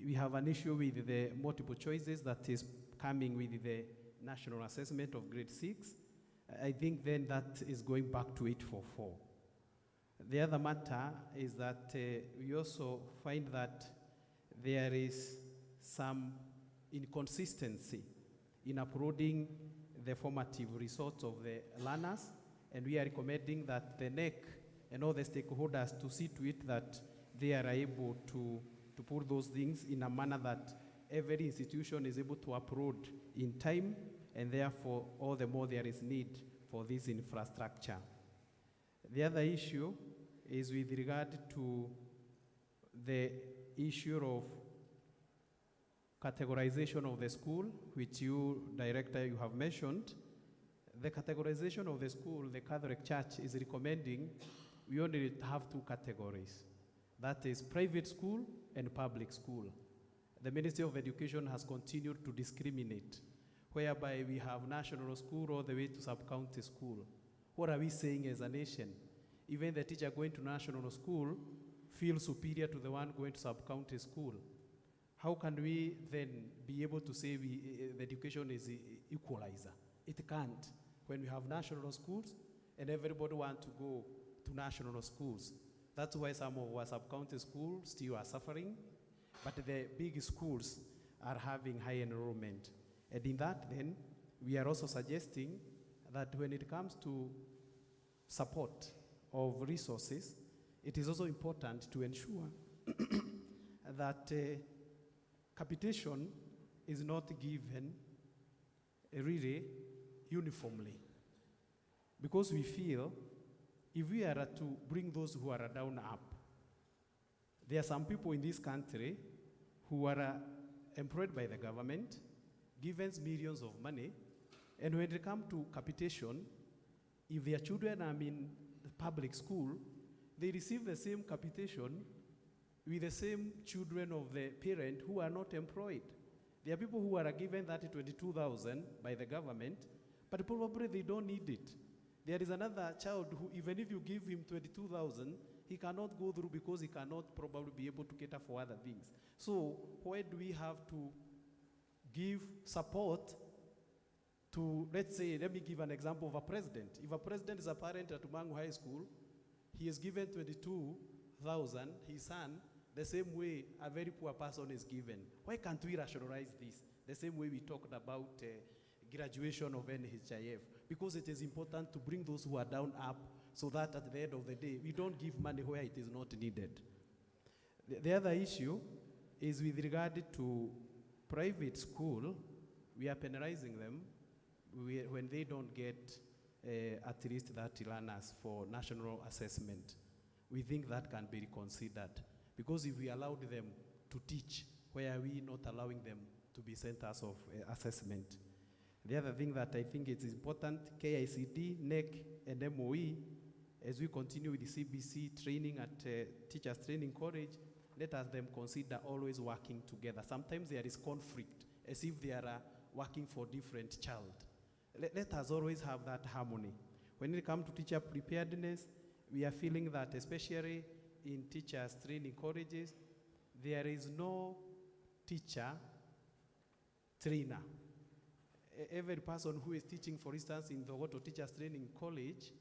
[SPEAKER 16] we have an issue with the multiple choices that is coming with the national assessment of grade 6, I think then that is going back to 844. The other matter is that we also find that there is some inconsistency in uploading the formative results of the learners, and we are recommending that the NEC and all the stakeholders to see to it that they are able to put those things in a manner that every institution is able to upload in time, and therefore all the more there is need for this infrastructure. The other issue is with regard to the issue of categorization of the school, which you, Director, you have mentioned. The categorization of the school, the Catholic Church is recommending we only have 2 categories. That is private school and public school. The Ministry of Education has continued to discriminate, whereby we have national school all the way to sub-county school. What are we saying as a nation? Even the teacher going to national school feels superior to the one going to sub-county school. How can we then be able to say the education is equalizer? It can't. When we have national schools and everybody wants to go to national schools. That's why some of our sub-county schools still are suffering, but the big schools are having high enrollment. And in that then, we are also suggesting that when it comes to support of resources, it is also important to ensure that capitation is not given really uniformly. Because we feel if we are to bring those who are down up, there are some people in this country who are employed by the government, given millions of money, and when they come to capitation, if their children are in the public school, they receive the same capitation with the same children of the parent who are not employed. There are people who are given that 22,000 by the government, but probably they don't need it. There is another child who, even if you give him 22,000, he cannot go through because he cannot probably be able to cater for other things. So why do we have to give support to, let's say, let me give an example of a president. If a president is a parent at Mangu High School, he is given 22,000, his son, the same way a very poor person is given. Why can't we rationalize this? The same way we talked about graduation of NHIF, because it is important to bring those who are down up so that at the end of the day, we don't give money where it is not needed. The other issue is with regard to private school, we are penalizing them when they don't get at least 30 learners for national assessment. We think that can be reconsidered, because if we allowed them to teach, why are we not allowing them to be centers of assessment? The other thing that I think is important, KICD, NEC, and MOE, as we continue with the CBC training at Teachers Training College, let us them consider always working together. Sometimes there is conflict, as if they are working for different child. Let us always have that harmony. When it comes to teacher preparedness, we are feeling that especially in teachers training colleges, there is no teacher trainer. Every person who is teaching, for instance, in the Woto Teachers Training College,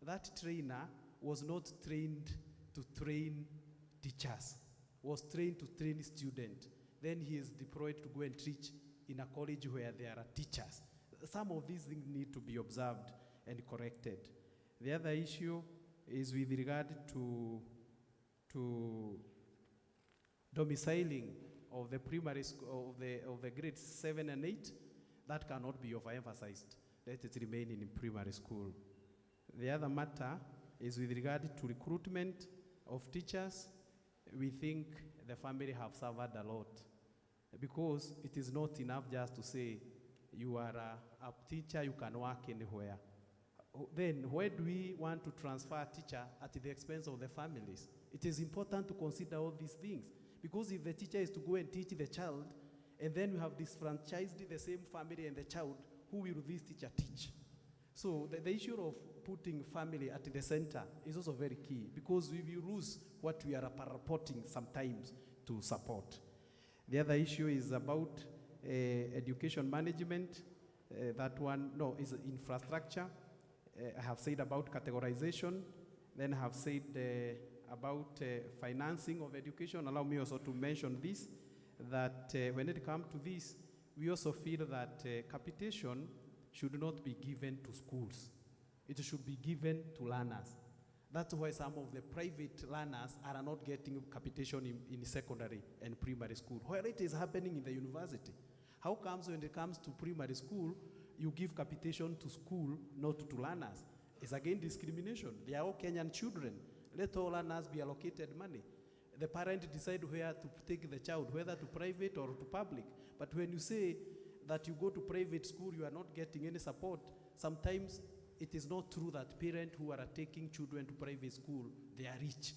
[SPEAKER 16] that trainer was not trained to train teachers, was trained to train students. Then he is deployed to go and teach in a college where there are teachers. Some of these things need to be observed and corrected. The other issue is with regard to domiciling of the primary school, of the grades 7 and 8. That cannot be overemphasized. Let it remain in primary school. The other matter is with regard to recruitment of teachers. We think the family have suffered a lot, because it is not enough just to say you are a teacher, you can work anywhere. Then why do we want to transfer a teacher at the expense of the families? It is important to consider all these things, because if the teacher is to go and teach the child, and then we have disfranchised the same family and the child, who will this teacher teach? So the issue of putting family at the center is also very key, because we will lose what we are purporting sometimes to support. The other issue is about education management. That one, no, is infrastructure. I have said about categorization. Then I have said about financing of education. Allow me also to mention this, that when it comes to this, we also feel that capitation should not be given to schools. It should be given to learners. That's why some of the private learners are not getting capitation in secondary and primary school, where it is happening in the university. How comes when it comes to primary school, you give capitation to school, not to learners? It's again discrimination. They are all Kenyan children. Let all learners be allocated money. The parent decide where to take the child, whether to private or to public. But when you say that you go to private school, you are not getting any support, sometimes it is not true that parents who are taking children to private school, they are rich.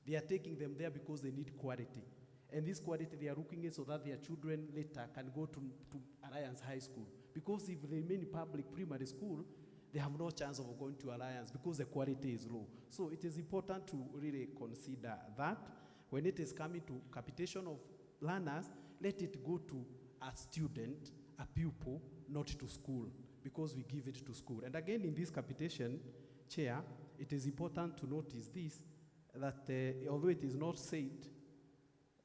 [SPEAKER 16] They are taking them there because they need quality. And this quality they are looking at so that their children later can go to Alliance High School. Because if they remain in public primary school, they have no chance of going to Alliance because the quality is low. So it is important to really consider that. When it is coming to capitation of learners, let it go to a student, a pupil, not to school, because we give it to school. And again, in this capitation, Chair, it is important to notice this, that although it is not said,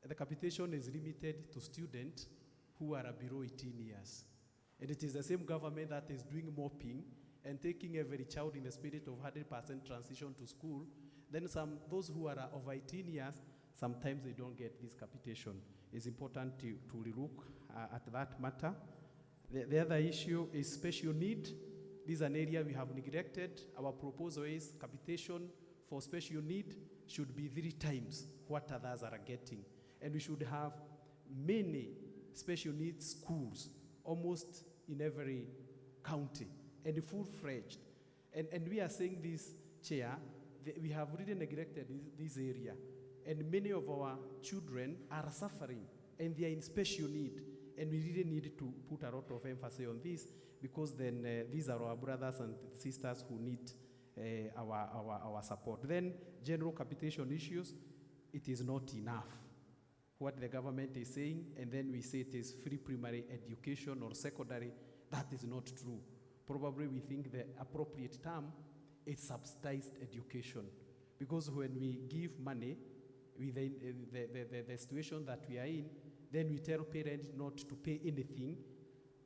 [SPEAKER 16] the capitation is limited to students who are below 18 years. And it is the same government that is doing mopping and taking every child in the spirit of 100% transition to school. Then those who are over 18 years, sometimes they don't get this capitation. It's important to relook at that matter. The other issue is special need. This is an area we have neglected. Our proposal is capitation for special need should be 3 times what others are getting. And we should have many special needs schools, almost in every county, and full-fledged. And we are saying this, Chair, we have really neglected this area. And many of our children are suffering, and they are in special need. And we really need to put a lot of emphasis on this, because then these are our brothers and sisters who need our support. Then general capitation issues, it is not enough. What the government is saying, and then we say it is free primary education or secondary, that is not true. Probably we think the appropriate term is subsidized education. Because when we give money, with the situation that we are in, then we tell parents not to pay anything.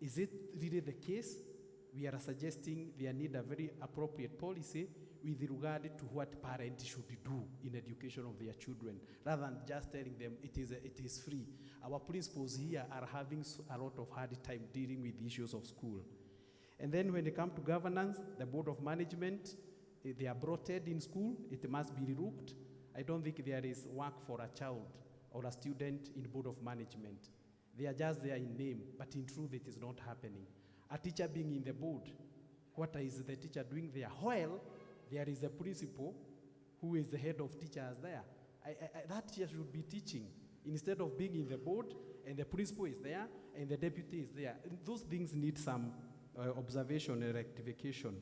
[SPEAKER 16] Is it really the case? We are suggesting they need a very appropriate policy with regard to what parents should do in education of their children, rather than just telling them it is free. Our principals here are having a lot of hard time dealing with the issues of school. And then when it comes to governance, the board of management, they are brought in school, it must be relooked. I don't think there is work for a child or a student in board of management. They are just there in name, but in truth it is not happening. A teacher being in the board, what is the teacher doing there? While there is a principal who is the head of teachers there. That teacher should be teaching instead of being in the board and the principal is there and the deputy is there. Those things need some observation and rectification.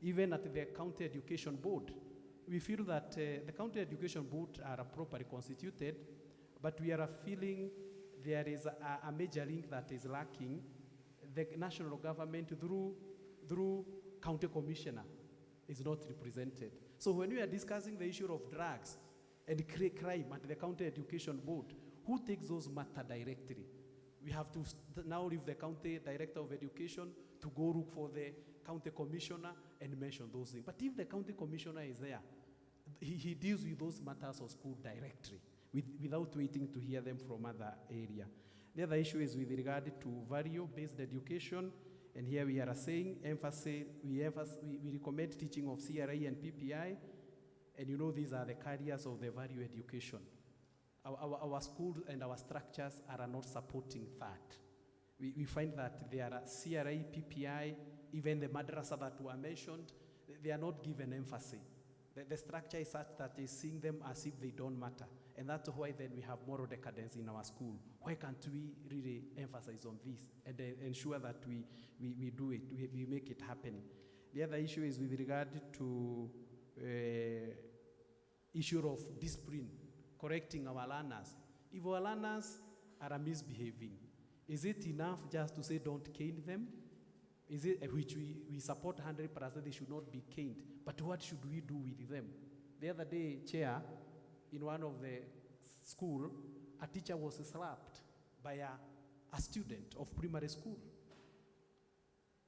[SPEAKER 16] Even at the county education board, we feel that the county education board are properly constituted, but we are feeling there is a major link that is lacking. The national government through county commissioner is not represented. So when we are discussing the issue of drugs and crime at the county education board, who takes those matters directly? We have to now leave the county director of education to go look for the county commissioner and mention those things. But if the county commissioner is there, he deals with those matters of school directly without waiting to hear them from other area. The other issue is with regard to value-based education, and here we are saying we recommend teaching of CRA and PPI, and you know these are the carriers of the value education. Our schools and our structures are not supporting that. We find that there are CRA, PPI, even the madrasa that were mentioned, they are not given emphasis. The structure is such that is seeing them as if they don't matter. And that's why then we have moral decadence in our school. Why can't we really emphasize on this and ensure that we do it, we make it happen? The other issue is with regard to issue of discipline, correcting our learners. If our learners are misbehaving, is it enough just to say don't cane them? is it, which we support 100%, they should not be caned. But what should we do with them? The other day, Chair, in one of the school, a teacher was slapped by a student of primary school.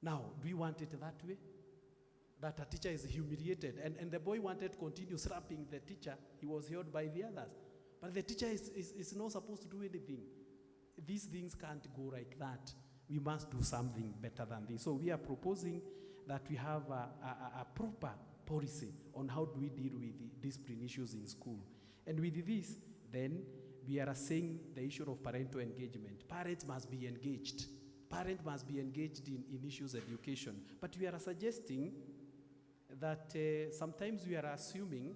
[SPEAKER 16] Now, do we want it that way? That a teacher is humiliated, and the boy wanted to continue slapping the teacher. He was held by the others. But the teacher is not supposed to do anything. These things can't go like that. We must do something better than this. So we are proposing that we have a proper policy on how do we deal with the discipline issues in school. And with this, then, we are saying the issue of parental engagement. Parents must be engaged. Parents must be engaged in issues of education. But we are suggesting that sometimes we are assuming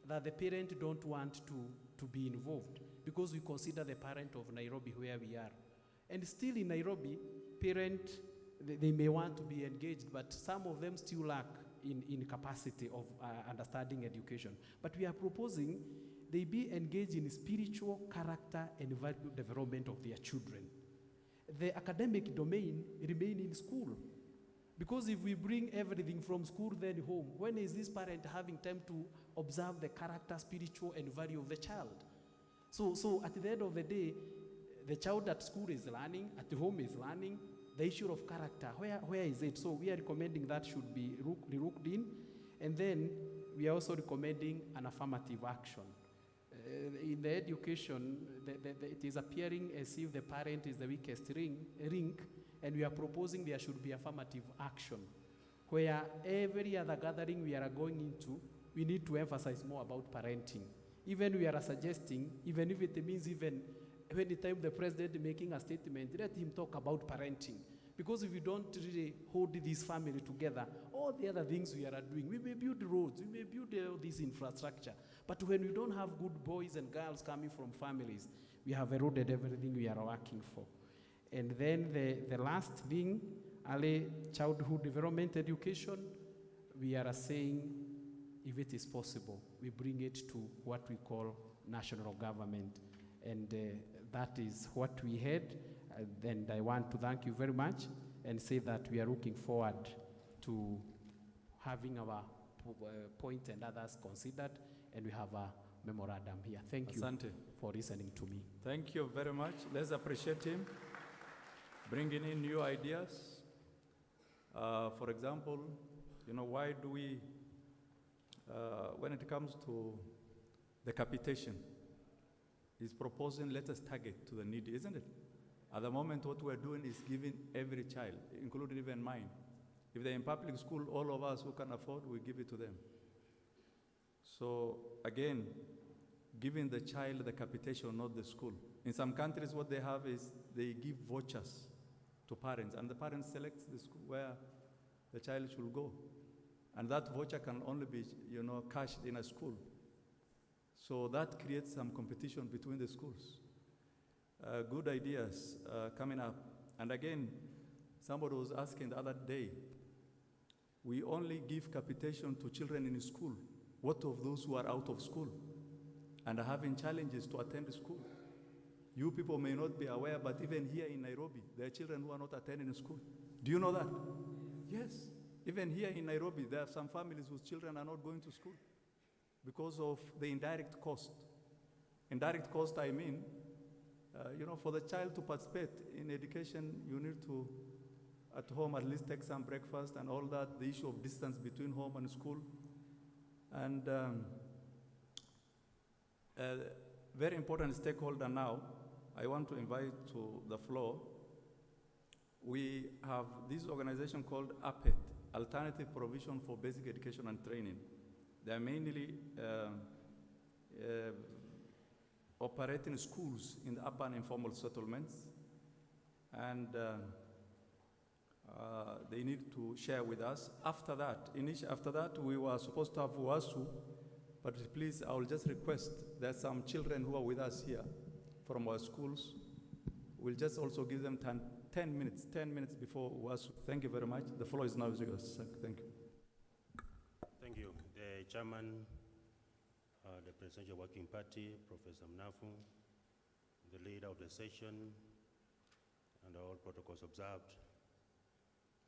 [SPEAKER 16] that the parent don't want to be involved because we consider the parent of Nairobi where we are. And still in Nairobi, parents, they may want to be engaged, but some of them still lack in capacity of understanding education. But we are proposing they be engaged in spiritual character and value development of their children. The academic domain remain in school. Because if we bring everything from school then home, when is this parent having time to observe the character, spiritual, and value of the child? So at the end of the day, the child at school is learning, at home is learning, the issue of character, where is it? So we are recommending that should be looked in, and then we are also recommending an affirmative action. In the education, it is appearing as if the parent is the weakest link, and we are proposing there should be affirmative action, where every other gathering we are going into, we need to emphasize more about parenting. Even we are suggesting, even if it means even anytime the president making a statement, let him talk about parenting. Because if we don't really hold this family together, all the other things we are doing, we may build roads, we may build all this infrastructure, but when we don't have good boys and girls coming from families, we have eroded everything we are working for. And then the last thing, early childhood development education, we are saying, if it is possible, we bring it to what we call national government. And that is what we had. And I want to thank you very much and say that we are looking forward to having our point and others considered, and we have a memorandum here. Thank you for listening to me.
[SPEAKER 4] Thank you very much. Let's appreciate him bringing in new ideas. For example, why do we, when it comes to the capitation, he's proposing let us target to the needy, isn't it? At the moment, what we're doing is giving every child, including even mine. If they're in public school, all of us who can afford, we give it to them. So again, giving the child the capitation, not the school. In some countries, what they have is they give vouchers to parents, and the parents select the school where the child should go. And that voucher can only be, cashed in a school. So that creates some competition between the schools. Good ideas coming up. And again, somebody was asking the other day, we only give capitation to children in school. What of those who are out of school and are having challenges to attend school? You people may not be aware, but even here in Nairobi, there are children who are not attending school. Do you know that? Yes. Even here in Nairobi, there are some families whose children are not going to school because of the indirect cost. Indirect cost, I mean, for the child to participate in education, you need to, at home, at least take some breakfast and all that, the issue of distance between home and school. And very important stakeholder now, I want to invite to the floor. We have this organization called APET, Alternative Provision for Basic Education and Training. They are mainly operating schools in the urban informal settlements, and they need to share with us. After that, we were supposed to have WASU, but please, I will just request, there are some children who are with us here from our schools. We'll just also give them 10 minutes before WASU. Thank you very much. The floor is now yours. Thank you.
[SPEAKER 20] Thank you. The chairman, the Presidential Working Party, Professor Mnafu, the leader of the session, and all protocols observed.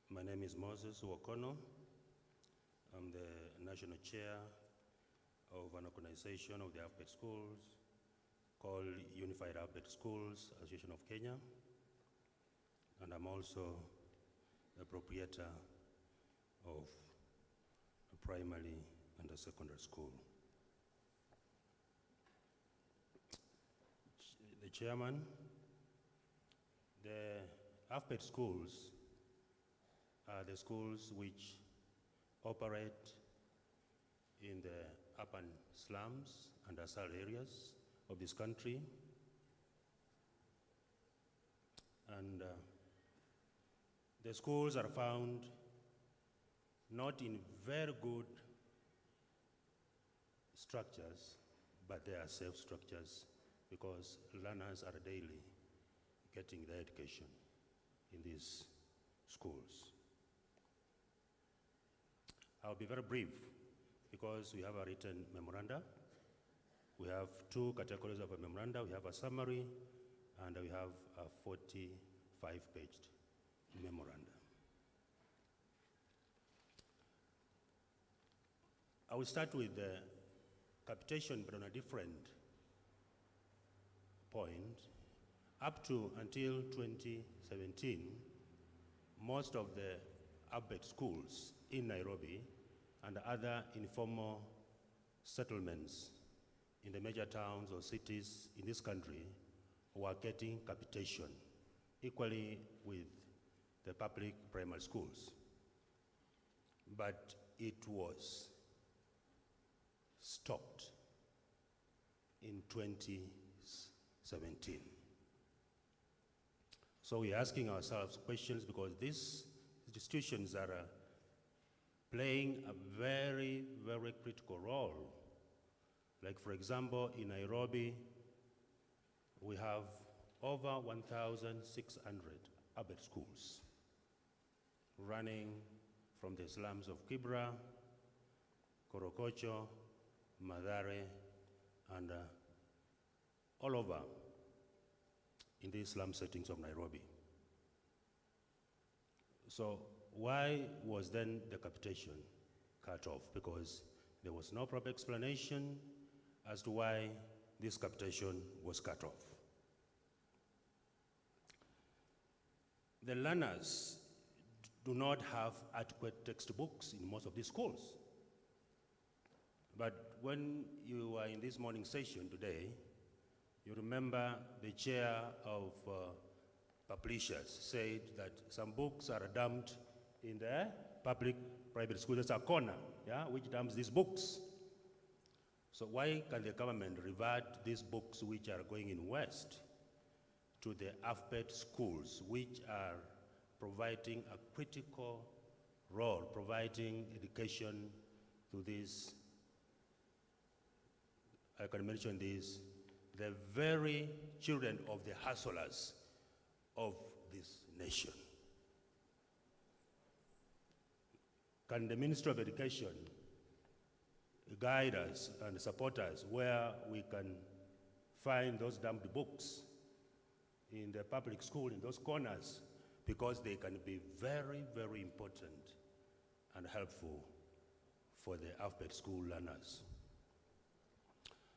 [SPEAKER 20] My name is Moses Wakono. I'm the national chair of an organization of the Alphabet Schools called Unified Alphabet Schools Association of Kenya. And I'm also the proprietor of a primary and a secondary school. The chairman, the Alphabet Schools are the schools which operate in the urban slums and asal areas of this country. And the schools are found not in very good structures, but they are safe structures because learners are daily getting their education in these schools. I'll be very brief because we have a written memoranda. We have two categories of a memoranda. We have a summary and we have a 45-page memoranda. I will start with the capitation, but on a different point. Up to until 2017, most of the Alphabet schools in Nairobi and other informal settlements in the major towns or cities in this country were getting capitation, equally with the public primary schools. But it was stopped in 2017. So we're asking ourselves questions because these institutions are playing a very, very critical role. Like, for example, in Nairobi, we have over 1,600 Alphabet schools running from the slums of Kibra, Korokocho, Mathare, and all over in these slum settings of Nairobi. So why was then the capitation cut off? Because there was no proper explanation as to why this capitation was cut off. The learners do not have adequate textbooks in most of these schools. But when you were in this morning session today, you remember the chair of publishers said that some books are dumped in the public private schools. There's a corner, yeah, which dumps these books. So why can the government revert these books which are going in West to the Alphabet schools, which are providing a critical role, providing education to these, I can mention these, the very children of the hustlers of this nation? Can the Ministry of Education guide us and support us where we can find those dumped books in the public school, in those corners, because they can be very, very important and helpful for the Alphabet school learners.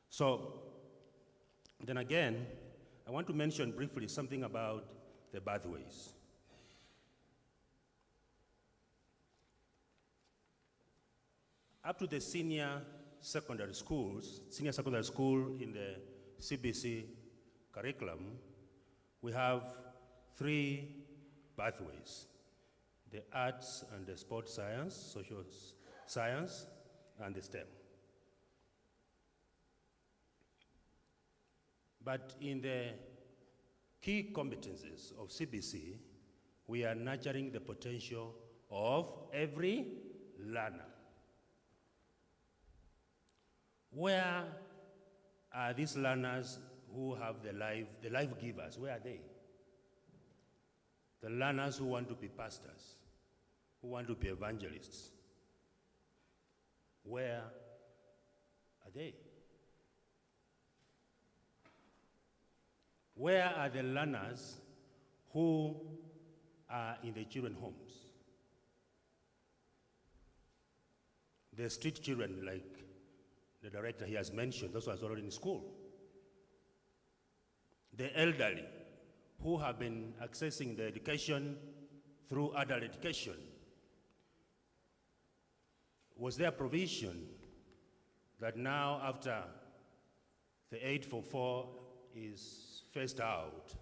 [SPEAKER 20] So, then again, I want to mention briefly something about the pathways. Up to the senior secondary school in the CBC curriculum, we have 3 pathways: the arts and the sports science, social science, and the STEM. But in the key competencies of CBC, we are nurturing the potential of every learner. Where are these learners who have the life givers? Where are they? The learners who want to be pastors, who want to be evangelists. Where are they? Where are the learners who are in the children's homes? the street children, like the director here has mentioned, those who are already in school. The elderly, who have been accessing the education through adult education. Was there provision that now, after the 844 is phased out,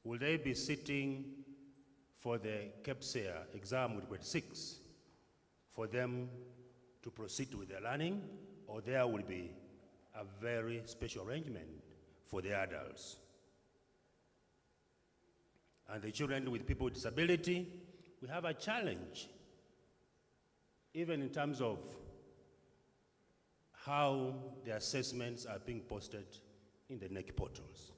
[SPEAKER 20] will they be sitting for the CAPSEA exam with grade 6 for them to proceed with their learning, or there will be a very special arrangement for the adults? And the children with people with disability, we have a challenge, even in terms of how the assessments are being posted in the NEC portals.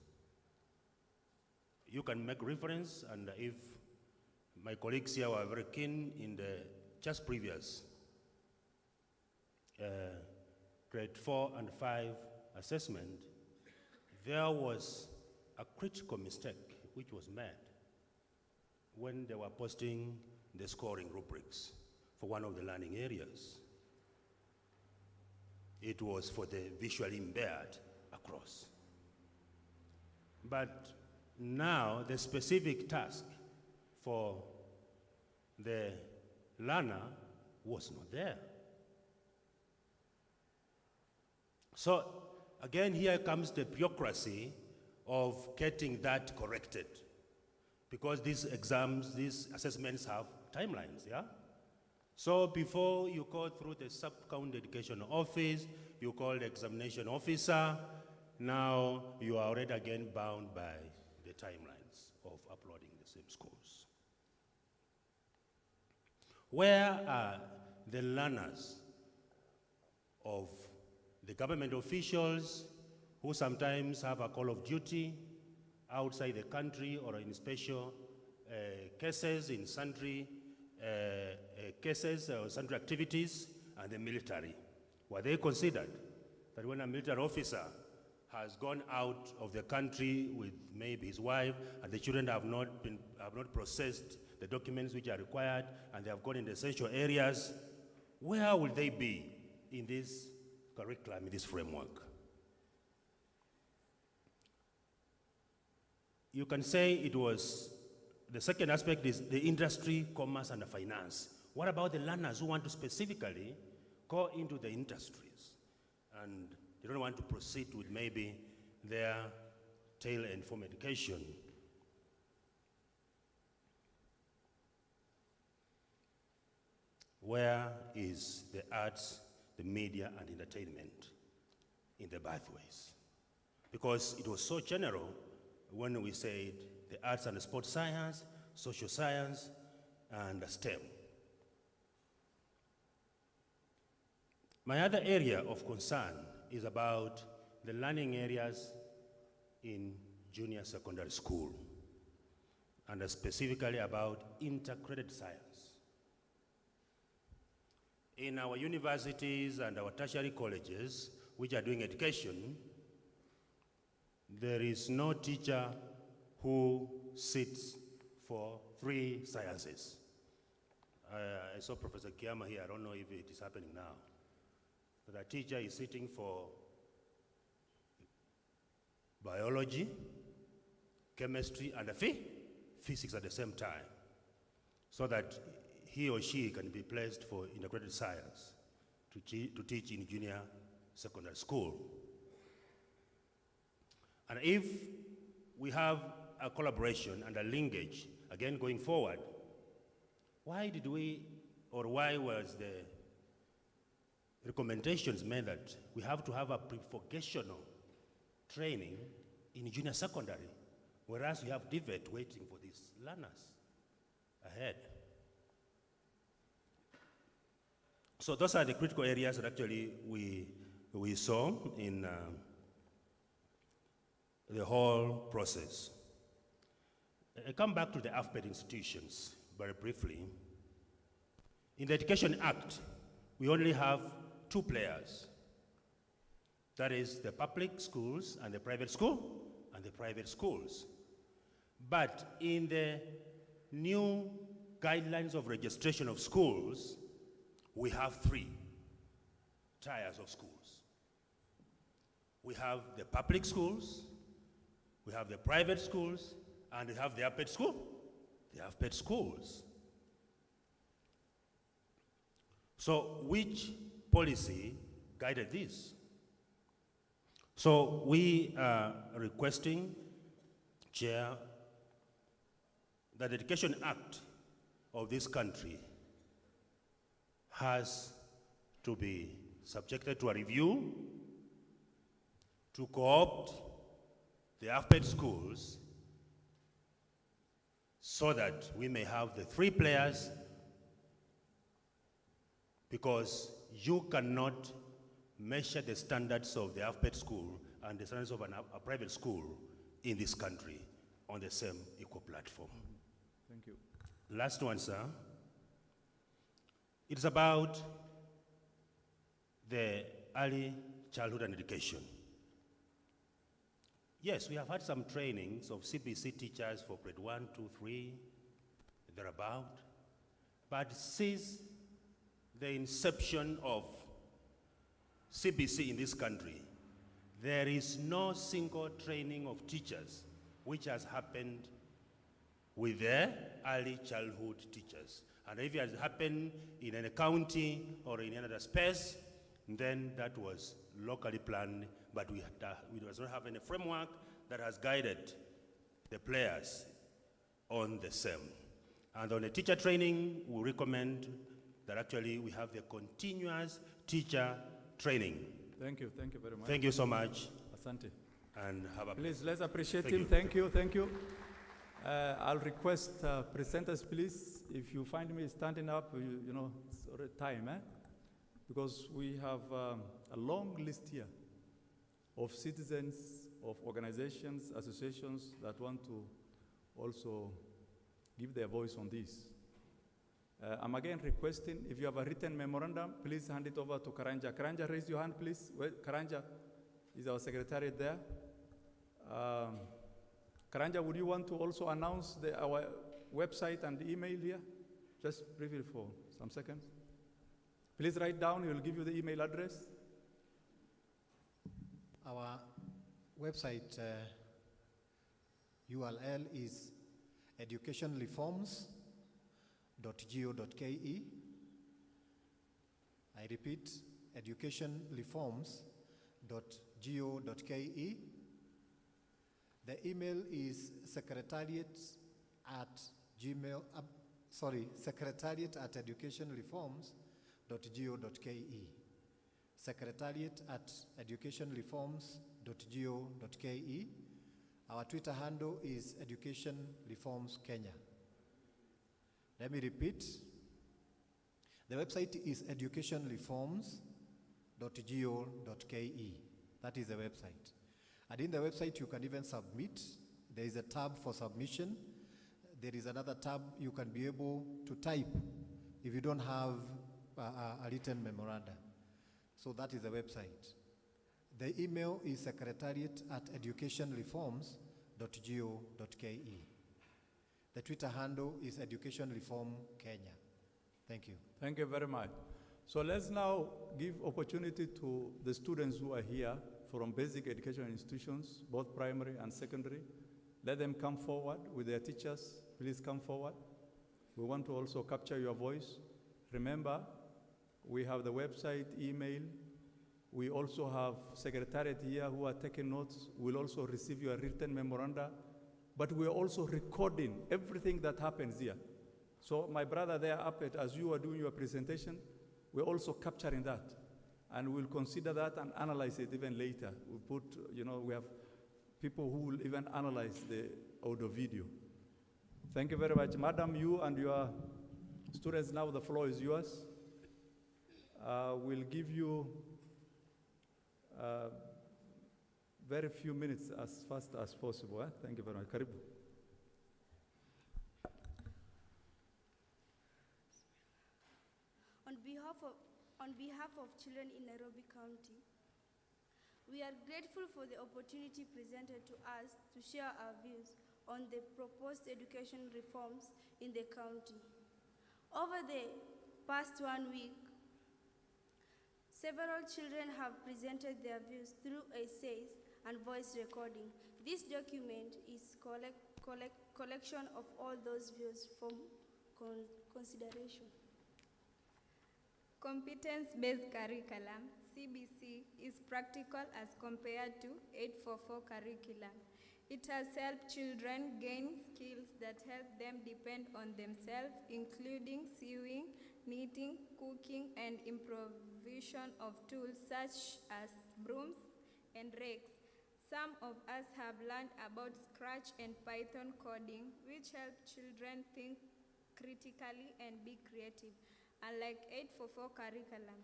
[SPEAKER 20] You can make reference, and if my colleagues here were very keen in the just previous grade 4 and 5 assessment, there was a critical mistake which was made when they were posting the scoring rubrics for one of the learning areas. It was for the visually impaired across. But now the specific task for the learner was not there. So again, here comes the bureaucracy of getting that corrected, because these exams, these assessments have timelines, yeah? So before you go through the sub-county education office, you call the examination officer, now you are already again bound by the timelines of uploading the same scores. Where are the learners of the government officials who sometimes have a call of duty outside the country or in special cases, in sundry cases or sundry activities, and the military? Were they considered that when a military officer has gone out of the country with maybe his wife, and the children have not processed the documents which are required, and they have gone in the essential areas, where will they be in this curriculum, in this framework? You can say it was, the second aspect is the industry, commerce, and the finance. What about the learners who want to specifically go into the industries and they don't want to proceed with maybe their tail end form education? Where is the arts, the media, and entertainment in the pathways? Because it was so general when we said the arts and the sports science, social science, and STEM. My other area of concern is about the learning areas in junior secondary school, and specifically about integrated science. In our universities and our tertiary colleges, which are doing education, there is no teacher who sits for 3 sciences. I saw Professor Kiama here, I don't know if it is happening now. That a teacher is sitting for biology, chemistry, and physics at the same time, so that he or she can be placed for integrated science to teach in junior secondary school. And if we have a collaboration and a linkage, again going forward, why was the recommendations made that we have to have a pre-vocational training in junior secondary, whereas we have Tvet waiting for these learners ahead? So those are the critical areas that actually we saw in the whole process. I come back to the AFPED institutions very briefly. In the Education Act, we only have 2 players. That is the public schools and the private school and the private schools. But in the new guidelines of registration of schools, we have 3. tiers of schools. We have the public schools, we have the private schools, and we have the APET school. The APET schools. So which policy guided this? So we are requesting, Chair, that the Education Act of this country has to be subjected to a review, to co-opt the AFPET schools so that we may have the 3 players, because you cannot measure the standards of the AFPET school and the standards of a private school in this country on the same equal platform.
[SPEAKER 4] Thank you.
[SPEAKER 20] Last one, sir. It's about the early childhood and education. Yes, we have had some trainings of CBC teachers for grade 1, 2, 3, thereabout. But since the inception of CBC in this country, there is no single training of teachers which has happened with the early childhood teachers. And if it has happened in a county or in another space, then that was locally planned, but we does not have any framework that has guided the players on the same. And on the teacher training, we recommend that actually we have the continuous teacher training.
[SPEAKER 4] Thank you very much.
[SPEAKER 20] Thank you so much.
[SPEAKER 4] Asante.
[SPEAKER 20] And have a
[SPEAKER 4] Please, let's appreciate
[SPEAKER 20] Thank
[SPEAKER 4] him.
[SPEAKER 20] you.
[SPEAKER 4] Thank you. I'll request presenters, please, if you find me standing up, you know, it's already time, because we have a long list here of citizens, of organizations, associations that want to also give their voice on this. I'm again requesting, if you have a written memorandum, please hand it over to Karanja. Karanja, raise your hand, please. Well, Karanja is our secretary there. Karanja, would you want to also announce our website and email here? Just briefly for some seconds. Please write down, he will give you the email address.
[SPEAKER 21] Our website URL is educationreforms.go.ke. I repeat, educationreforms.go.ke. The email is secretariat@educationreforms.go.ke. secretariat@educationreforms.go.ke. Our Twitter handle is Education Reforms Kenya. Let me repeat. The website is educationreforms.go.ke. That is the website. And in the website, you can even submit. There is a tab for submission. There is another tab you can be able to type if you don't have a written memorandum. So that is the website. The email is secretariat@educationreforms.go.ke. The Twitter handle is Education Reform Kenya. Thank you.
[SPEAKER 4] Thank you very much. So let's now give opportunity to the students who are here from basic education institutions, both primary and secondary. Let them come forward with their teachers. Please come forward. We want to also capture your voice. Remember, we have the website, email. We also have secretariat here who are taking notes. We'll also receive your written memoranda. But we're also recording everything that happens here. So my brother there up at, as you are doing your presentation, we're also capturing that. And we'll consider that and analyze it even later. We put, we have people who will even analyze the audio video. Thank you very much. Madam, you and your students, now the floor is yours. We'll give you very few minutes as fast as possible. Thank you very much. Karibu.
[SPEAKER 22] On behalf of children in Nairobi County, we are grateful for the opportunity presented to us to share our views on the proposed education reforms in the county. Over the past 1 week, Several children have presented their views through essays and voice recording. This document is collection of all those views for consideration. Competence-based curriculum, CBC, is practical as compared to 844 curriculum. It has helped children gain skills that help them depend on themselves, including sewing, knitting, cooking, and improvisation of tools such as brooms and rakes. Some of us have learned about Scratch and Python coding, which help children think critically and be creative. Unlike 844 curriculum,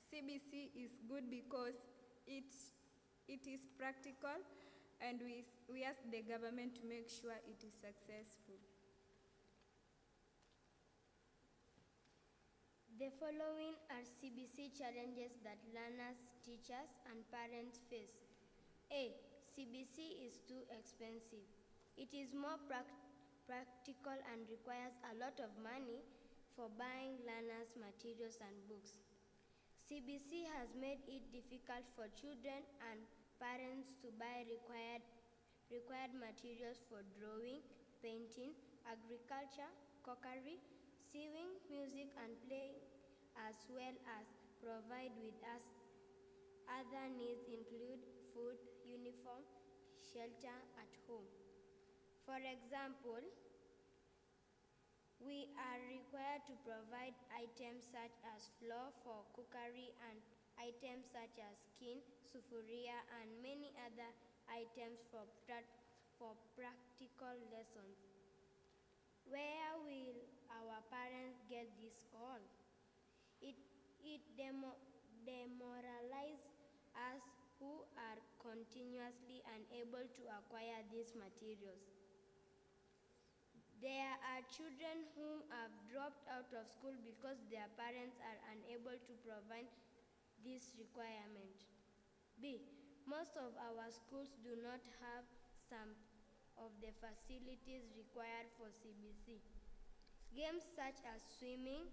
[SPEAKER 22] CBC is good because it is practical, and we ask the government to make sure it is successful.
[SPEAKER 2] The following are CBC challenges that learners, teachers, and parents face. A. CBC is too expensive. It is more practical and requires a lot of money for buying learners' materials and books. CBC has made it difficult for children and parents to buy required materials for drawing, painting, agriculture, cookery, sewing, music, and playing, as well as provide with us other needs include food, uniform, shelter at home. For example, we are required to provide items such as flour for cookery and items such as skin, sufuria, and many other items for practical lessons. Where will our parents get this all? It demoralizes us who are continuously unable to acquire these materials. There are children who have dropped out of school because their parents are unable to provide this requirement. B. Most of our schools do not have some of the facilities required for CBC. Games such as swimming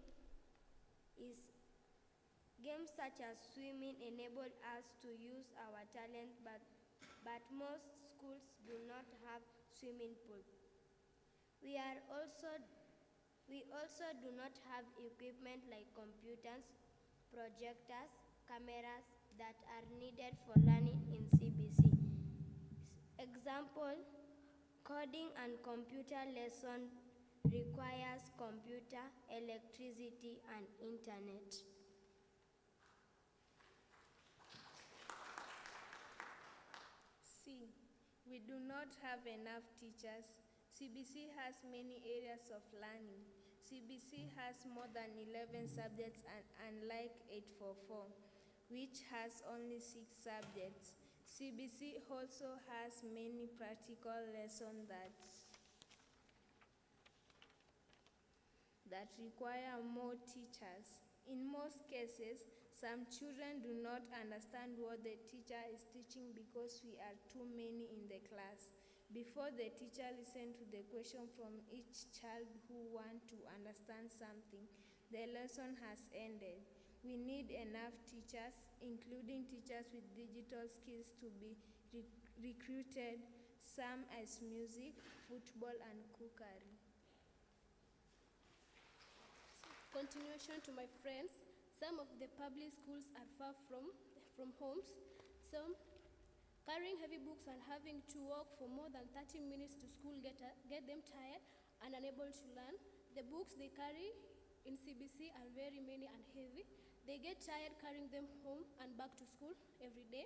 [SPEAKER 2] enable us to use our talent, but most schools do not have swimming pools. We also do not have equipment like computers, projectors, cameras that are needed for learning in CBC. Example, coding and computer lesson requires computer, electricity, and internet.
[SPEAKER 22] C. We do not have enough teachers. CBC has many areas of learning. CBC has more than 11 subjects, unlike 844, which has only 6 subjects. CBC also has many practical lessons that require more teachers. In most cases, some children do not understand what the teacher is teaching because we are too many in the class. Before the teacher listens to the question from each child who wants to understand something, the lesson has ended. We need enough teachers, including teachers with digital skills, to be recruited, some as music, football, and cookery.
[SPEAKER 3] Continuation to my friends, some of the public schools are far from homes. Some carrying heavy books and having to walk for more than 30 minutes to school get them tired and unable to learn. The books they carry in CBC are very many and heavy. They get tired carrying them home and back to school every day.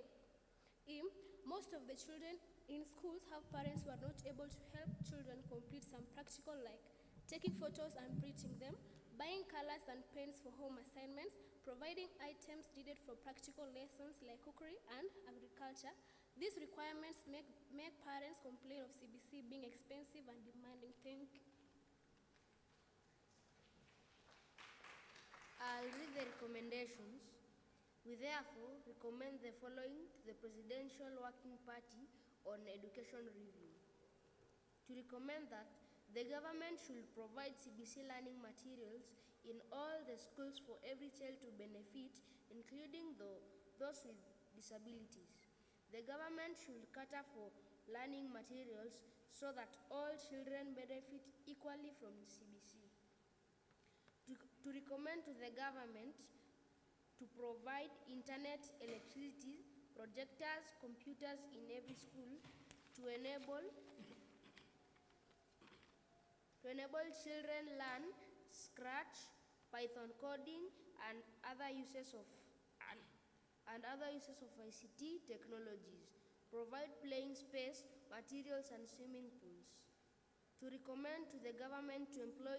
[SPEAKER 3] Most of the children in schools have parents who are not able to help children complete some practical, like taking photos and printing them, buying colors and pens for home assignments, providing items needed for practical lessons like cookery and agriculture. These requirements make parents complain of CBC being expensive and demanding. Thank you.
[SPEAKER 2] I'll read the recommendations. We therefore recommend the following to the Presidential Working Party on Education Review. To recommend that the government should provide CBC learning materials in all the schools for every child to benefit, including those with disabilities. The government should cater for learning materials so that all children benefit equally from CBC. To recommend to the government to provide internet, electricity, projectors, computers in every school to enable children learn Scratch, Python coding, and other uses of ICT technologies. Provide playing space, materials, and swimming pools. To recommend to the government to employ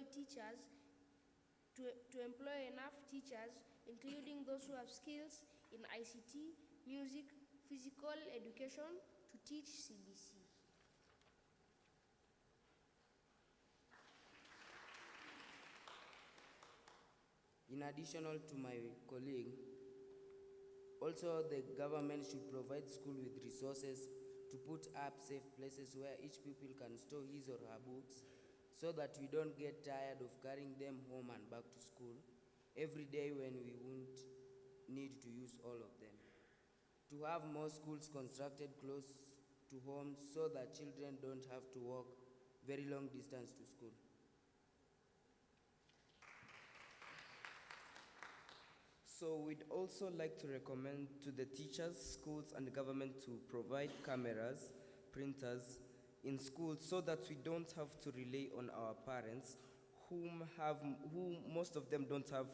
[SPEAKER 2] enough teachers, including those who have skills in ICT, music, physical education, to teach CBC.
[SPEAKER 5] In addition to my colleague, also the government should provide school with resources to put up safe places where each pupil can store his or her books so that we don't get tired of carrying them home and back to school every day when we won't need to use all of them. To have more schools constructed close to home so that children don't have to walk very long distance to school. So we'd also like to recommend to the teachers, schools, and the government to provide cameras, printers in schools so that we don't have to rely on our parents who most of them don't have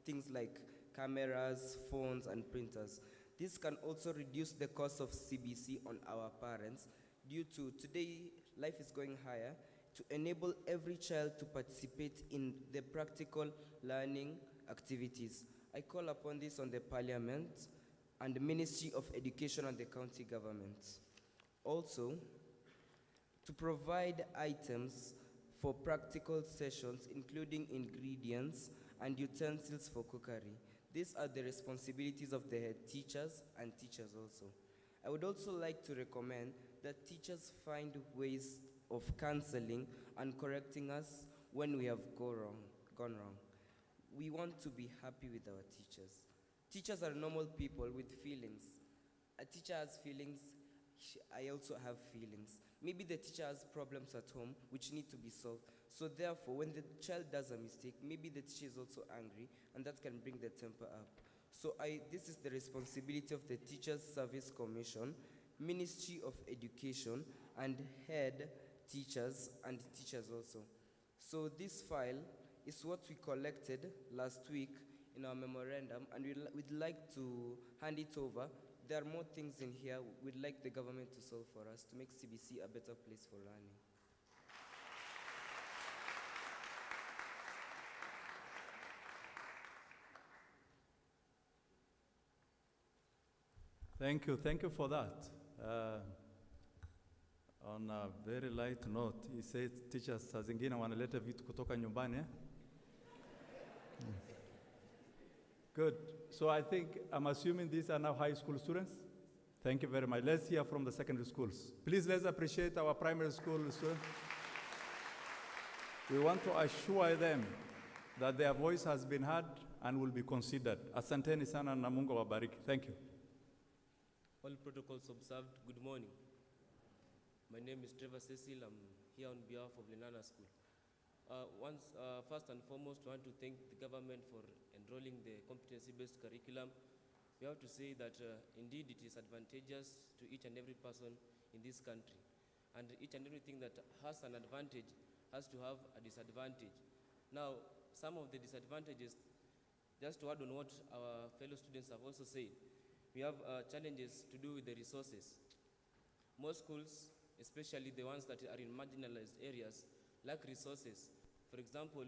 [SPEAKER 5] things like cameras, phones, and printers. This can also reduce the cost of CBC on our parents due to today life is going higher to enable every child to participate in the practical learning activities. I call upon this on the Parliament and the Ministry of Education and the county government. Also, to provide items for practical sessions, including ingredients and utensils for cookery. These are the responsibilities of the head teachers and teachers also. I would also like to recommend that teachers find ways of counseling and correcting us when we have gone wrong. We want to be happy with our teachers. Teachers are normal people with feelings. A teacher has feelings, I also have feelings. Maybe the teacher has problems at home which need to be solved. So therefore, when the child does a mistake, maybe the teacher is also angry, and that can bring the temper up. So this is the responsibility of the Teachers Service Commission, Ministry of Education, and head teachers and teachers also. So this file is what we collected last week in our memorandum, and we'd like to hand it over. There are more things in here we'd like the government to solve for us to make CBC a better place for learning.
[SPEAKER 4] Thank you for that. On a very light note, he said teachers saa zingine wanaleta vitu kutoka nyumbani. Good. So I think, I'm assuming these are now high school students. Thank you very much. Let's hear from the secondary schools. Please let's appreciate our primary school students. We want to assure them that their voice has been heard and will be considered. Asanteni sana na Mungu awabariki. Thank you.
[SPEAKER 6] All protocols observed, good morning. My name is Trevor Cecil. I'm here on behalf of Lenana School. First and foremost, I want to thank the government for enrolling the competency-based curriculum. We have to say that indeed it is advantageous to each and every person in this country. And each and everything that has an advantage has to have a disadvantage. Now, some of the disadvantages, just to add on what our fellow students have also said, we have challenges to do with the resources. Most schools, especially the ones that are in marginalized areas, lack resources. For example,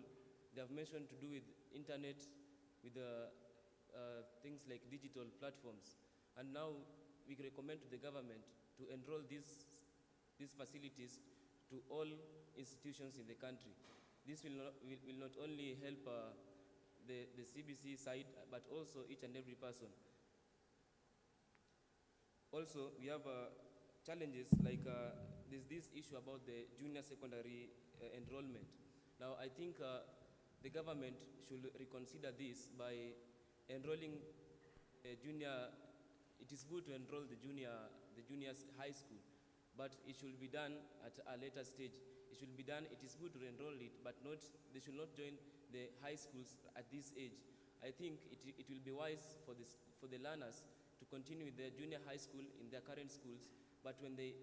[SPEAKER 6] they have mentioned to do with internet, with things like digital platforms. And now we recommend to the government to enroll these facilities to all institutions in the country. This will not only help the CBC side, but also each and every person. Also, we have challenges like there's this issue about the junior secondary enrollment. Now, I think the government should reconsider this by enrolling it is good to enroll the juniors high school, but it should be done at a later stage. It should be done, it is good to enroll it, but they should not join the high schools at this age. I think it will be wise for the learners to continue with their junior high school in their current schools, but when they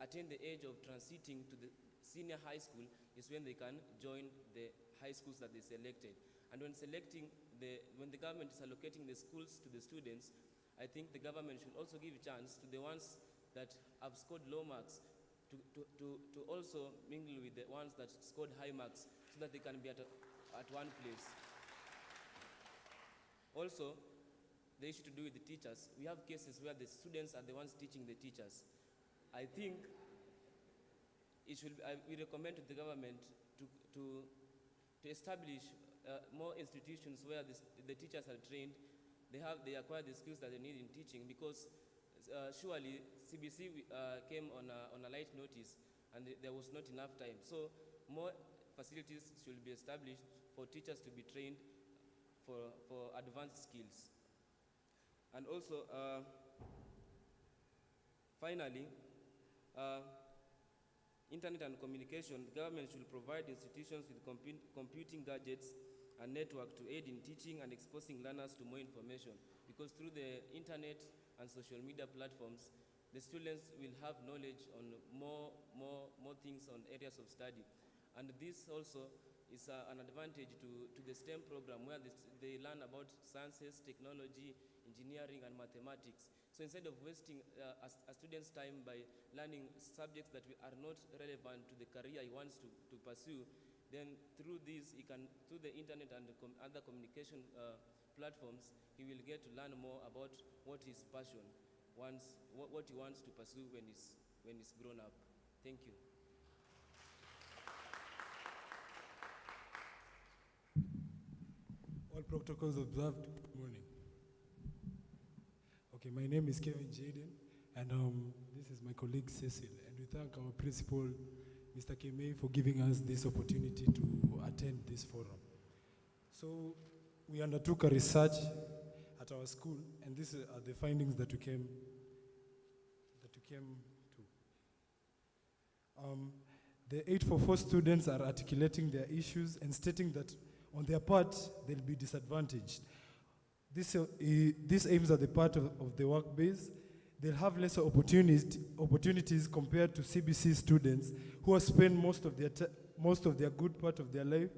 [SPEAKER 6] attain the age of transiting to the senior high school is when they can join the high schools that they selected. And when the government is allocating the schools to the students, I think the government should also give a chance to the ones that have scored low marks to also mingle with the ones that scored high marks so that they can be at one place. Also, the issue to do with the teachers, we have cases where the students are the ones teaching the teachers. I think we recommend to the government to establish more institutions where the teachers are trained, they acquire the skills that they need in teaching, because surely CBC came on a light notice and there was not enough time. So more facilities should be established for teachers to be trained for advanced skills. And also, finally, internet and communication, the government should provide institutions with computing gadgets and network to aid in teaching and exposing learners to more information, because through the internet and social media platforms, the students will have knowledge on more things on areas of study. And this also is an advantage to the STEM program, where they learn about sciences, technology, engineering, and mathematics. So instead of wasting a student's time by learning subjects that are not relevant to the career he wants to pursue, then through this, through the internet and other communication platforms, he will get to learn more about what his passion wants, what he wants to pursue when he's grown up. Thank you.
[SPEAKER 7] All protocols observed. Good morning. Okay, my name is Kevin Jaden, and this is my colleague Cecil, and we thank our principal, Mr. Kemei, for giving us this opportunity to attend this forum. So we undertook a research at our school, and these are the findings that we came to. The 844 students are articulating their issues and stating that on their part, they'll be disadvantaged. This aims at the part of the work base. They'll have lesser opportunities compared to CBC students who have spent most of their good part of their life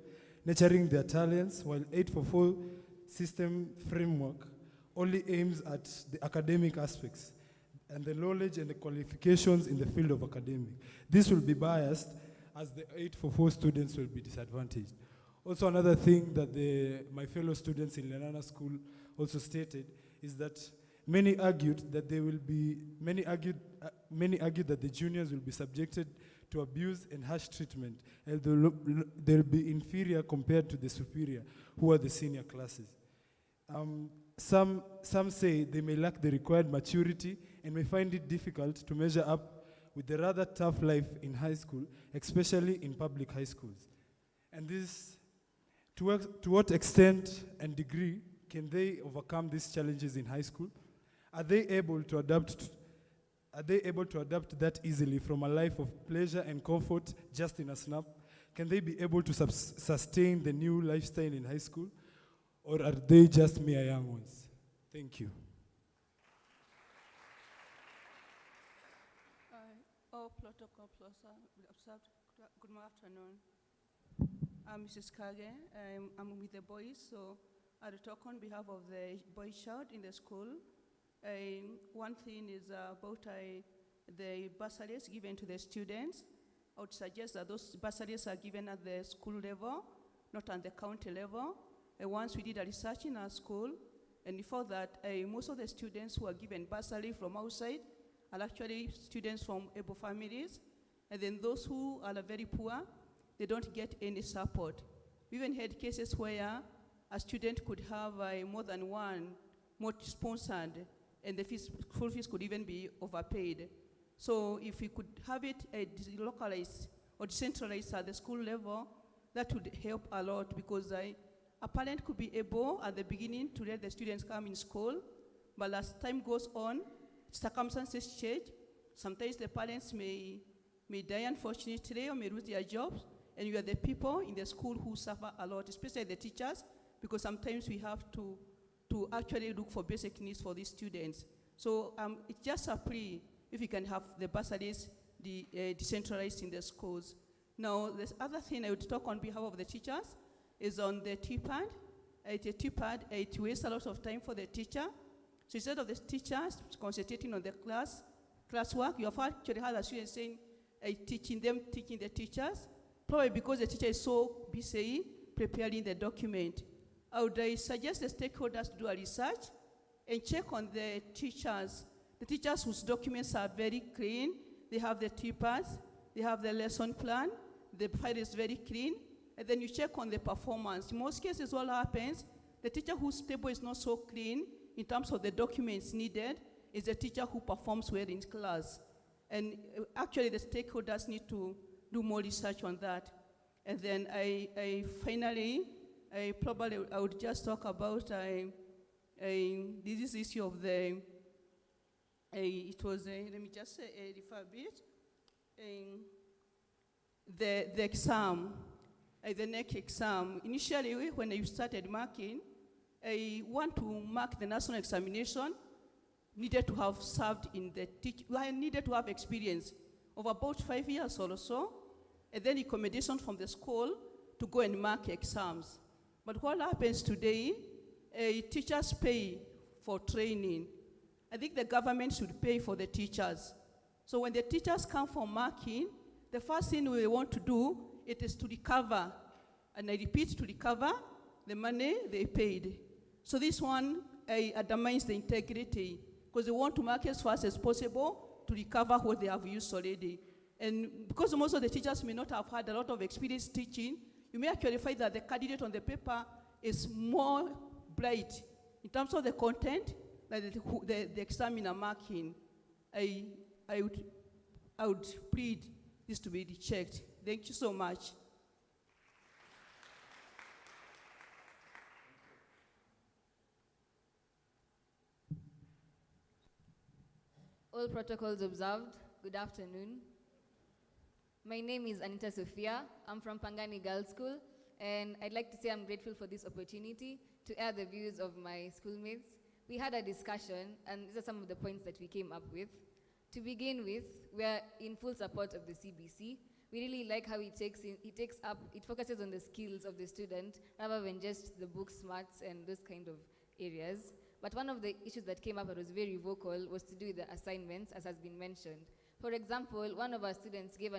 [SPEAKER 7] nurturing their talents, while 844 system framework only aims at the academic aspects and the knowledge and the qualifications in the field of academic. This will be biased, as the 844 students will be disadvantaged. Also, another thing that my fellow students in Lenana School also stated is that many argued that the juniors will be subjected to abuse and harsh treatment, and they'll be inferior compared to the superior, who are the senior classes. Some say they may lack the required maturity and may find it difficult to measure up with the rather tough life in high school, especially in public high schools. And this, to what extent and degree can they overcome these challenges in high school? Are they able to adapt that easily from a life of pleasure and comfort just in a snap? Can they be able to sustain the new lifestyle in high school? Or are they just mere young ones? Thank you.
[SPEAKER 8] All protocol plus observed. Good afternoon. I'm Mrs. Kage. I'm with the boys, so I'll talk on behalf of the boy child in the school. One thing is about the bursaries given to the students. I would suggest that those bursaries are given at the school level, not at the county level. Once we did a research in our school, and before that, most of the students who are given bursary from outside are actually students from able families. And then those who are very poor, they don't get any support. We even had cases where a student could have more than one more sponsored, and the school fees could even be overpaid. So if we could have it localized or decentralized at the school level, that would help a lot, because a parent could be able at the beginning to let the students come in school, But as time goes on, circumstances change. Sometimes the parents may die unfortunately or may lose their jobs, and you are the people in the school who suffer a lot, especially the teachers, because sometimes we have to actually look for basic needs for these students. So it's just a plea if you can have the bursaries decentralized in the schools. Now, the other thing I would talk on behalf of the teachers is on the TPAD. The TPAD, it wastes a lot of time for the teacher. So instead of the teachers concentrating on the classwork, you have actually had a student saying, teaching the teachers, probably because the teacher is so busy preparing the document. I would suggest the stakeholders to do a research and check on the teachers whose documents are very clean. They have the TPADs, they have the lesson plan, the file is very clean, and then you check on the performance. In most cases, what happens, the teacher whose table is not so clean in terms of the documents needed is the teacher who performs well in class. And actually, the stakeholders need to do more research on that. And then finally, I would just talk about this issue of let me just refer a bit. The exam, the NEC exam. Initially, when I started marking, I want to mark the national examination, needed to have served in the I needed to have experience of about 5 years or so, and then accommodation from the school to go and mark exams. But what happens today, teachers pay for training. I think the government should pay for the teachers. So when the teachers come for marking, the first thing we want to do, it is to recover, and I repeat, to recover the money they paid. So this one undermines the integrity, because they want to mark as fast as possible to recover what they have used already. And because most of the teachers may not have had a lot of experience teaching, you may actually find that the candidate on the paper is more bright in terms of the content than the examiner marking. I would plead this to be rechecked. Thank you so much.
[SPEAKER 9] All protocols observed. Good afternoon. My name is Anita Sophia. I'm from Pangani Girls School, and I'd like to say I'm grateful for this opportunity to air the views of my schoolmates. We had a discussion, and these are some of the points that we came up with. To begin with, we're in full support of the CBC. We really like how it focuses on the skills of the student rather than just the book smarts and those kind of areas. But one of the issues that came up that was very vocal was to do with the assignments, as has been mentioned. For example, one of our students gave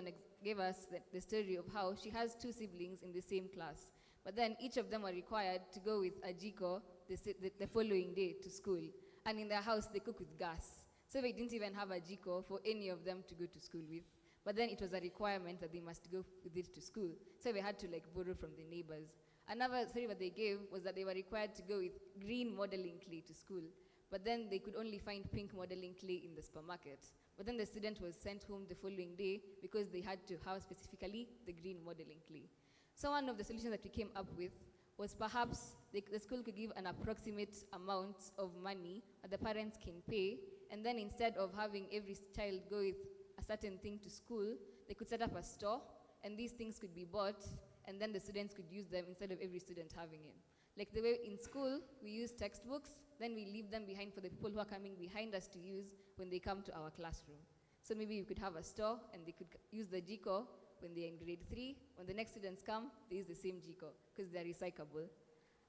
[SPEAKER 9] us the story of how she has 2 siblings in the same class, but then each of them were required to go with a jiko the following day to school. And in their house, they cook with gas. So they didn't even have a jiko for any of them to go to school with. But then it was a requirement that they must go with it to school. So they had to borrow from the neighbors. Another story that they gave was that they were required to go with green modeling clay to school. But then they could only find pink modeling clay in the supermarket. But then the student was sent home the following day because they had to have specifically the green modeling clay. So one of the solutions that we came up with was perhaps the school could give an approximate amount of money that the parents can pay, and then instead of having every child go with a certain thing to school, they could set up a store, and these things could be bought, and then the students could use them instead of every student having it. Like the way in school, we use textbooks, then we leave them behind for the people who are coming behind us to use when they come to our classroom. So maybe you could have a store, and they could use the jiko when they're in grade 3. When the next students come, they use the same jiko because they're recyclable.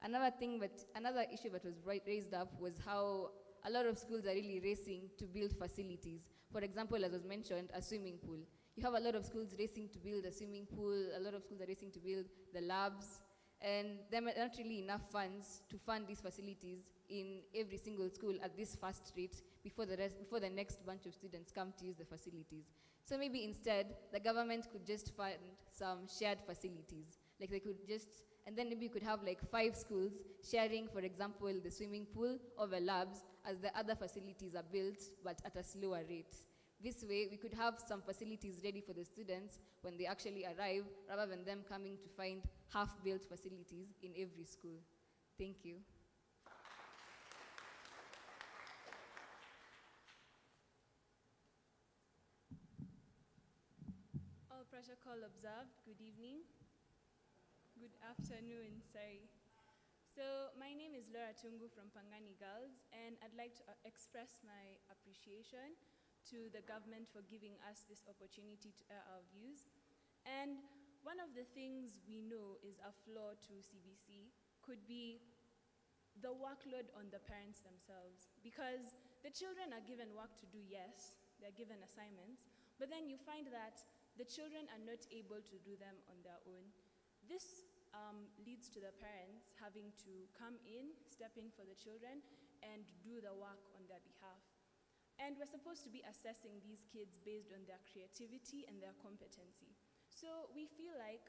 [SPEAKER 9] Another issue that was raised up was how a lot of schools are really racing to build facilities. For example, as was mentioned, a swimming pool. You have a lot of schools racing to build a swimming pool, a lot of schools are racing to build the labs, and there are not really enough funds to fund these facilities in every single school at this fast rate before the next bunch of students come to use the facilities. So maybe instead, the government could just fund some shared facilities. Like they could and then maybe you could have 5 schools sharing, for example, the swimming pool or the labs as the other facilities are built, but at a slower rate. This way, we could have some facilities ready for the students when they actually arrive, rather than them coming to find half-built facilities in every school. Thank you.
[SPEAKER 11] Protocol observed. Good evening. Good afternoon, sorry. So my name is Laura Tungu from Pangani Girls, and I'd like to express my appreciation to the government for giving us this opportunity to air our views. And one of the things we know is a flaw to CBC could be the workload on the parents themselves, because the children are given work to do, yes, they're given assignments, but then you find that the children are not able to do them on their own. This leads to the parents having to come in, step in for the children, and do the work on their behalf. And we're supposed to be assessing these kids based on their creativity and their competency. So we feel like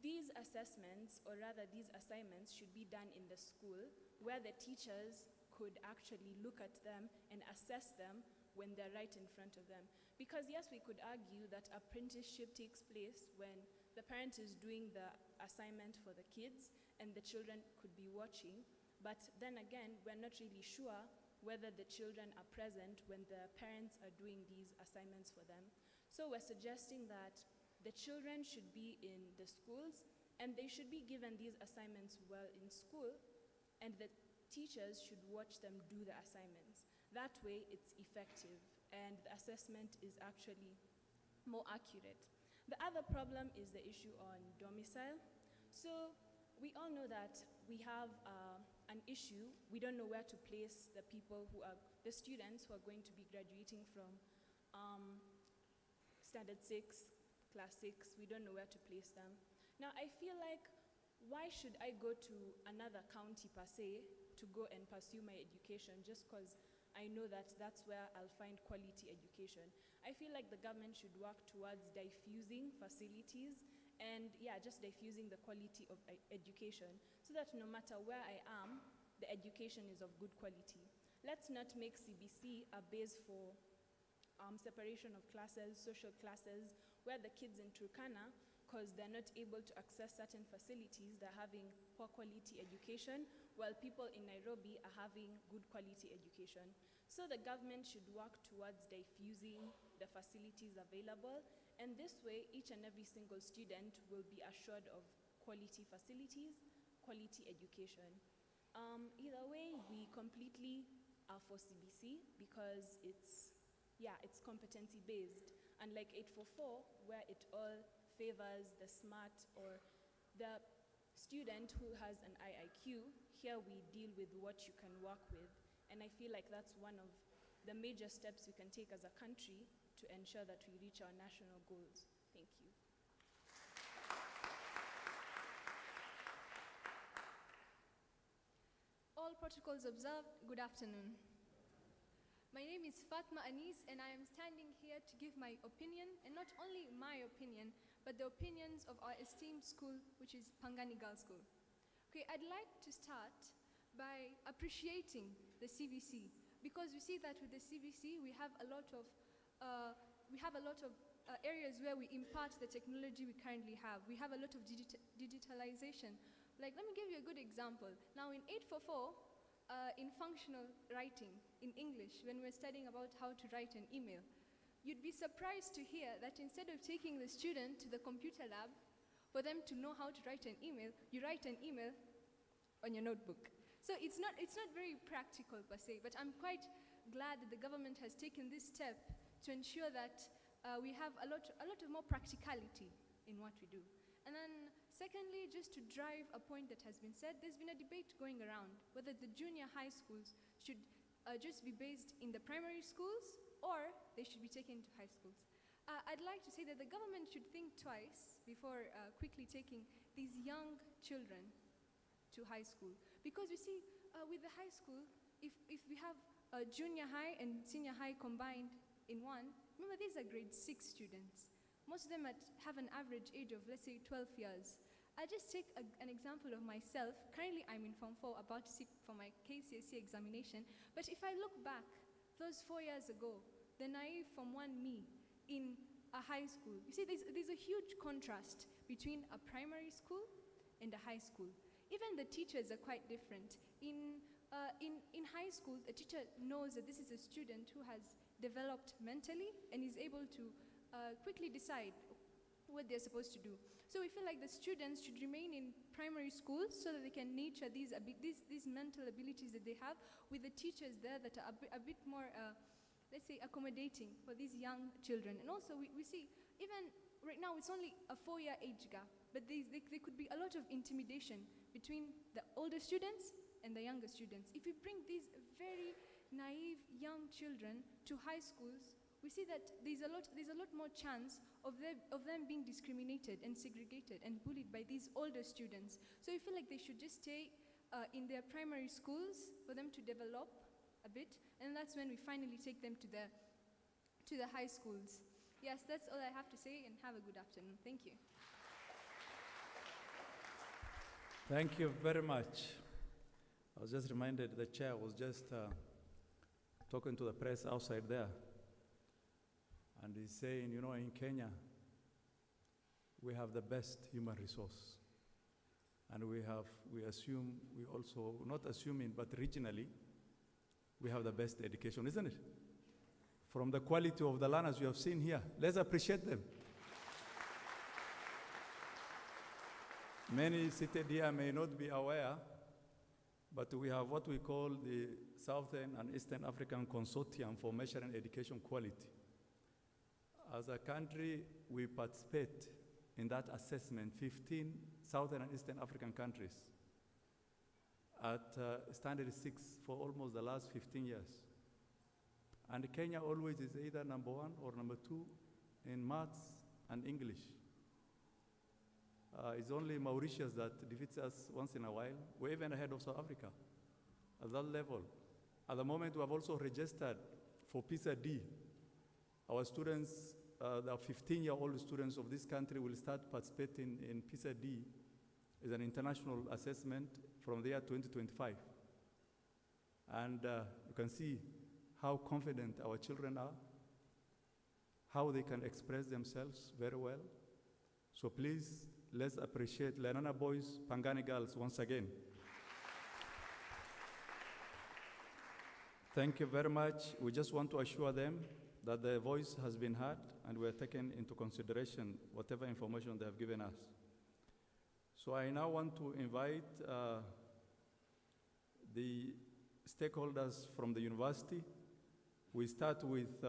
[SPEAKER 11] these assessments, or rather these assignments, should be done in the school where the teachers could actually look at them and assess them when they're right in front of them. Because yes, we could argue that apprenticeship takes place when the parent is doing the assignment for the kids and the children could be watching, but then again, we're not really sure whether the children are present when the parents are doing these assignments for them. So we're suggesting that the children should be in the schools and they should be given these assignments while in school, and the teachers should watch them do the assignments. That way it's effective and the assessment is actually more accurate. The other problem is the issue on domicile. So we all know that we have an issue. We don't know where to place the people who are, the students who are going to be graduating from Standard 6, Class 6. We don't know where to place them. Now I feel like, why should I go to another county per se to go and pursue my education just because I know that that's where I'll find quality education? I feel like the government should work towards diffusing facilities and just diffusing the quality of education so that no matter where I am, the education is of good quality. Let's not make CBC a base for separation of classes, social classes, where the kids in Turkana, because they're not able to access certain facilities, they're having poor quality education, while people in Nairobi are having good quality education. So the government should work towards diffusing the facilities available, and this way each and every single student will be assured of quality facilities, quality education. Either way, we completely are for CBC because it's competency based, unlike 844 where it all favors the smart or the student who has an IIQ. Here we deal with what you can work with, and I feel like that's one of the major steps we can take as a country to ensure that we reach our national goals. Thank you.
[SPEAKER 12] All protocols observed, good afternoon. My name is Fatma Anis, and I am standing here to give my opinion, and not only my opinion, but the opinions of our esteemed school, which is Pangani Girls School. Okay, I'd like to start by appreciating the CBC, because we see that with the CBC, we have a lot of areas where we impart the technology we currently have. We have a lot of digitalization. Like, let me give you a good example. Now, in 844, in functional writing, in English, when we're studying about how to write an email, you'd be surprised to hear that instead of taking the student to the computer lab for them to know how to write an email, you write an email on your notebook. So it's not very practical per se, but I'm quite glad that the government has taken this step to ensure that we have a lot of more practicality in what we do. And then secondly, just to drive a point that has been said, there's been a debate going around whether the junior high schools should just be based in the primary schools or they should be taken to high schools. I'd like to say that the government should think twice before quickly taking these young children to high school. Because you see, with the high school, if we have junior high and senior high combined in one, remember these are grade 6 students. Most of them have an average age of, let's say, 12 years. I just take an example of myself. Currently, I'm in Form 4, about to sit for my KCSE examination. But if I look back, those 4 years ago, the naive Form 1 me in a high school, you see, there's a huge contrast between a primary school and a high school. Even the teachers are quite different. In high school, a teacher knows that this is a student who has developed mentally and is able to quickly decide what they're supposed to do. So we feel like the students should remain in primary schools so that they can nurture these mental abilities that they have with the teachers there that are a bit more, let's say, accommodating for these young children. And also we see, even right now it's only a 4-year age gap, but there could be a lot of intimidation between the older students and the younger students. If we bring these very naive young children to high schools, we see that there's a lot more chance of them being discriminated and segregated and bullied by these older students. So we feel like they should just stay in their primary schools for them to develop a bit, and that's when we finally take them to the high schools. Yes, that's all I have to say, and have a good afternoon. Thank you.
[SPEAKER 13] Thank you very much. I was just reminded the chair was just talking to the press outside there. And he's saying, you know, in Kenya, we have the best human resource. And we assume, we also, not assuming, but regionally, we have the best education, isn't it? From the quality of the learners you have seen here, let's appreciate them. Many seated here may not be aware, but we have what we call the Southern and Eastern African Consortium for Measuring Education Quality. As a country, we participate in that assessment, 15 Southern and Eastern African countries at standard 6 for almost the last 15 years. And Kenya always is either number 1 or number 2 in maths and English. It's only Mauritius that defeats us once in a while. We're even ahead of South Africa at that level. At the moment, we have also registered for PISA D. Our students, the 15-year-old students of this country will start participating in PISA D. It's an international assessment from the year 2025. And you can see how confident our children are, how they can express themselves very well. So please, let's appreciate Lenana boys, Pangani girls once again. Thank you very much. We just want to assure them that their voice has been heard and we are taking into consideration whatever information they have given us. So I now want to invite the stakeholders from the university. We start with,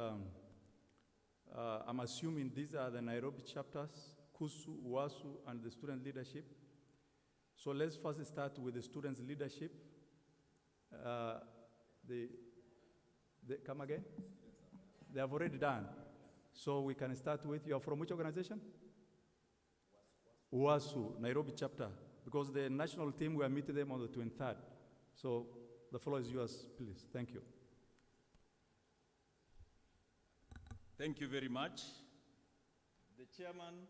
[SPEAKER 13] I'm assuming these are the Nairobi chapters, KUSU, UASU, and the student leadership. So let's first start with the students' leadership. Come again? They have already done. So we can start with, you are from which organization? UASU, Nairobi chapter. Because the national team, we are meeting them on the 23rd. So the floor is yours, please. Thank you.
[SPEAKER 14] Thank you very much. The chairman,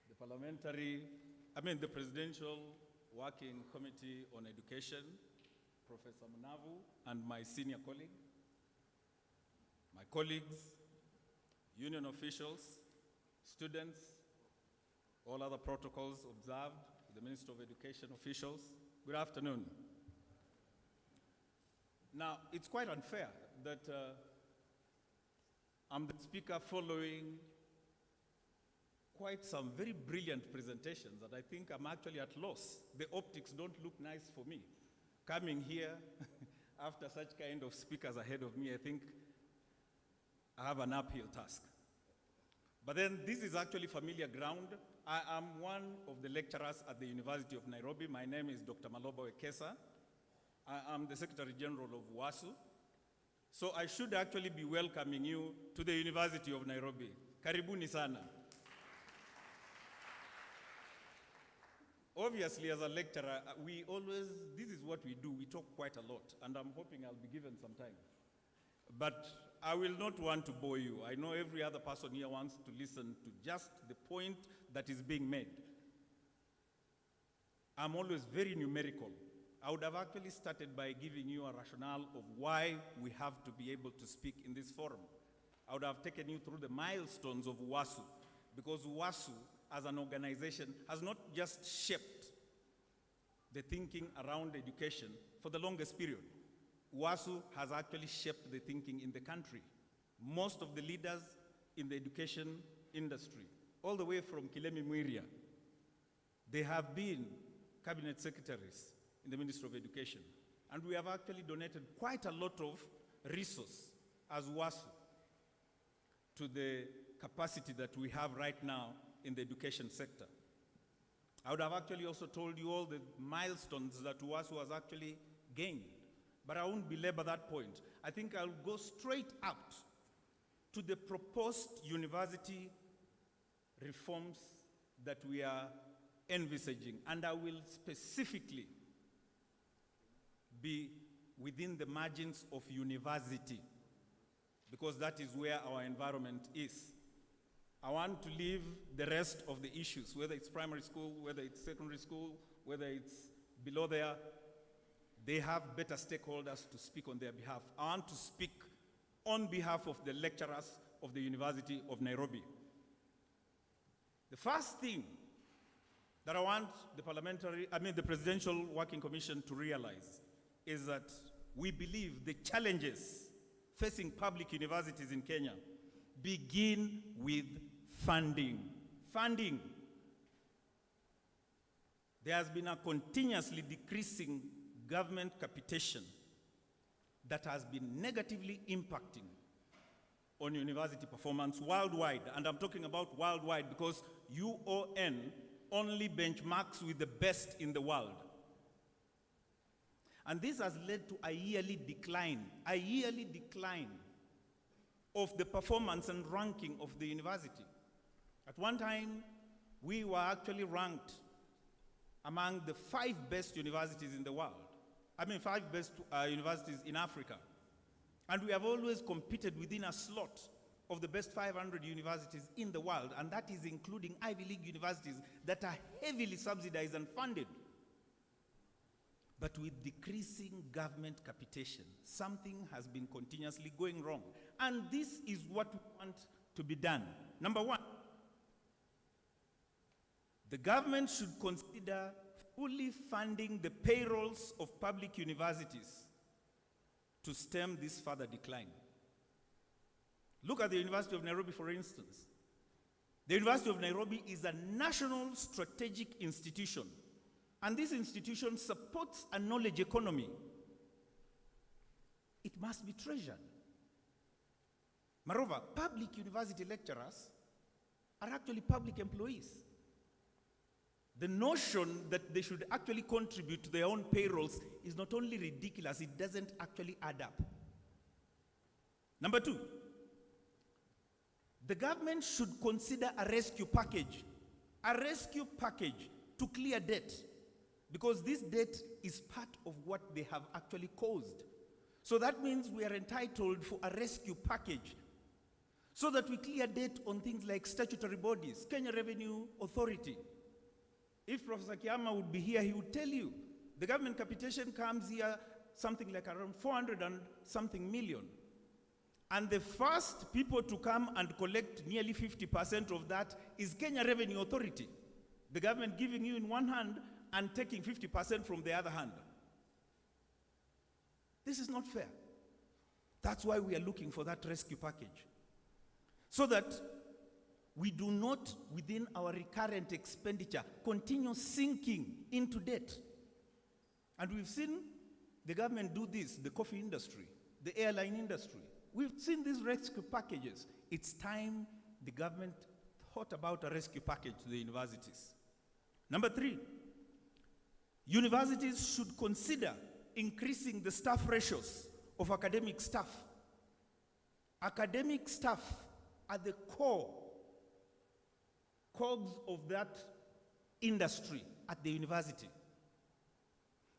[SPEAKER 14] the Presidential Working Committee on Education, Professor Mnavu, and my senior colleague, my colleagues, union officials, students, all other protocols observed, the Minister of Education officials, good afternoon. Now, it's quite unfair that I'm the speaker following quite some very brilliant presentations that I think I'm actually at loss. The optics don't look nice for me. Coming here after such kind of speakers ahead of me, I think I have an uphill task. But then this is actually familiar ground. I am one of the lecturers at the University of Nairobi. My name is Dr. Maloba Wekesa. I am the Secretary General of WASU. So I should actually be welcoming you to the University of Nairobi. Karibuni sana. Obviously, as a lecturer, this is what we do. We talk quite a lot, and I'm hoping I'll be given some time. But I will not want to bore you. I know every other person here wants to listen to just the point that is being made. I'm always very numerical. I would have actually started by giving you a rationale of why we have to be able to speak in this forum. I would have taken you through the milestones of WASU, because WASU, as an organization, has not just shaped the thinking around education for the longest period. WASU has actually shaped the thinking in the country. Most of the leaders in the education industry all the way from Kilemi Mwiria. They have been cabinet secretaries in the Ministry of Education. And we have actually donated quite a lot of resource as WASU to the capacity that we have right now in the education sector. I would have actually also told you all the milestones that WASU has actually gained, but I won't belabor that point. I think I'll go straight out to the proposed university reforms that we are envisaging, and I will specifically be within the margins of university, because that is where our environment is. I want to leave the rest of the issues, whether it's primary school, whether it's secondary school, whether it's below there. They have better stakeholders to speak on their behalf. I want to speak on behalf of the lecturers of the University of Nairobi. The first thing that I want the Presidential Working Commission to realize is that we believe the challenges facing public universities in Kenya begin with funding. Funding. There has been a continuously decreasing government capitation that has been negatively impacting on university performance worldwide. And I'm talking about worldwide because UON only benchmarks with the best in the world. And this has led to a yearly decline of the performance and ranking of the university. At one time, we were actually ranked among the 5 best universities in the world. 5 best universities in Africa. And we have always competed within a slot of the best 500 universities in the world, and that is including Ivy League universities that are heavily subsidized and funded. But with decreasing government capitation, something has been continuously going wrong. And this is what we want to be done. Number one, the government should consider fully funding the payrolls of public universities to stem this further decline. Look at the University of Nairobi, for instance. The University of Nairobi is a national strategic institution, and this institution supports a knowledge economy. It must be treasured. Moreover, public university lecturers are actually public employees. The notion that they should actually contribute to their own payrolls is not only ridiculous, it doesn't actually add up. Number two, the government should consider a rescue package to clear debt, because this debt is part of what they have actually caused. So that means we are entitled for a rescue package so that we clear debt on things like statutory bodies, Kenya Revenue Authority. If Professor Kiama would be here, he would tell you the government capitation comes here something like around 400 and something million. And the first people to come and collect nearly 50% of that is Kenya Revenue Authority. The government giving you in one hand and taking 50% from the other hand. This is not fair. That's why we are looking for that rescue package. So that we do not, within our recurrent expenditure, continue sinking into debt. And we've seen the government do this, the coffee industry, the airline industry. We've seen these rescue packages. It's time the government thought about a rescue package to the universities. Number three, universities should consider increasing the staff ratios of academic staff. Academic staff are the cogs of that industry at the university.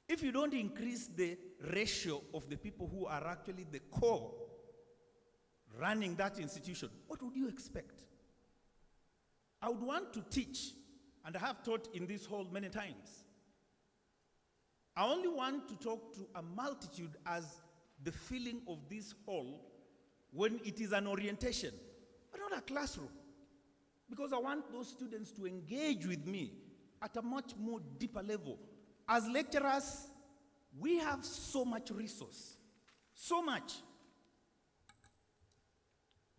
[SPEAKER 14] If you don't increase the ratio of the people who are actually the core running that institution, what would you expect? I would want to teach, and I have taught in this hall many times. I only want to talk to a multitude as the feeling of this hall when it is an orientation, but not a classroom. Because I want those students to engage with me at a much more deeper level. As lecturers, we have so much resource, so much.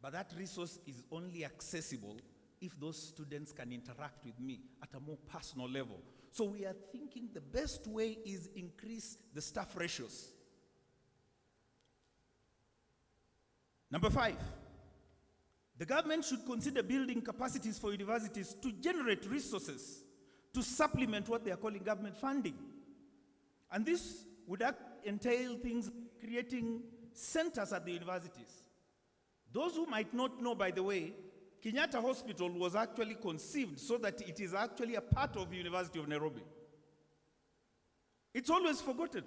[SPEAKER 14] But that resource is only accessible if those students can interact with me at a more personal level. So we are thinking the best way is increase the staff ratios. Number 5, the government should consider building capacities for universities to generate resources to supplement what they are calling government funding. And this would entail things creating centers at the universities. Those who might not know, by the way, Kenyatta Hospital was actually conceived so that it is actually a part of the University of Nairobi. It's always forgotten.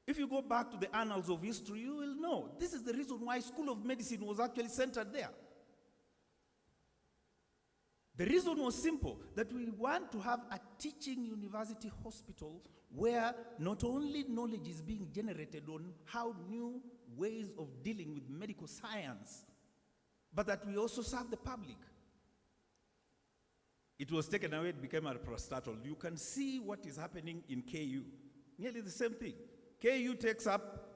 [SPEAKER 14] If you go back to the annals of history, you will know this is the reason why School of Medicine was actually centered there. The reason was simple, that we want to have a teaching university hospital where not only knowledge is being generated on how new ways of dealing with medical science, but that we also serve the public. It was taken away, it became a parastatal. You can see what is happening in KU. Nearly the same thing. KU takes up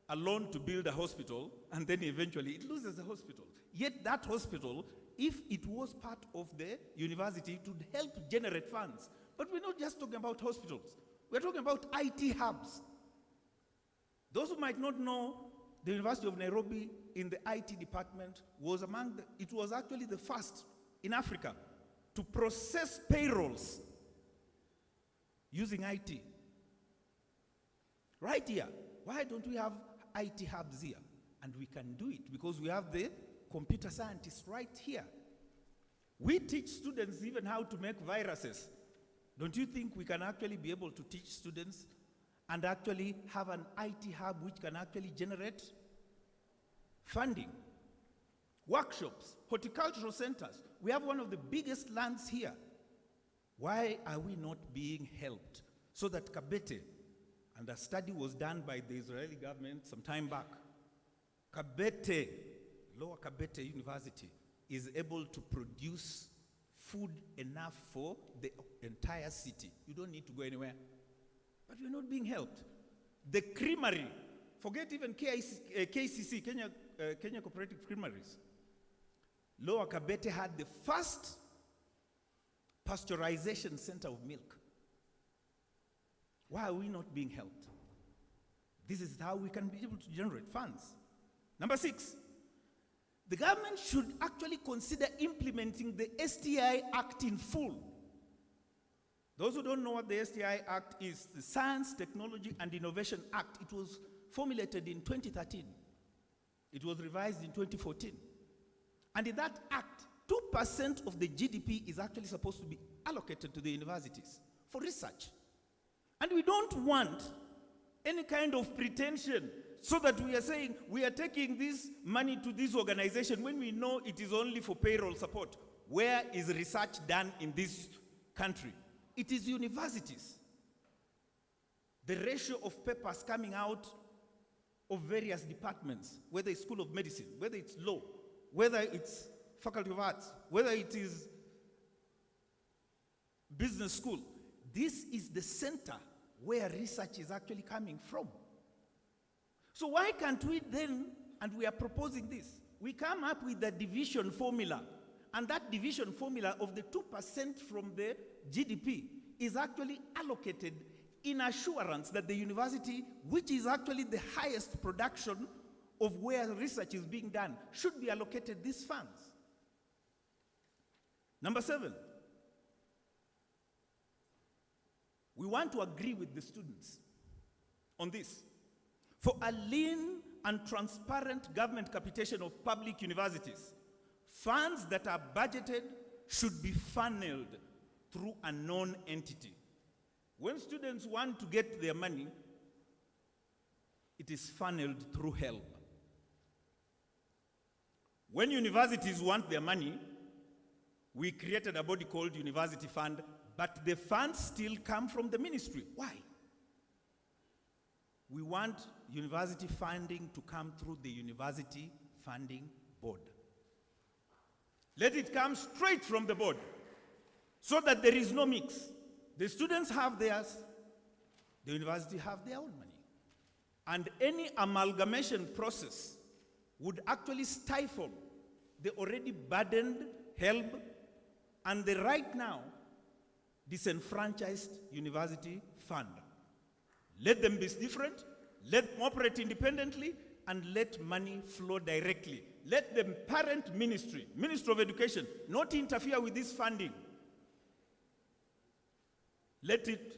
[SPEAKER 14] a loan to build a hospital, and then eventually it loses the hospital. Yet that hospital, if it was part of the university, it would help generate funds. But we're not just talking about hospitals. We're talking about IT hubs. Those who might not know, the University of Nairobi in the IT department was it was actually the first in Africa to process payrolls using IT. Right here. Why don't we have IT hubs here? And we can do it because we have the computer scientists right here. We teach students even how to make viruses. Don't you think we can actually be able to teach students and actually have an IT hub which can actually generate funding? Workshops, horticultural centers. We have one of the biggest lands here. Why are we not being helped? So that Kabete, and a study was done by the Israeli government some time back, Kabete, Lower Kabete University, is able to produce food enough for the entire city. You don't need to go anywhere. But we're not being helped. The creamery, forget even KCC, Kenya Cooperative Creameries. Lower Kabete had the first pasteurization center of milk. Why are we not being helped? This is how we can be able to generate funds. Number 6, the government should actually consider implementing the STI Act in full. Those who don't know what the STI Act is, the Science, Technology and Innovation Act, it was formulated in 2013. It was revised in 2014. And in that act, 2% of the GDP is actually supposed to be allocated to the universities for research. And we don't want any kind of pretension so that we are saying we are taking this money to this organization when we know it is only for payroll support. Where is research done in this country? It is universities. The ratio of papers coming out of various departments, whether it's School of Medicine, whether it's law, whether it's Faculty of Arts, whether it is business school, this is the center where research is actually coming from. So why can't we then, and we are proposing this, we come up with the division formula, and that division formula of the 2% from the GDP is actually allocated in assurance that the university, which is actually the highest production of where research is being done, should be allocated these funds. Number 7, we want to agree with the students on this. For a lean and transparent government capitation of public universities, funds that are budgeted should be funneled through a known entity. When students want to get their money, it is funneled through HELB. When universities want their money, we created a body called University Fund, but the funds still come from the ministry. Why? We want university funding to come through the University Funding Board. Let it come straight from the board so that there is no mix. The students have theirs, the university have their own money. And any amalgamation process would actually stifle the already burdened HELB, and the right now disenfranchised university fund. Let them be different, let them operate independently, and let money flow directly. Let the parent ministry, Ministry of Education, not interfere with this funding. Let it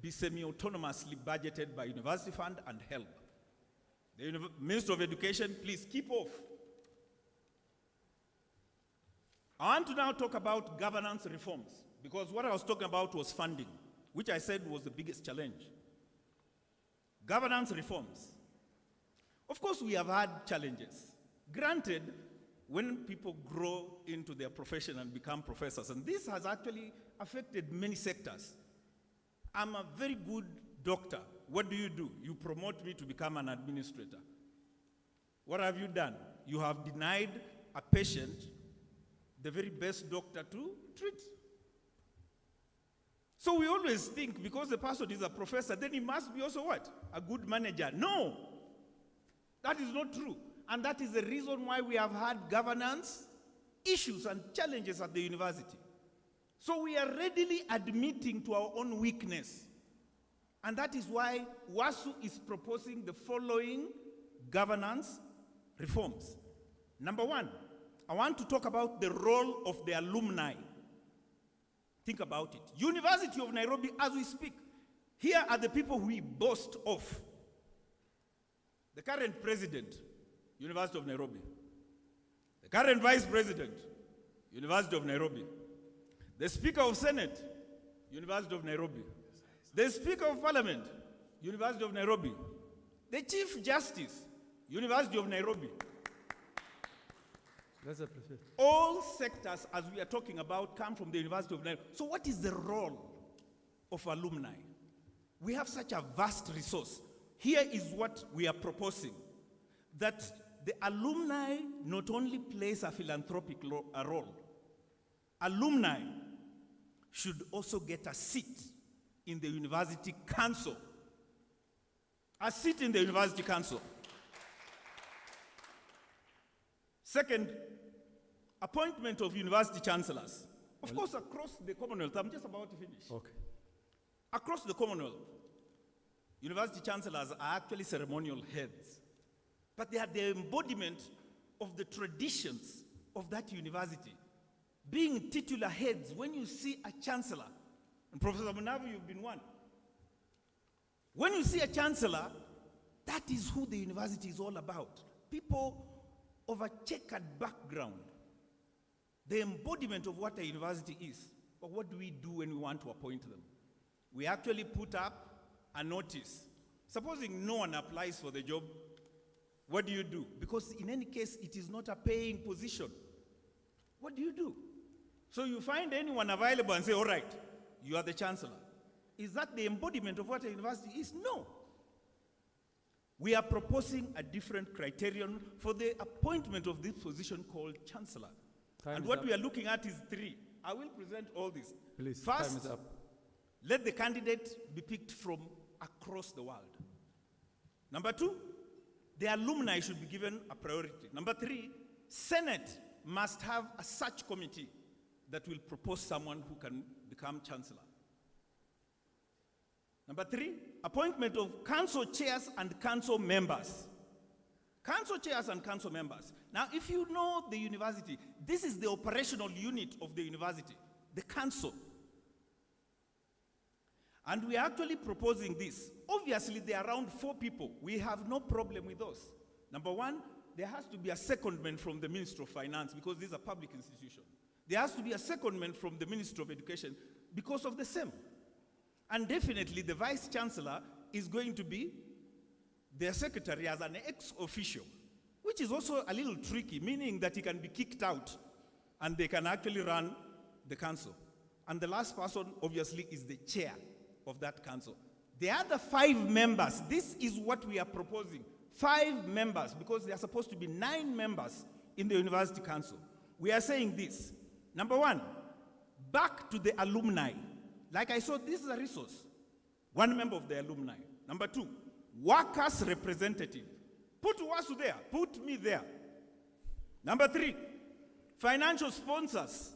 [SPEAKER 14] be semi-autonomously budgeted by University Fund and HELB. The Ministry of Education, please keep off. I want to now talk about governance reforms, because what I was talking about was funding, which I said was the biggest challenge. Governance reforms. Of course, we have had challenges. Granted, when people grow into their profession and become professors, and this has actually affected many sectors. I'm a very good doctor. What do? You promote me to become an administrator. What have you done? You have denied a patient the very best doctor to treat. So we always think because the person is a professor, then he must be also what? A good manager. No, that is not true. And that is the reason why we have had governance issues and challenges at the university. So we are readily admitting to our own weakness. And that is why WASU is proposing the following governance reforms. Number one, I want to talk about the role of the alumni. Think about it. University of Nairobi, as we speak, here are the people we boast of. The current president, University of Nairobi. The current vice president, University of Nairobi. The Speaker of Senate, University of Nairobi. The Speaker of Parliament, University of Nairobi. The Chief Justice, University of Nairobi. All sectors, as we are talking about, come from the University of Nairobi. So what is the role of alumni? We have such a vast resource. Here is what we are proposing, that the alumni not only plays a philanthropic role, alumni should also get a seat in the university council. A seat in the university council. Second, appointment of university chancellors. Of course, across the Commonwealth, I'm just about to finish.
[SPEAKER 13] Okay.
[SPEAKER 14] Across the Commonwealth, university chancellors are actually ceremonial heads, but they are the embodiment of the traditions of that university. Being titular heads, when you see a chancellor, and Professor Munavu, you've been one. When you see a chancellor, that is who the university is all about. People of a checkered background. The embodiment of what a university is. But what do we do when we want to appoint them? We actually put up a notice. Supposing no one applies for the job, what do you do? Because in any case, it is not a paying position. What do you do? So you find anyone available and say, all right, you are the chancellor. Is that the embodiment of what a university is? No. We are proposing a different criterion for the appointment of this position called chancellor. And what we are looking at is three. I will present all this.
[SPEAKER 13] Please,
[SPEAKER 14] first,
[SPEAKER 13] time is up.
[SPEAKER 14] Let the candidate be picked from across the world. Number two, the alumni should be given a priority. Number three, Senate must have a search committee that will propose someone who can become chancellor. Number three, appointment of council chairs and council members. Council chairs and council members. Now, if you know the university, this is the operational unit of the university, the council. And we are actually proposing this. Obviously, there are around 4 people. We have no problem with those. Number one, there has to be a secondment from the Ministry of Finance because this is a public institution. There has to be a secondment from the Ministry of Education because of the same. And definitely, the Vice Chancellor is going to be their secretary as an ex-officio, which is also a little tricky, meaning that he can be kicked out and they can actually run the council. And the last person, obviously, is the chair of that council. The other 5 members, this is what we are proposing. 5 members, because there are supposed to be 9 members in the university council. We are saying this. Number one, back to the alumni. Like I said, this is a resource. 1 member of the alumni. Number 2, workers representative. Put WASU there, put me there. Number 3, financial sponsors.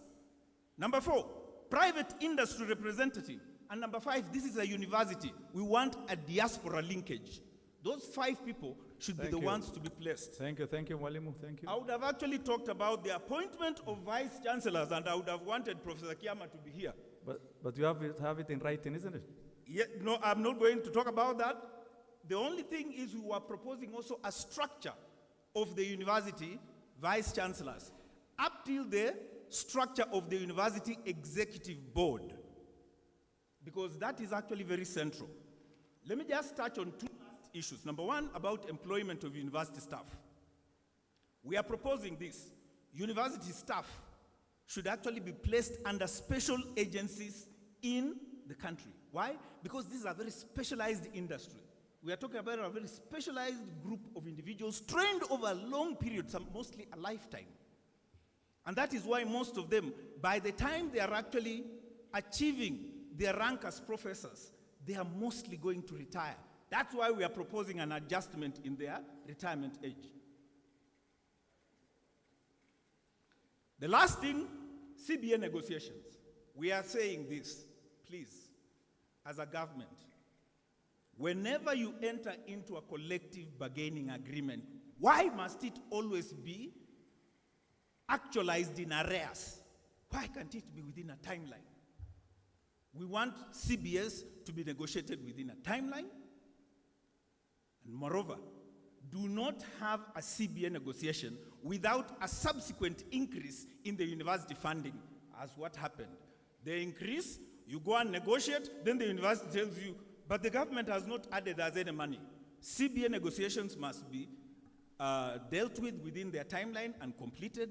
[SPEAKER 14] Number 4, private industry representative. And number 5, this is a university. We want a diaspora linkage. Those 5 people should be the ones to be placed.
[SPEAKER 13] Thank you, Mwalimu, thank you.
[SPEAKER 14] I would have actually talked about the appointment of vice chancellors, and I would have wanted Professor Kiama to be here.
[SPEAKER 13] But you have it in writing, isn't it?
[SPEAKER 14] Yeah, no, I'm not going to talk about that. The only thing is we were proposing also a structure of the university vice chancellors up till the structure of the university executive board, because that is actually very central. Let me just touch on 2 issues. Number 1, about employment of university staff. We are proposing this. University staff should actually be placed under special agencies in the country. Why? Because this is a very specialized industry. We are talking about a very specialized group of individuals trained over a long period, mostly a lifetime. And that is why most of them, by the time they are actually achieving their rank as professors, they are mostly going to retire. That's why we are proposing an adjustment in their retirement age. The last thing, CBA negotiations. We are saying this, please, as a government, whenever you enter into a collective bargaining agreement, why must it always be actualized in arrears? Why can't it be within a timeline? We want CBS to be negotiated within a timeline. And moreover, do not have a CBA negotiation without a subsequent increase in the university funding, as what happened. They increase, you go and negotiate, then the university tells you, but the government has not added us any money. CBA negotiations must be dealt with within their timeline and completed,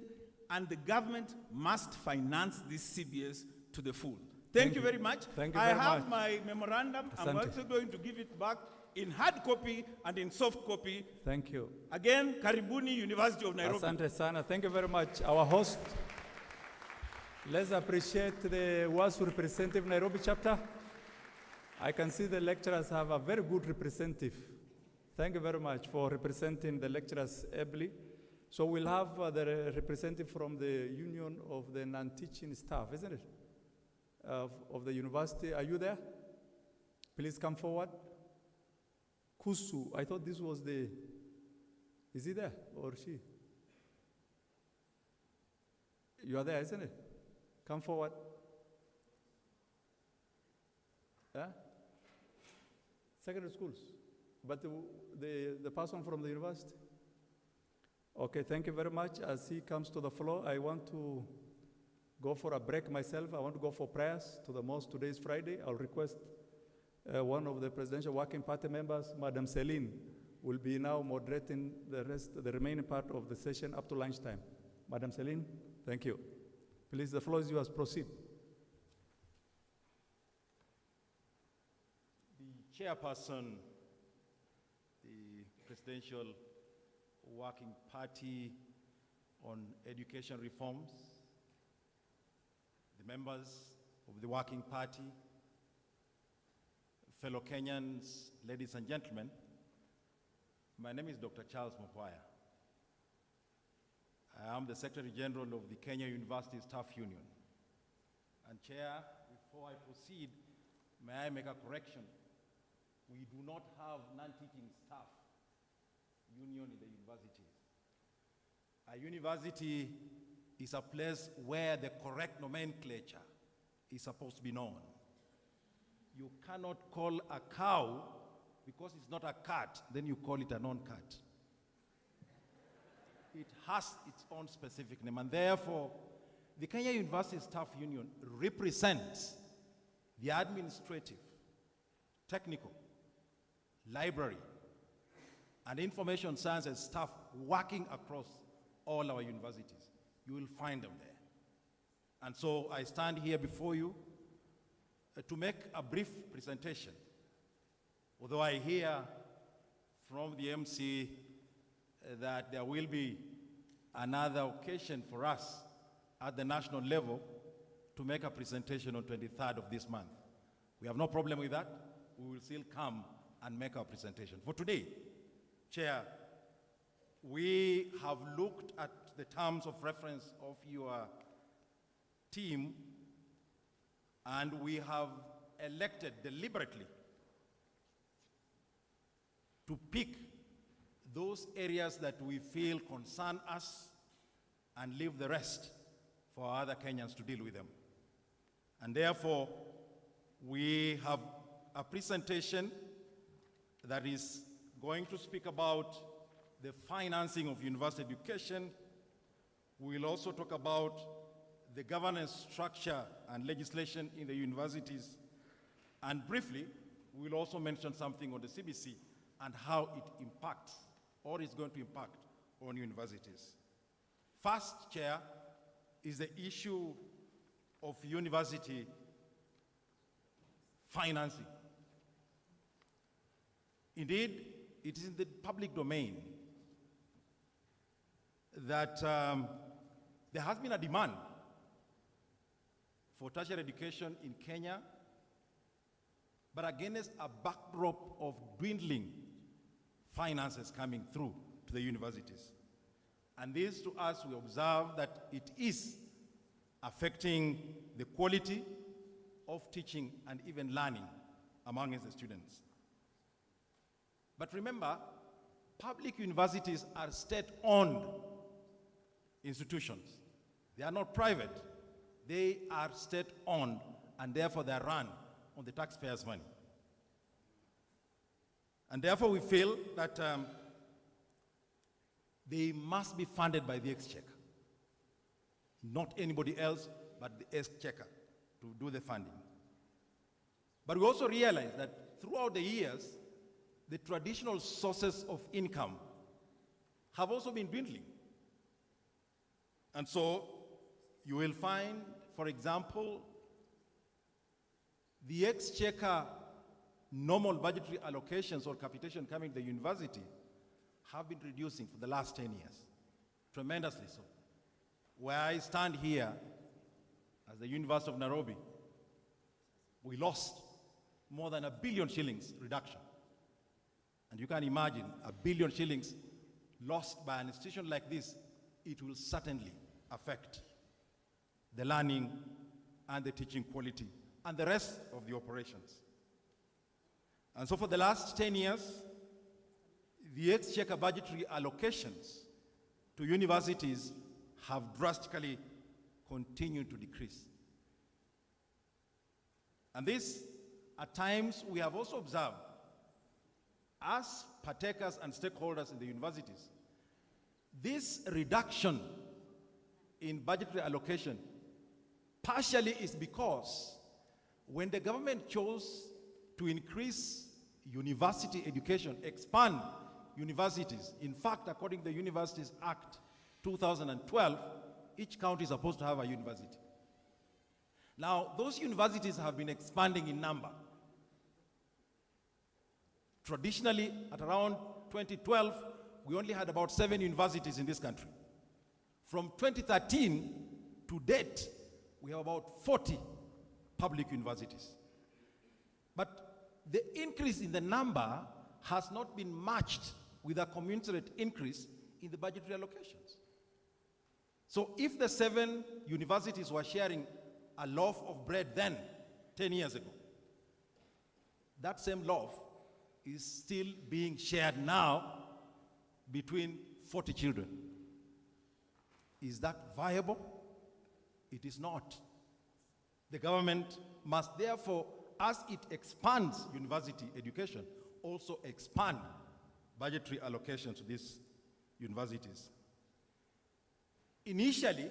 [SPEAKER 14] and the government must finance these CBAs to the full. Thank you very much.
[SPEAKER 13] Thank you
[SPEAKER 14] I
[SPEAKER 13] very
[SPEAKER 14] have
[SPEAKER 13] much.
[SPEAKER 14] my memorandum. I'm
[SPEAKER 13] Asante.
[SPEAKER 14] also going to give it back in hard copy and in soft copy.
[SPEAKER 13] Thank you.
[SPEAKER 14] Again, Karibuni, University of Nairobi.
[SPEAKER 13] Asante sana. Thank you very much. Our host. Let's appreciate the WASU representative Nairobi chapter. I can see the lecturers have a very good representative. Thank you very much for representing the lecturers ably. So we'll have the representative from the Union of the Non-Teaching Staff, isn't it? Of the university. Are you there? Please come forward. Kusu, I thought this was the, is he there or she? You are there, isn't it? Come forward. Yeah? Secondary schools. But the person from the university? Okay, thank you very much. As he comes to the floor, I want to go for a break myself. I want to go for prayers to the mosque. Today is Friday. I'll request one of the Presidential Working Party members, Madam Celine, will be now moderating the remaining part of the session up to lunchtime. Madam Celine, thank you. Please, the floor is yours. Proceed.
[SPEAKER 10] The chairperson, the Presidential Working Party on Education Reforms, the members of the Working Party, fellow Kenyans, ladies and gentlemen, my name is Dr. Charles Mopwaya. I am the Secretary General of the Kenya University Staff Union. And Chair, before I proceed, may I make a correction? We do not have non-teaching staff union in the universities. A university is a place where the correct nomenclature is supposed to be known. You cannot call a cow, because it's not a cat, then you call it a non-cat. It has its own specific name, and therefore, the Kenya University Staff Union represents the administrative, technical, library, and information sciences staff working across all our universities. You will find them there. And so I stand here before you to make a brief presentation. Although I hear from the MC that there will be another occasion for us at the national level to make a presentation on 23rd of this month. We have no problem with that. We will still come and make our presentation. For today, Chair, we have looked at the terms of reference of your team, and we have elected deliberately to pick those areas that we feel concern us and leave the rest for other Kenyans to deal with them. And therefore, we have a presentation that is going to speak about the financing of university education. We will also talk about the governance structure and legislation in the universities. And briefly, we will also mention something on the CBC and how it impacts or is going to impact on universities. First, Chair, is the issue of university financing. Indeed, it is in the public domain that there has been a demand for tertiary education in Kenya, but against a backdrop of dwindling finances coming through to the universities. And this, to us, we observe that it is affecting the quality of teaching and even learning among the students. But remember, public universities are state-owned institutions. They are not private. They are state-owned, and therefore they are run on the taxpayers' money. And therefore we feel that they must be funded by the exchequer. Not anybody else but the exchequer to do the funding. But we also realize that throughout the years, the traditional sources of income have also been dwindling. And so you will find, for example, the exchequer normal budgetary allocations or capitation coming to the university have been reducing for the last 10 years, tremendously so. Where I stand here as the University of Nairobi, we lost more than 1 billion shillings reduction. And you can imagine 1 billion shillings lost by an institution like this, it will certainly affect the learning and the teaching quality and the rest of the operations. And so for the last 10 years, the exchequer budgetary allocations to universities have drastically continued to decrease. And this, at times, we have also observed, as partakers and stakeholders in the universities, this reduction in budgetary allocation partially is because when the government chose to increase university education, expand universities, in fact, according to the Universities Act 2012, each county is supposed to have a university. Now, those universities have been expanding in number. Traditionally, at around 2012, we only had about 7 universities in this country. From 2013 to date, we have about 40 public universities. But the increase in the number has not been matched with a commensurate increase in the budgetary allocations. So if the 7 universities were sharing a loaf of bread then, 10 years ago, that same loaf is still being shared now between 40 children. Is that viable? It is not. The government must therefore, as it expands university education, also expand budgetary allocations to these universities. Initially,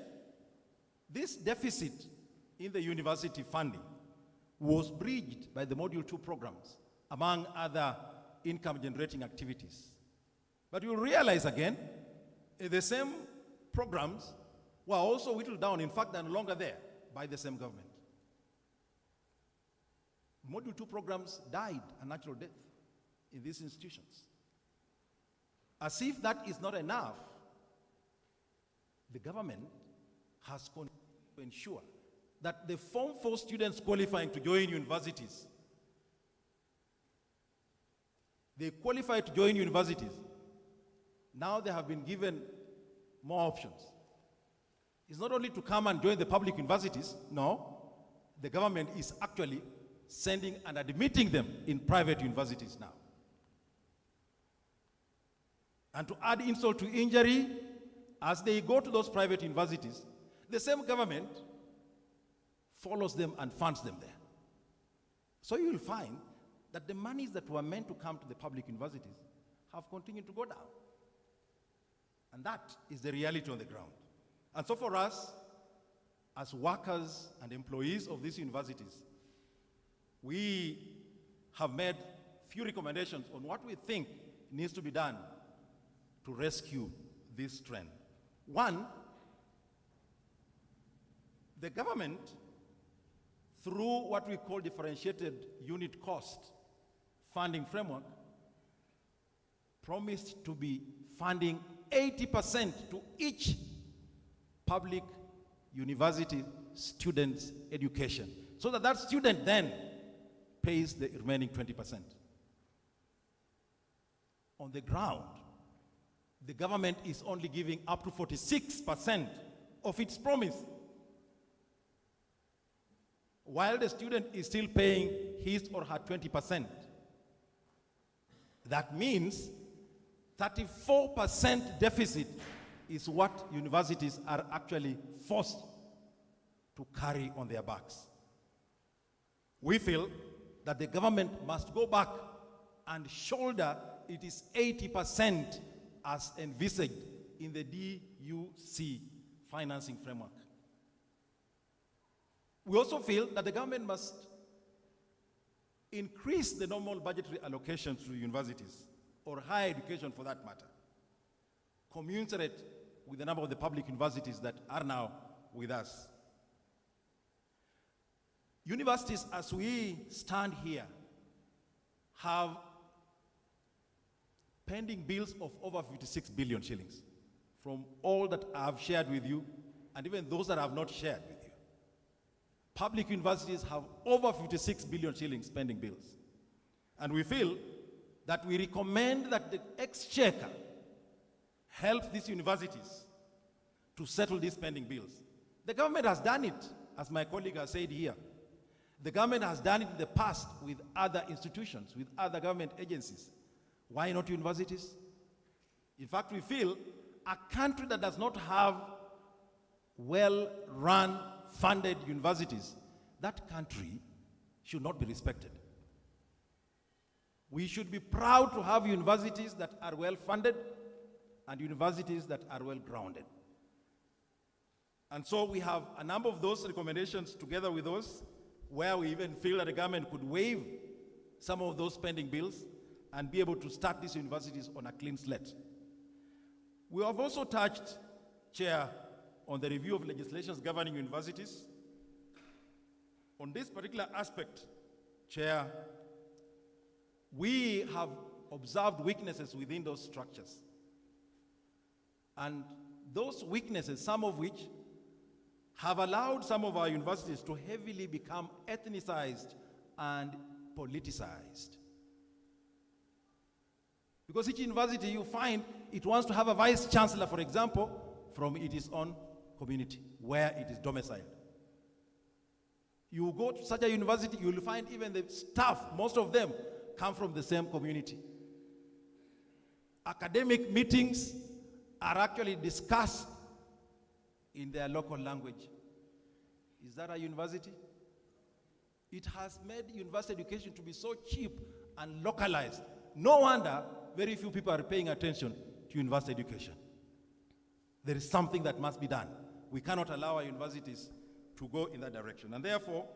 [SPEAKER 10] this deficit in the university funding was bridged by the Module 2 programs, among other income-generating activities. But you'll realize again, the same programs were also whittled down, in fact, they're no longer there, by the same government. Module 2 programs died a natural death in these institutions. As if that is not enough, the government has continued to ensure that the Form 4 students qualifying to join universities, they qualify to join universities. Now they have been given more options. is not only to come and join the public universities, no, the government is actually sending and admitting them in private universities now. And to add insult to injury, as they go to those private universities, the same government follows them and funds them there. So you will find that the monies that were meant to come to the public universities have continued to go down. And that is the reality on the ground. And so for us, as workers and employees of these universities, we have made few recommendations on what we think needs to be done to rescue this trend. One, the government, through what we call differentiated unit cost funding framework, promised to be funding 80% to each public university student's education, so that that student then pays the remaining 20%. On the ground, the government is only giving up to 46% of its promise, while the student is still paying his or her 20%. That means 34% deficit is what universities are actually forced to carry on their backs. We feel that the government must go back and shoulder it is 80% as envisaged in the DUC financing framework. We also feel that the government must increase the normal budgetary allocations to universities, or higher education for that matter, commensurate with the number of the public universities that are now with us. Universities, as we stand here, have pending bills of over 56 billion shillings from all that I have shared with you, and even those that I have not shared with you. Public universities have over 56 billion shillings pending bills. And we feel that we recommend that the exchequer help these universities to settle these pending bills. The government has done it, as my colleague has said here. The government has done it in the past with other institutions, with other government agencies. Why not universities? In fact, we feel a country that does not have well-run, funded universities, that country should not be respected. We should be proud to have universities that are well-funded and universities that are well-grounded. And so we have a number of those recommendations together with those where we even feel that the government could waive some of those pending bills and be able to start these universities on a clean slate. We have also touched, Chair, on the review of legislations governing universities. On this particular aspect, Chair, we have observed weaknesses within those structures. And those weaknesses, some of which have allowed some of our universities to heavily become ethnicized and politicized. Because each university, you find, it wants to have a vice chancellor, for example, from its own community, where it is domiciled. You go to such a university, you will find even the staff, most of them, come from the same community. Academic meetings are actually discussed in their local language. Is that a university? It has made university education to be so cheap and localized. No wonder very few people are paying attention to university education. There is something that must be done. We cannot allow our universities to go in that direction. And therefore,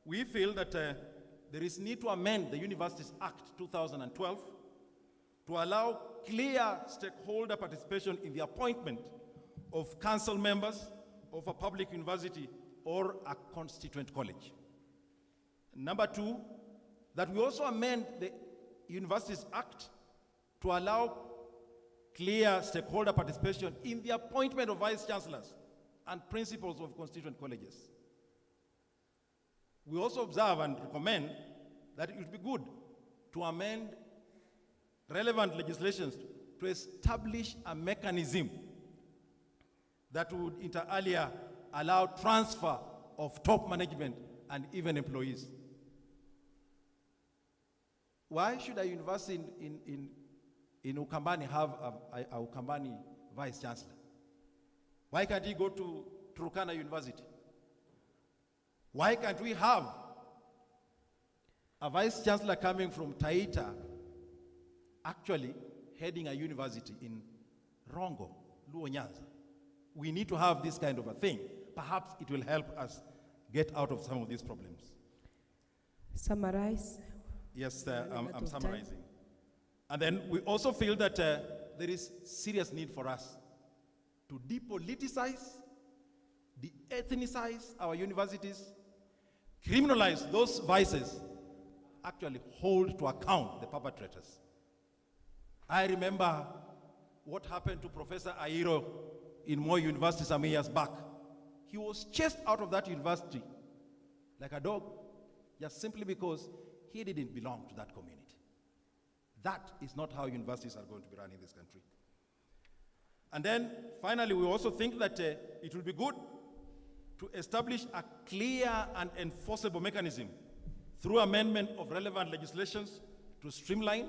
[SPEAKER 10] we feel that there is need to amend the Universities Act 2012 to allow clear stakeholder participation in the appointment of council members of a public university or a constituent college. Number two, that we also amend the Universities Act to allow clear stakeholder participation in the appointment of vice chancellors and principals of constituent colleges. We also observe and recommend that it would be good to amend relevant legislations to establish a mechanism that would inter alia allow transfer of top management and even employees. Why should a university in Ukambani have a Ukambani vice chancellor? Why can't he go to Turkana University? Why can't we have a vice chancellor coming from Taita actually heading a university in Rongo, Luo Nyanza? We need to have this kind of a thing. Perhaps it will help us get out of some of these problems.
[SPEAKER 15] Summarize.
[SPEAKER 10] Yes, I'm summarizing. And then we also feel that there is serious need for us to depoliticize, de-ethnicize our universities, criminalize those vices, actually hold to account the perpetrators. I remember what happened to Professor Airo in Moi University some years back. He was chased out of that university like a dog, just simply because he didn't belong to that community. That is not how universities are going to be run in this country. And then, finally, we also think that it will be good to establish a clear and enforceable mechanism through amendment of relevant legislations to streamline,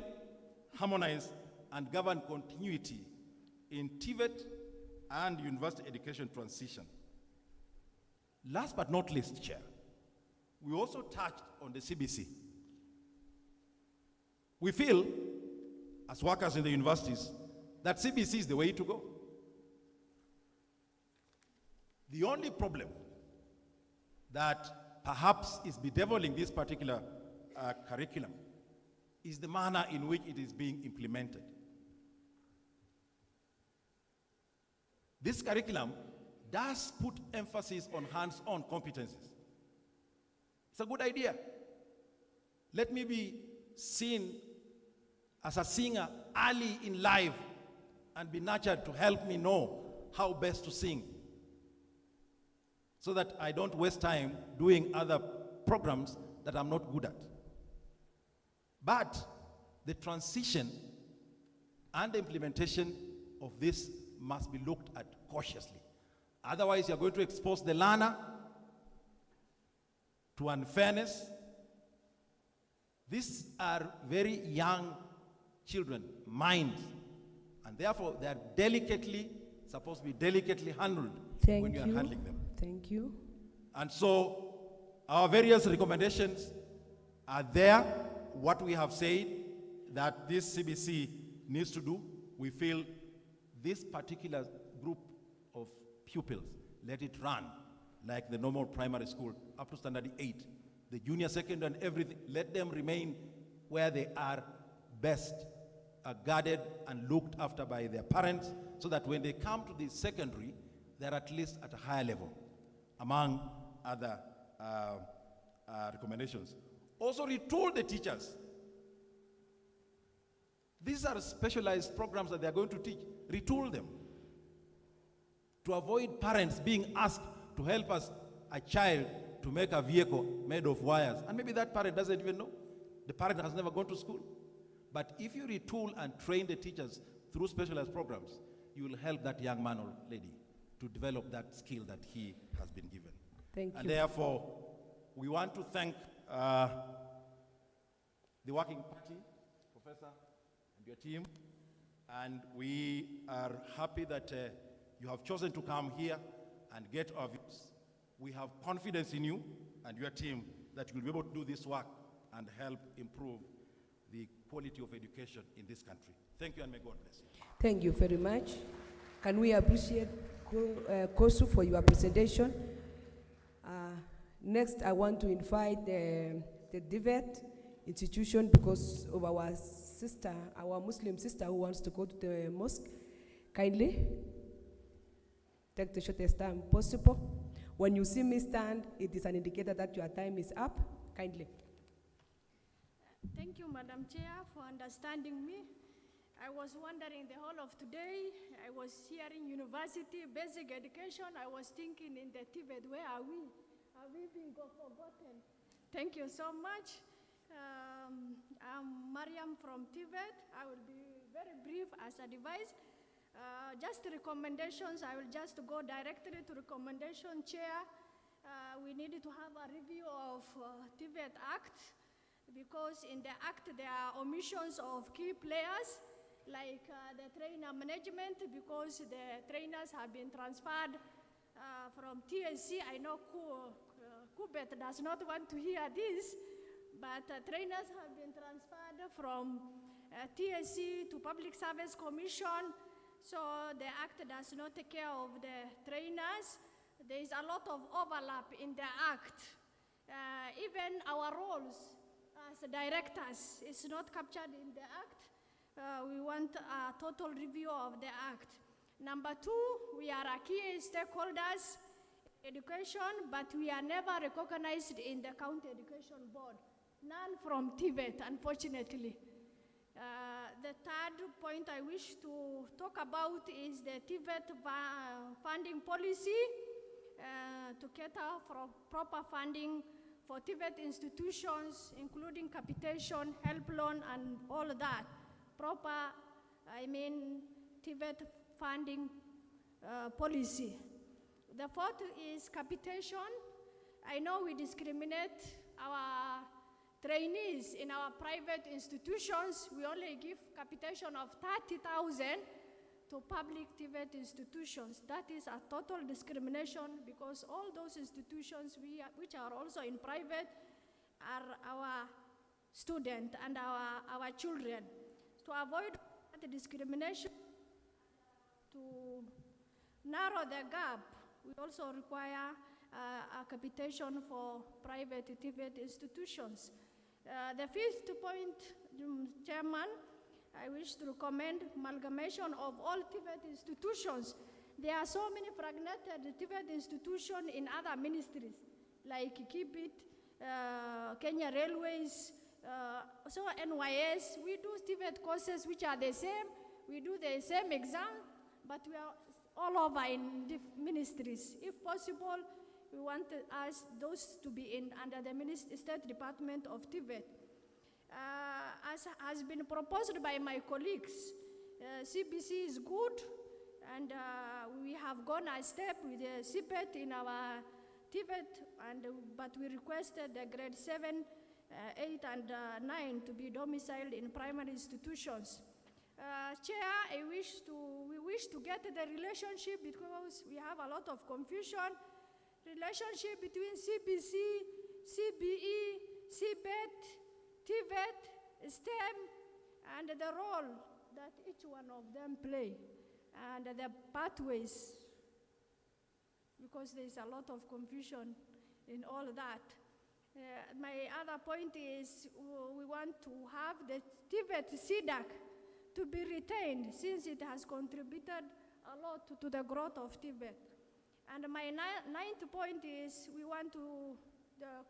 [SPEAKER 10] harmonize, and govern continuity in Tvet and university education transition. Last but not least, Chair, we also touched on the CBC. We feel, as workers in the universities, that CBC is the way to go. The only problem that perhaps is bedeviling this particular curriculum is the manner in which it is being implemented. This curriculum does put emphasis on hands-on competencies. It's a good idea. Let me be seen as a singer early in life and be nurtured to help me know how best to sing, so that I don't waste time doing other programs that I'm not good at. But the transition and the implementation of this must be looked at cautiously. Otherwise, you're going to expose the learner to unfairness. These are very young children, minds, and therefore they are supposed to be delicately handled when you are handling them.
[SPEAKER 15] Thank you.
[SPEAKER 10] And so our various recommendations are there. What we have said that this CBC needs to do, we feel this particular group of pupils, let it run like the normal primary school up to standard 8. The junior, secondary, and everything, let them remain where they are best, guarded and looked after by their parents, so that when they come to the secondary, they're at least at a higher level, among other recommendations. Also retool the teachers. These are specialized programs that they're going to teach. Retool them to avoid parents being asked to help a child to make a vehicle made of wires. And maybe that parent doesn't even know. The parent has never gone to school. But if you retool and train the teachers through specialized programs, you will help that young man or lady to develop that skill that he has been given.
[SPEAKER 15] Thank you.
[SPEAKER 10] And therefore, we want to thank the Working Party, Professor, and your team. And we are happy that you have chosen to come here and get our views. We have confidence in you and your team that you will be able to do this work and help improve the quality of education in this country. Thank you, and may God bless you.
[SPEAKER 15] Thank you very much. Can we appreciate Kosu for your presentation? Next, I want to invite the Tvet institution, because of our sister, our Muslim sister who wants to go to the mosque. Kindly take the shortest time possible. When you see me stand, it is an indicator that your time is up. Kindly.
[SPEAKER 17] Thank you, Madam Chair, for understanding me. I was wondering the whole of today, I was hearing university, basic education. I was thinking in the Tibet, where are we? Are we being forgotten? Thank you so much. I'm Mariam from Tibet. I will be very brief as advised. Just recommendations, I will just go directly to recommendation, Chair. We need to have a review of Tvet Act, because in the Act there are omissions of key players, like the trainer management, because the trainers have been transferred from TSC. I know Tvet does not want to hear this, but trainers have been transferred from TSC to Public Service Commission, so the Act does not take care of the trainers. There is a lot of overlap in the Act. Even our roles as directors is not captured in the Act. We want a total review of the Act. Number two, we are a key stakeholders in education, but we are never recognized in the County Education Board. None from Tvet, unfortunately. The third point I wish to talk about is the Tvet funding policy to cater for proper funding for Tvet institutions, including capitation, help loan, and all that. Proper, Tvet funding policy. The fourth is capitation. I know we discriminate our trainees in our private institutions. We only give capitation of 30,000 to public Tvet institutions. That is a total discrimination, because all those institutions which are also in private are our students and our children. To avoid the discrimination, to narrow the gap, we also require a capitation for private Tvet institutions. The fifth point, Chairman, I wish to recommend amalgamation of all Tvet institutions. There are so many fragmented Tvet institutions in other ministries, like Keep It, Kenya Railways, so NYS. We do Tvet courses which are the same. We do the same exam, but we are all over in the ministries. If possible, we want us those to be under the State Department of Tvet. As has been proposed by my colleagues, CBC is good, and we have gone a step with the CPET in our Tvet, but we requested the grade 7, 8, and 9 to be domiciled in primary institutions. Chair, we wish to get the relationship, because we have a lot of confusion, relationship between CBC, CBE, CPET, Tvet, STEM, and the role that each one of them play, and the pathways, because there is a lot of confusion in all that. My other point is we want to have the Tvet CDAC to be retained, since it has contributed a lot to the growth of Tvet. And my ninth point is we want the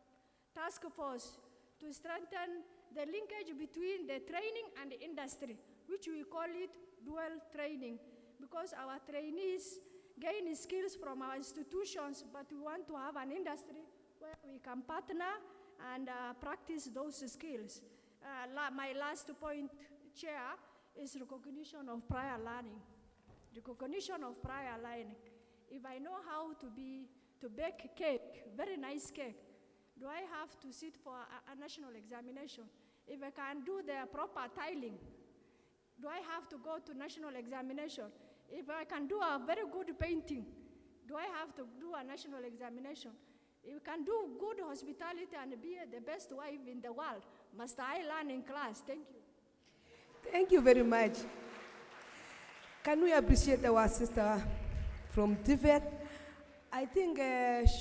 [SPEAKER 17] task force to strengthen the linkage between the training and the industry, which we call it dual training, because our trainees gain skills from our institutions, but we want to have an industry where we can partner and practice those skills. My last point, Chair, is recognition of prior learning. Recognition of prior learning. If I know how to bake cake, very nice cake, do I have to sit for a national examination? If I can do the proper tiling, do I have to go to national examination? If I can do a very good painting, do I have to do a national examination? If I can do good hospitality and be the best wife in the world, must I learn in class? Thank you.
[SPEAKER 15] Thank you very much. Can we appreciate our sister from Tvet? I think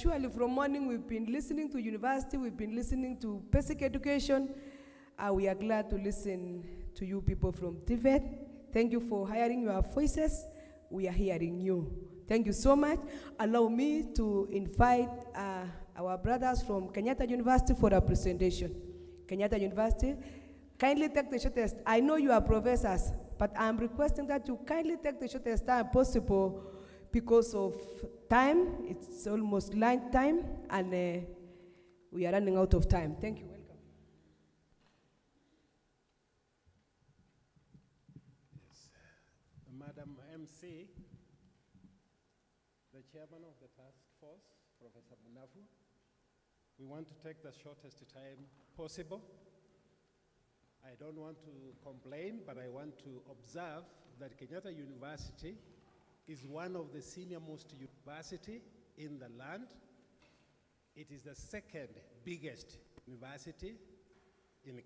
[SPEAKER 15] surely from morning we've been listening to university, we've been listening to basic education. We are glad to listen to you people from Tvet. Thank you for hiring your voices. We are hearing you. Thank you so much. Allow me to invite our brothers from Kenyatta University for a presentation. Kenyatta University, kindly take the shortest. I know you are professors, but I'm requesting that you kindly take the shortest time possible because of time. It's almost lunch time, and we are running out of time. Thank you. Welcome.
[SPEAKER 18] Yes. Madam MC, the chairman of the task force, Professor Munafu. We want to take the shortest time possible. I don't want to complain, but I want to observe that Kenyatta University is one of the senior-most university in the land. It is the second biggest university in Kenya.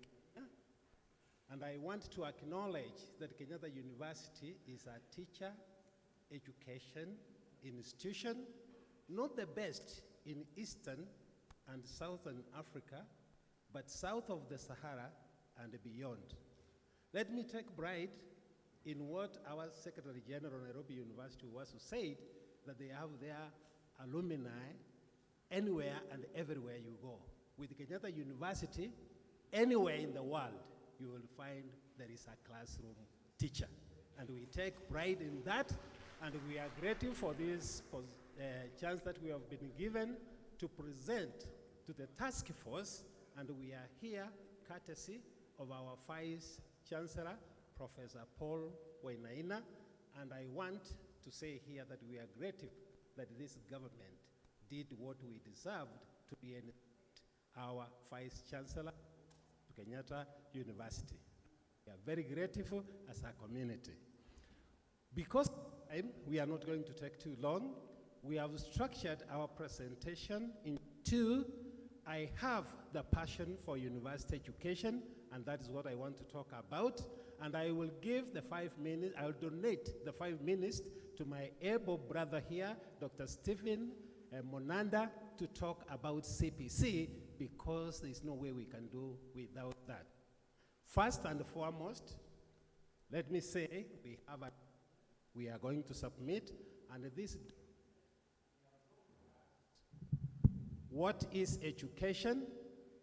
[SPEAKER 18] And I want to acknowledge that Kenyatta University is a teacher education institution, not the best in Eastern and Southern Africa, but south of the Sahara and beyond. Let me take pride in what our Secretary General Nairobi University was said, that they have their alumni anywhere and everywhere you go. With Kenyatta University, anywhere in the world, you will find there is a classroom teacher. And we take pride in that, and we are grateful for this chance that we have been given to present to the task force, and we are here courtesy of our Vice Chancellor, Professor Paul Wainaina, and I want to say here that we are grateful that this government did what we deserved to be our Vice Chancellor to Kenyatta University. We are very grateful as a community. Because we are not going to take too long, we have structured our presentation into I have the passion for university education, and that is what I want to talk about. And I will give the 5 minutes, I will donate the 5 minutes to my able brother here, Dr. Stephen Monanda, to talk about CPC, because there's no way we can do without that. First and foremost, let me say we are going to submit, and this, what is education?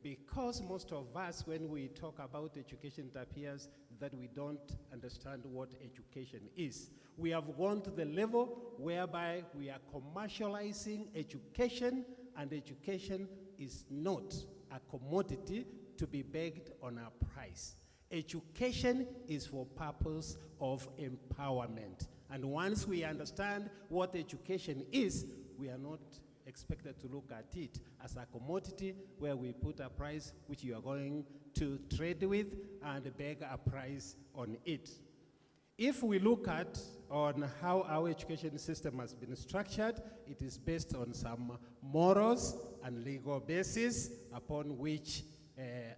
[SPEAKER 18] Because most of us, when we talk about education, it appears that we don't understand what education is. We have gone to the level whereby we are commercializing education, and education is not a commodity to be begged on a price. Education is for purpose of empowerment. And once we understand what education is, we are not expected to look at it as a commodity where we put a price which you are going to trade with and beg a price on it. If we look at on how our education system has been structured, it is based on some morals and legal basis upon which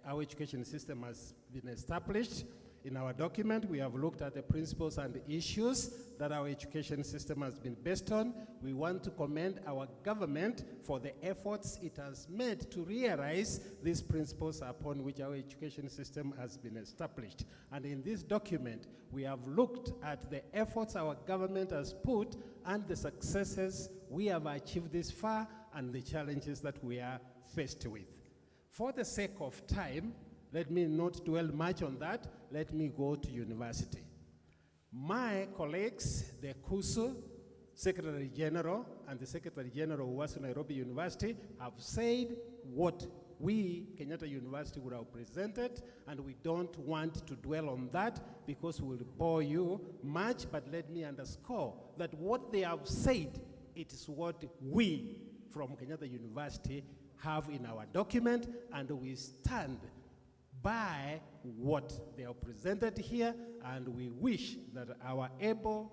[SPEAKER 18] our education system has been established. In our document, we have looked at the principles and issues that our education system has been based on. We want to commend our government for the efforts it has made to realize these principles upon which our education system has been established. And in this document, we have looked at the efforts our government has put and the successes we have achieved this far and the challenges that we are faced with. For the sake of time, let me not dwell much on that. Let me go to university. My colleagues, the KUSU, Secretary General, and the Secretary General who was in Nairobi University have said what we, Kenyatta University, would have presented, and we don't want to dwell on that because we will bore you much, but let me underscore that what they have said, it is what we from Kenyatta University have in our document, and we stand by what they are presented here, and we wish that our able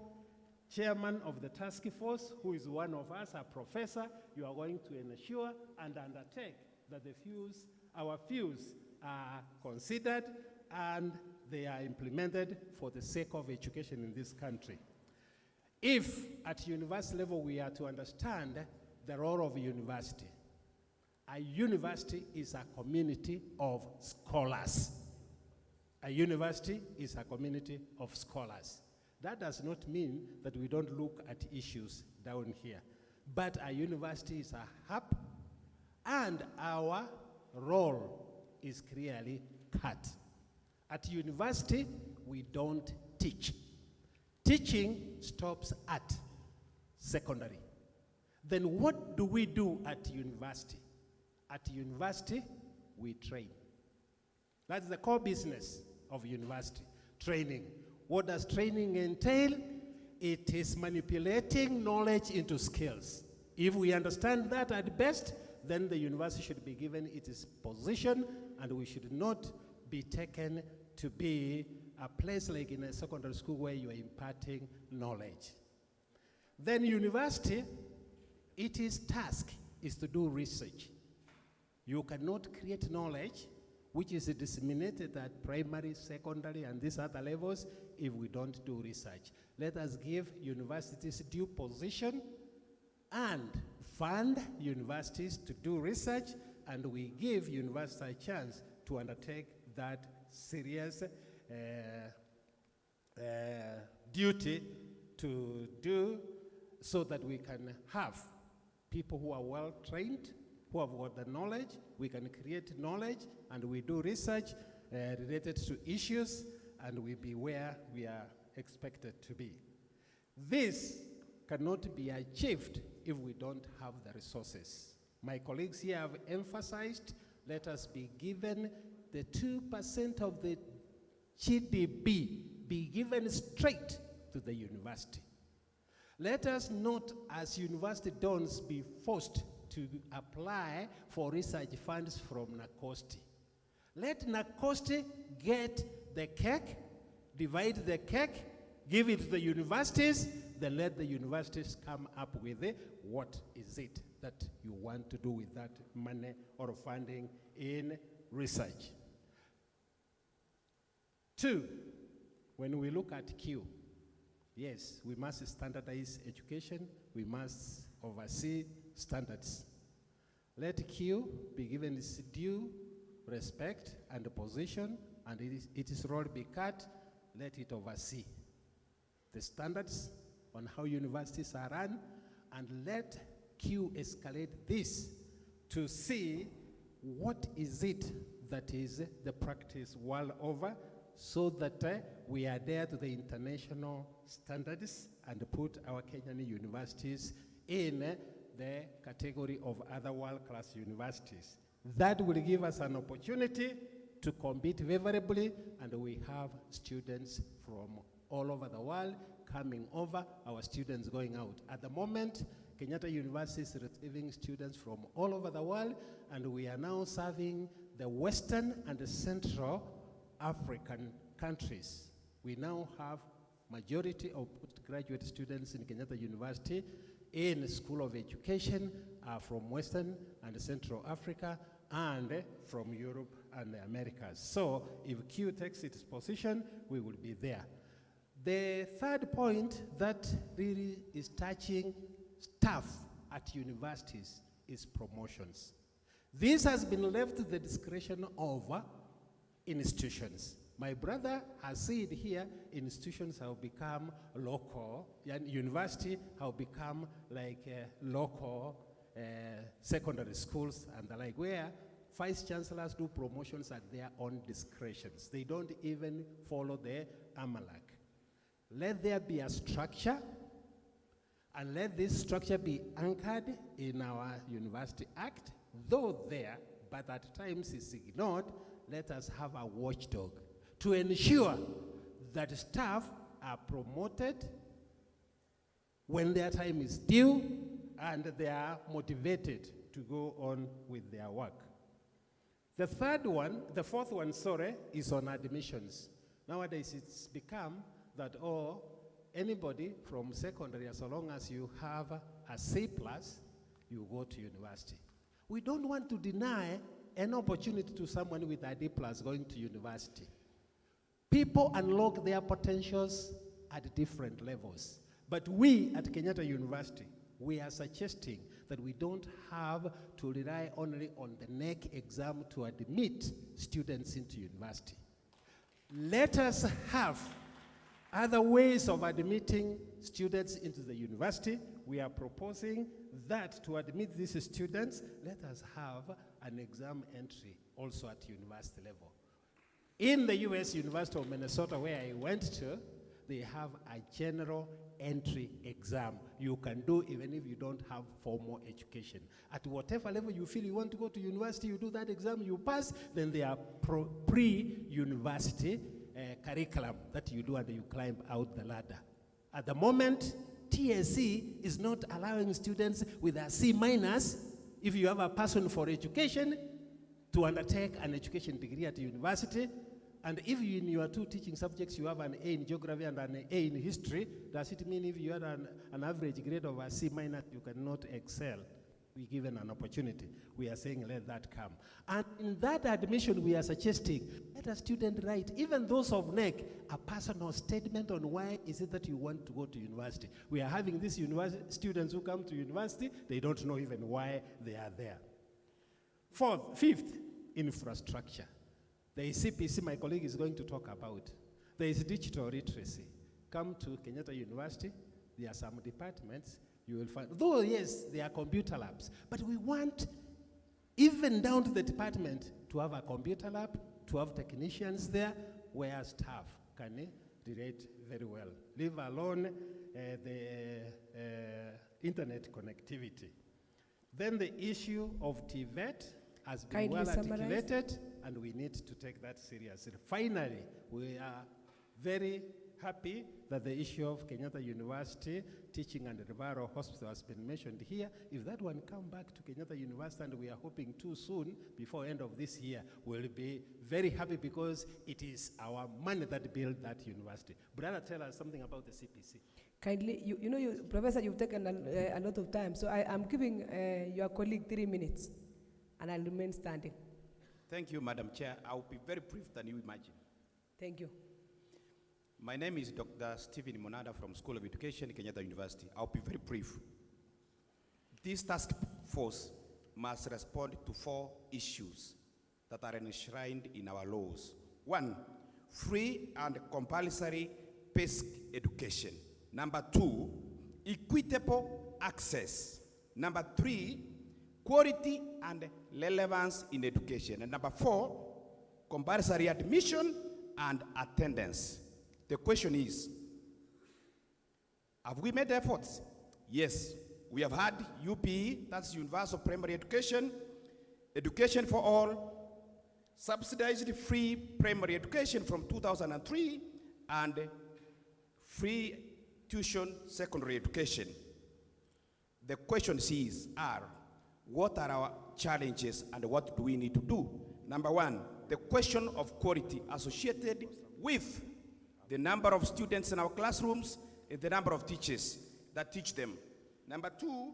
[SPEAKER 18] chairman of the task force, who is one of us, a professor, you are going to ensure and undertake that our views are considered and they are implemented for the sake of education in this country. If at university level we are to understand the role of a university is a community of scholars. A university is a community of scholars. That does not mean that we don't look at issues down here. But a university is a hub, and our role is clearly cut. At university, we don't teach. Teaching stops at secondary. Then what do we do at university? At university, we train. That's the core business of university, training. What does training entail? It is manipulating knowledge into skills. If we understand that at best, then the university should be given its position, and we should not be taken to be a place like in a secondary school where you are imparting knowledge. Then university, its task is to do research. You cannot create knowledge which is disseminated at primary, secondary, and these other levels if we don't do research. Let us give universities due position and fund universities to do research, and we give universities a chance to undertake that serious duty to do, so that we can have people who are well trained, who have got the knowledge, we can create knowledge, and we do research related to issues, and we be where we are expected to be. This cannot be achieved if we don't have the resources. My colleagues here have emphasized, let us be given the 2% of the GDP be given straight to the university. Let us not, as university dons, be forced to apply for research funds from NACOSTI. Let NACOSTI get the cake, divide the cake, give it to the universities, then let the universities come up with what is it that you want to do with that money or funding in research. 2, when we look at Q, yes, we must standardize education, we must oversee standards. Let Q be given its due respect and position, and its role be cut. Let it oversee the standards on how universities are run, and let Q escalate this to see what is it that is the practice world over, so that we adhere to the international standards and put our Kenyan universities in the category of other world-class universities. That will give us an opportunity to compete favorably, and we have students from all over the world coming over, our students going out. At the moment, Kenyatta University is receiving students from all over the world, and we are now serving the Western and the Central African countries. We now have majority of graduate students in Kenyatta University in the School of Education are from Western and Central Africa and from Europe and the Americas. So if Q takes its position, we will be there. The third point that really is touching staff at universities is promotions. This has been left to the discretion of institutions. My brother has said here, institutions have become local, and university have become like local secondary schools and the like, where vice chancellors do promotions at their own discretions. They don't even follow the AMALAC. Let there be a structure, and let this structure be anchored in our University Act, though there, but at times it's ignored. Let us have a watchdog to ensure that staff are promoted when their time is due and they are motivated to go on with their work. The fourth one, is on admissions. Nowadays it's become that anybody from secondary, as long as you have a C+, you go to university. We don't want to deny an opportunity to someone with a D+ going to university. People unlock their potentials at different levels. But we at Kenyatta University, we are suggesting that we don't have to rely only on the NEC exam to admit students into university. Let us have other ways of admitting students into the university. We are proposing that to admit these students, let us have an exam entry also at university level. In the US University of Minnesota, where I went to, they have a general entry exam you can do even if you don't have formal education. At whatever level you feel you want to go to university, you do that exam, you pass, then there are pre-university curriculum that you do, and you climb out the ladder. At the moment, TSC is not allowing students with a C minus, if you have a passion for education, to undertake an education degree at university. And if you, in your 2 teaching subjects, you have an A in geography and an A in history, does it mean if you had an average grade of a C minus, you cannot excel? We given an opportunity. We are saying let that come. And in that admission, we are suggesting, let a student write, even those of NEC, a personal statement on why is it that you want to go to university. We are having these students who come to university, they don't know even why they are there. Fifth, infrastructure. There is CPC, my colleague is going to talk about. There is digital literacy. Come to Kenyatta University, there are some departments, you will find, though yes, there are computer labs, but we want, even down to the department, to have a computer lab, to have technicians there, where staff can relate very well. Leave alone the internet connectivity. Then the issue of Tvet has been
[SPEAKER 15] Kindly
[SPEAKER 18] well
[SPEAKER 15] summarize.
[SPEAKER 18] articulated, and we need to take that seriously. Finally, we are very happy that the issue of Kenyatta University Teaching and Referral Hospital has been mentioned here. If that one come back to Kenyatta University, and we are hoping too soon, before end of this year, we'll be very happy because it is our money that built that university. Brother, tell us something about the CPC.
[SPEAKER 15] Kindly, Professor, you've taken a lot of time, so I am giving your colleague 3 minutes, and I'll remain standing.
[SPEAKER 1] Thank you, Madam Chair. I'll be very brief than you imagine.
[SPEAKER 15] Thank you.
[SPEAKER 1] My name is Dr. Stephen Monada from School of Education, Kenyatta University. I'll be very brief. This task force must respond to 4 issues that are enshrined in our laws. 1, free and compulsory basic education. Number 2, equitable access. Number 3, quality and relevance in education. And number 4, compulsory admission and attendance. The question is, have we made efforts? Yes, we have had UPE, that's Universal Primary Education, Education for All, subsidized free primary education from 2003, and free tuition secondary education. The questions are, what are our challenges and what do we need to do? Number 1, the question of quality associated with the number of students in our classrooms and the number of teachers that teach them. Number 2,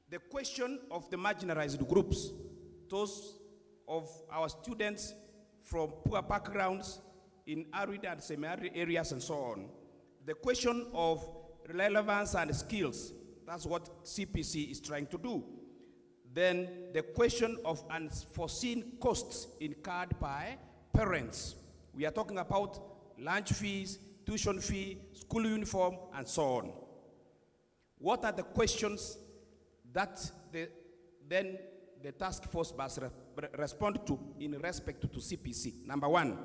[SPEAKER 1] the question of the marginalized groups, those of our students from poor backgrounds in arid and semi-arid areas and so on. The question of relevance and skills, that's what CPC is trying to do. Then the question of unforeseen costs incurred by parents. We are talking about lunch fees, tuition fee, school uniform, and so on. What are the questions that then the task force must respond to in respect to CPC? Number 1,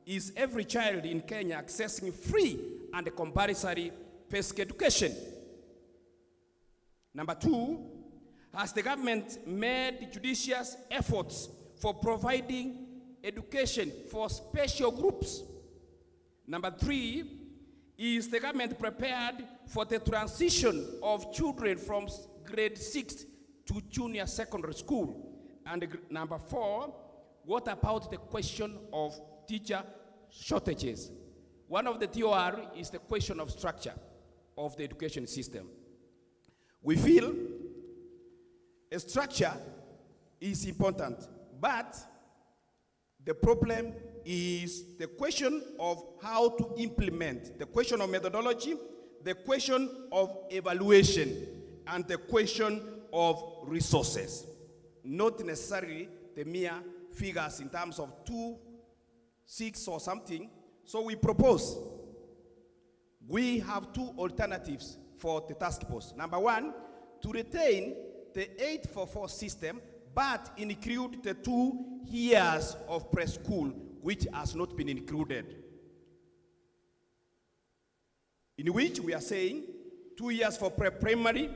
[SPEAKER 1] is every child in Kenya accessing free and compulsory basic education? Number 2, has the government made judicious efforts for providing education for special groups? Number 3, is the government prepared for the transition of children from grade 6 to junior secondary school? And number 4, what about the question of teacher shortages? One of the TOR is the question of structure of the education system. We feel a structure is important, but the problem is the question of how to implement, the question of methodology, the question of evaluation, and the question of resources. Not necessarily the mere figures in terms of 2, 6 or something. So we propose, we have 2 alternatives for the task force. Number 1, to retain the 844 system, but include the 2 years of preschool, which has not been included. In which we are saying 2 years for primary,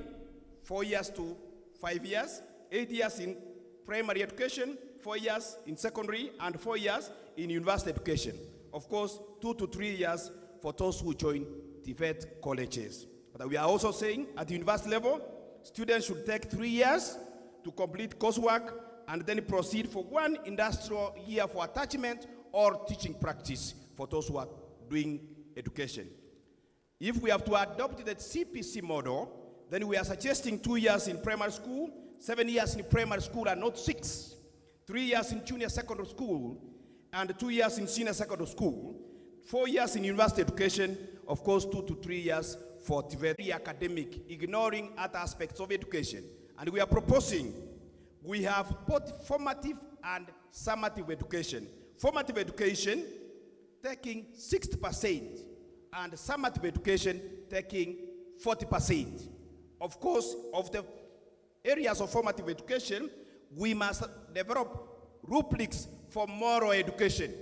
[SPEAKER 1] 4 years to 5 years, 8 years in primary education, 4 years in secondary, and 4 years in university education. Of course, 2 to 3 years for those who join Tvet colleges. But we are also saying at the university level, students should take 3 years to complete coursework and then proceed for 1 industrial year for attachment or teaching practice for those who are doing education. If we have to adopt the CPC model, then we are suggesting 2 years in primary school, 7 years in primary school and not 6, 3 years in junior secondary school, and 2 years in senior secondary school, 4 years in university education, of course 2 to 3 years for Tvet academic, ignoring other aspects of education. And we are proposing, we have both formative and summative education. Formative education taking 60% and summative education taking 40%. Of course, of the areas of formative education, we must develop rubrics for moral education.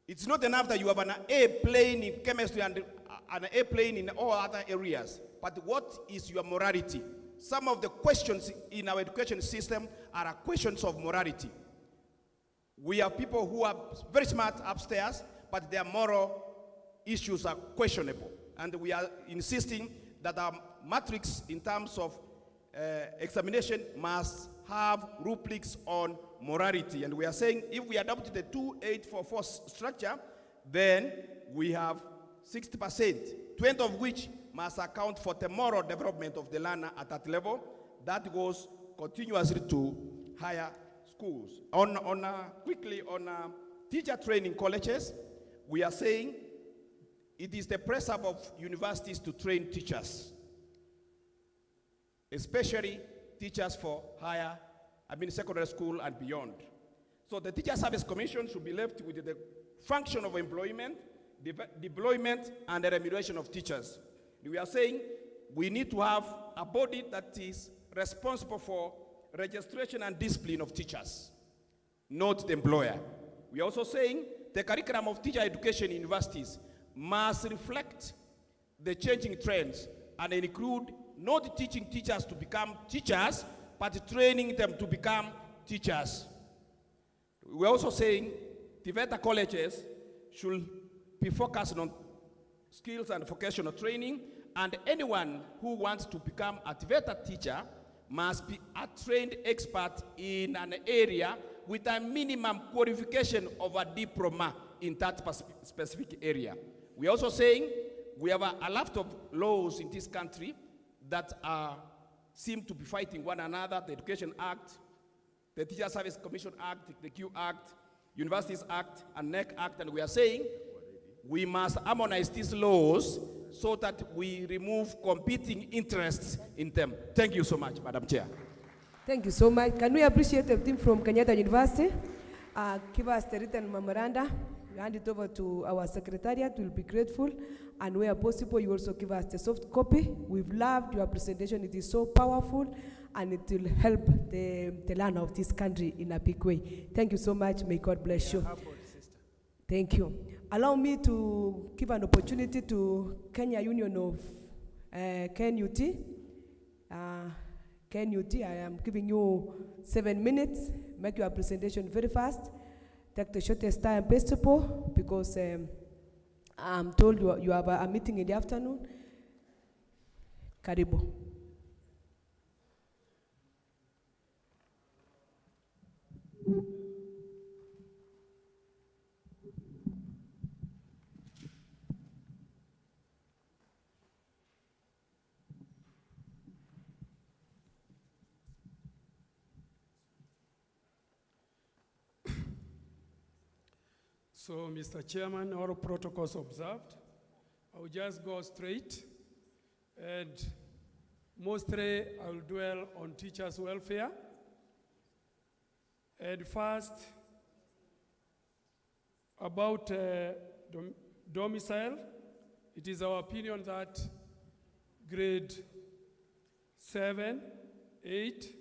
[SPEAKER 1] It's not enough that you have an A plane in chemistry and an A plane in all other areas, but what is your morality? Some of the questions in our education system are questions of morality. We have people who are very smart upstairs, but their moral issues are questionable. And we are insisting that our matrix in terms of examination must have rubrics on morality. And we are saying if we adopt the 2844 structure, then we have 60%, 20 of which must account for the moral development of the learner at that level. That goes continuously to higher schools. Quickly on teacher training colleges, we are saying it is the press up of universities to train teachers, especially teachers for higher, secondary school and beyond. So the Teacher Service Commission should be left with the function of employment, deployment, and the remuneration of teachers. We are saying we need to have a body that is responsible for registration and discipline of teachers, not the employer. We are also saying the curriculum of teacher education in universities must reflect the changing trends and include not teaching teachers to become teachers, but training them to become teachers. We're also saying Tvet colleges should be focused on skills and vocational training, and anyone who wants to become a Tvet teacher must be a trained expert in an area with a minimum qualification of a diploma in that specific area. We're also saying we have a lot of laws in this country that seem to be fighting one another: the Education Act, the Teacher Service Commission Act, the Q Act, Universities Act, and NEC Act, and we are saying we must harmonize these laws so that we remove competing interests in them. Thank you so much, Madam Chair.
[SPEAKER 15] Thank you so much. Can we appreciate the team from Kenyatta University? Give us the written memoranda. We hand it over to our secretariat. We'll be grateful. And where possible, you also give us the soft copy. We've loved your presentation. It is so powerful, and it will help the learner of this country in a big way. Thank you so much. May God bless you. Thank you. Allow me to give an opportunity to Kenya Union of KNUT. KNUT, I am giving you 7 minutes. Make your presentation very fast. Take the shortest time possible, because I'm told you have a meeting in the afternoon. Karibu.
[SPEAKER 16] So, Mr. Chairman, all protocols observed. I will just go straight, and mostly I will dwell on teachers' welfare. And first, about domicile, it is our opinion that grade 7, 8,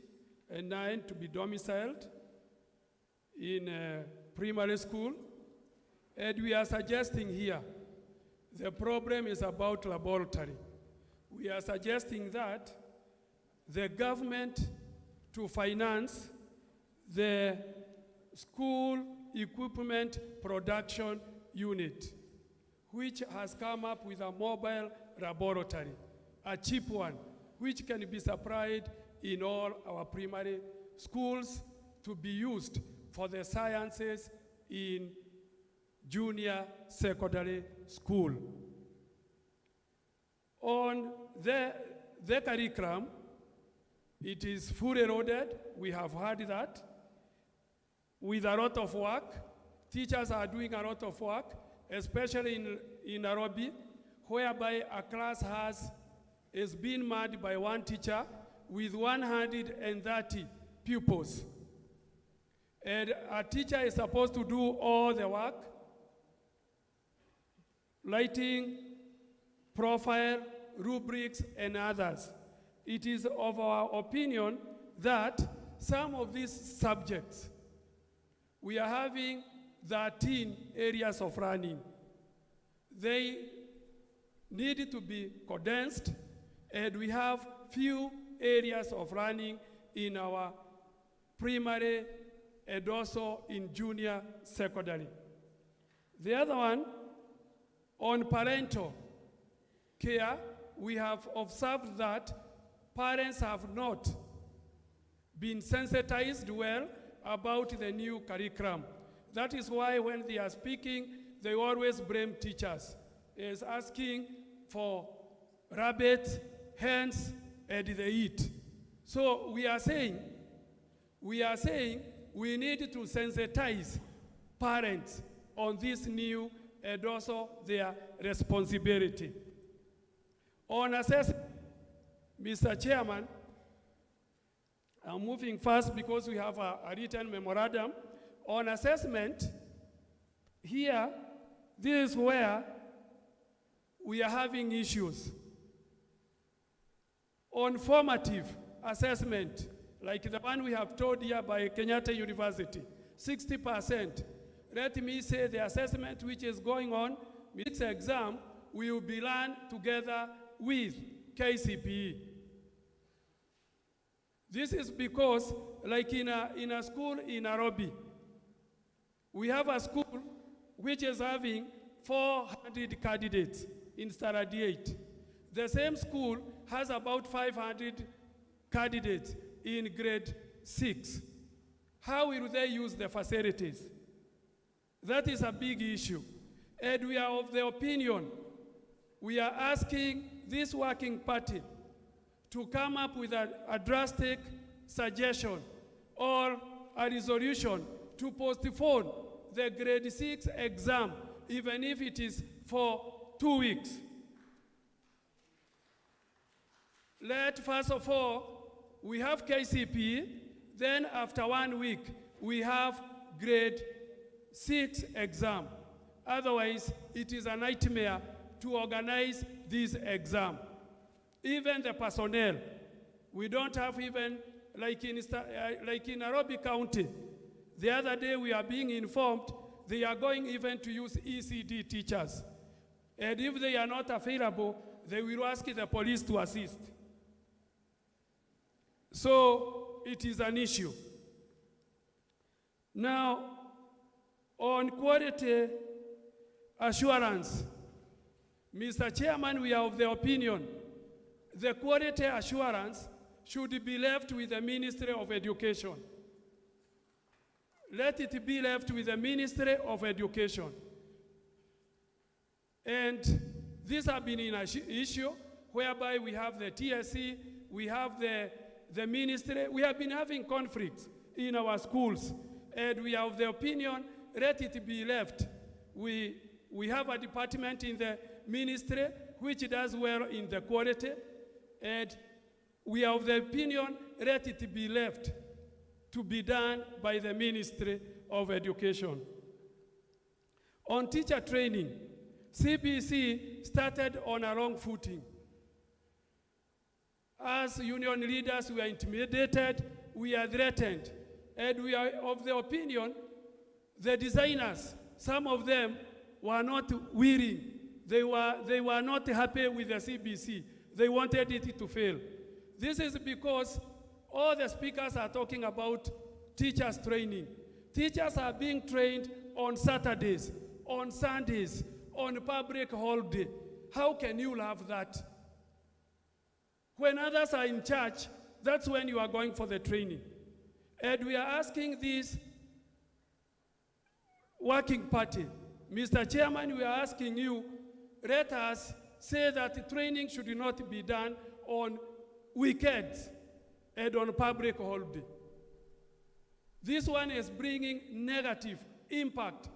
[SPEAKER 16] and 9 to be domiciled in primary school. And we are suggesting here, the problem is about laboratory. We are suggesting that the government to finance the school equipment production unit, which has come up with a mobile laboratory, a cheap one, which can be supplied in all our primary schools to be used for the sciences in junior secondary school. On the curriculum, it is fully loaded. We have heard that. With a lot of work, teachers are doing a lot of work, especially in Nairobi, whereby a class is being manned by one teacher with 130 pupils. And a teacher is supposed to do all the work, lighting, profile, rubrics, and others. It is of our opinion that some of these subjects, we are having 13 areas of learning. They need to be condensed, and we have few areas of learning in our primary and also in junior secondary. The other one, on parental care, we have observed that parents have not been sensitized well about the new curriculum. That is why when they are speaking, they always blame teachers, is asking for rabbits, hens, and they eat. So we are saying we need to sensitize parents on this new and also their responsibility. On assessment, Mr. Chairman, I'm moving fast because we have a written memorandum. On assessment, here, this is where we are having issues. On formative assessment, like the one we have told here by Kenyatta University, 60%. Let me say the assessment which is going on, this exam will be run together with KCPE. This is because, like in a school in Nairobi, we have a school which is having 400 candidates in standard 8. The same school has about 500 candidates in grade 6. How will they use the facilities? That is a big issue. And we are of the opinion, we are asking this working party to come up with a drastic suggestion or a resolution to postpone the grade 6 exam, even if it is for 2 weeks. First of all, we have KCPE, then after 1 week, we have grade 6 exam. Otherwise, it is a nightmare to organize this exam. Even the personnel, we don't have even, like in Nairobi County, the other day we are being informed they are going even to use ECD teachers. And if they are not available, they will ask the police to assist. So it is an issue. Now, on quality assurance, Mr. Chairman, we are of the opinion the quality assurance should be left with the Ministry of Education. Let it be left with the Ministry of Education. And this has been an issue whereby we have the TSC, we have the ministry, we have been having conflicts in our schools, and we are of the opinion, let it be left. We have a department in the ministry which does well in the quality, and we are of the opinion, let it be left to be done by the Ministry of Education. On teacher training, CBC started on a wrong footing. As union leaders, we are intimidated, we are threatened, and we are of the opinion, the designers, some of them were not willing. They were not happy with the CBC. They wanted it to fail. This is because all the speakers are talking about teachers training. Teachers are being trained on Saturdays, on Sundays, on public holiday. How can you love that? When others are in charge, that's when you are going for the training. And we are asking this working party, Mr. Chairman, we are asking you, let us say that training should not be done on weekends and on public holiday. This one is bringing negative impact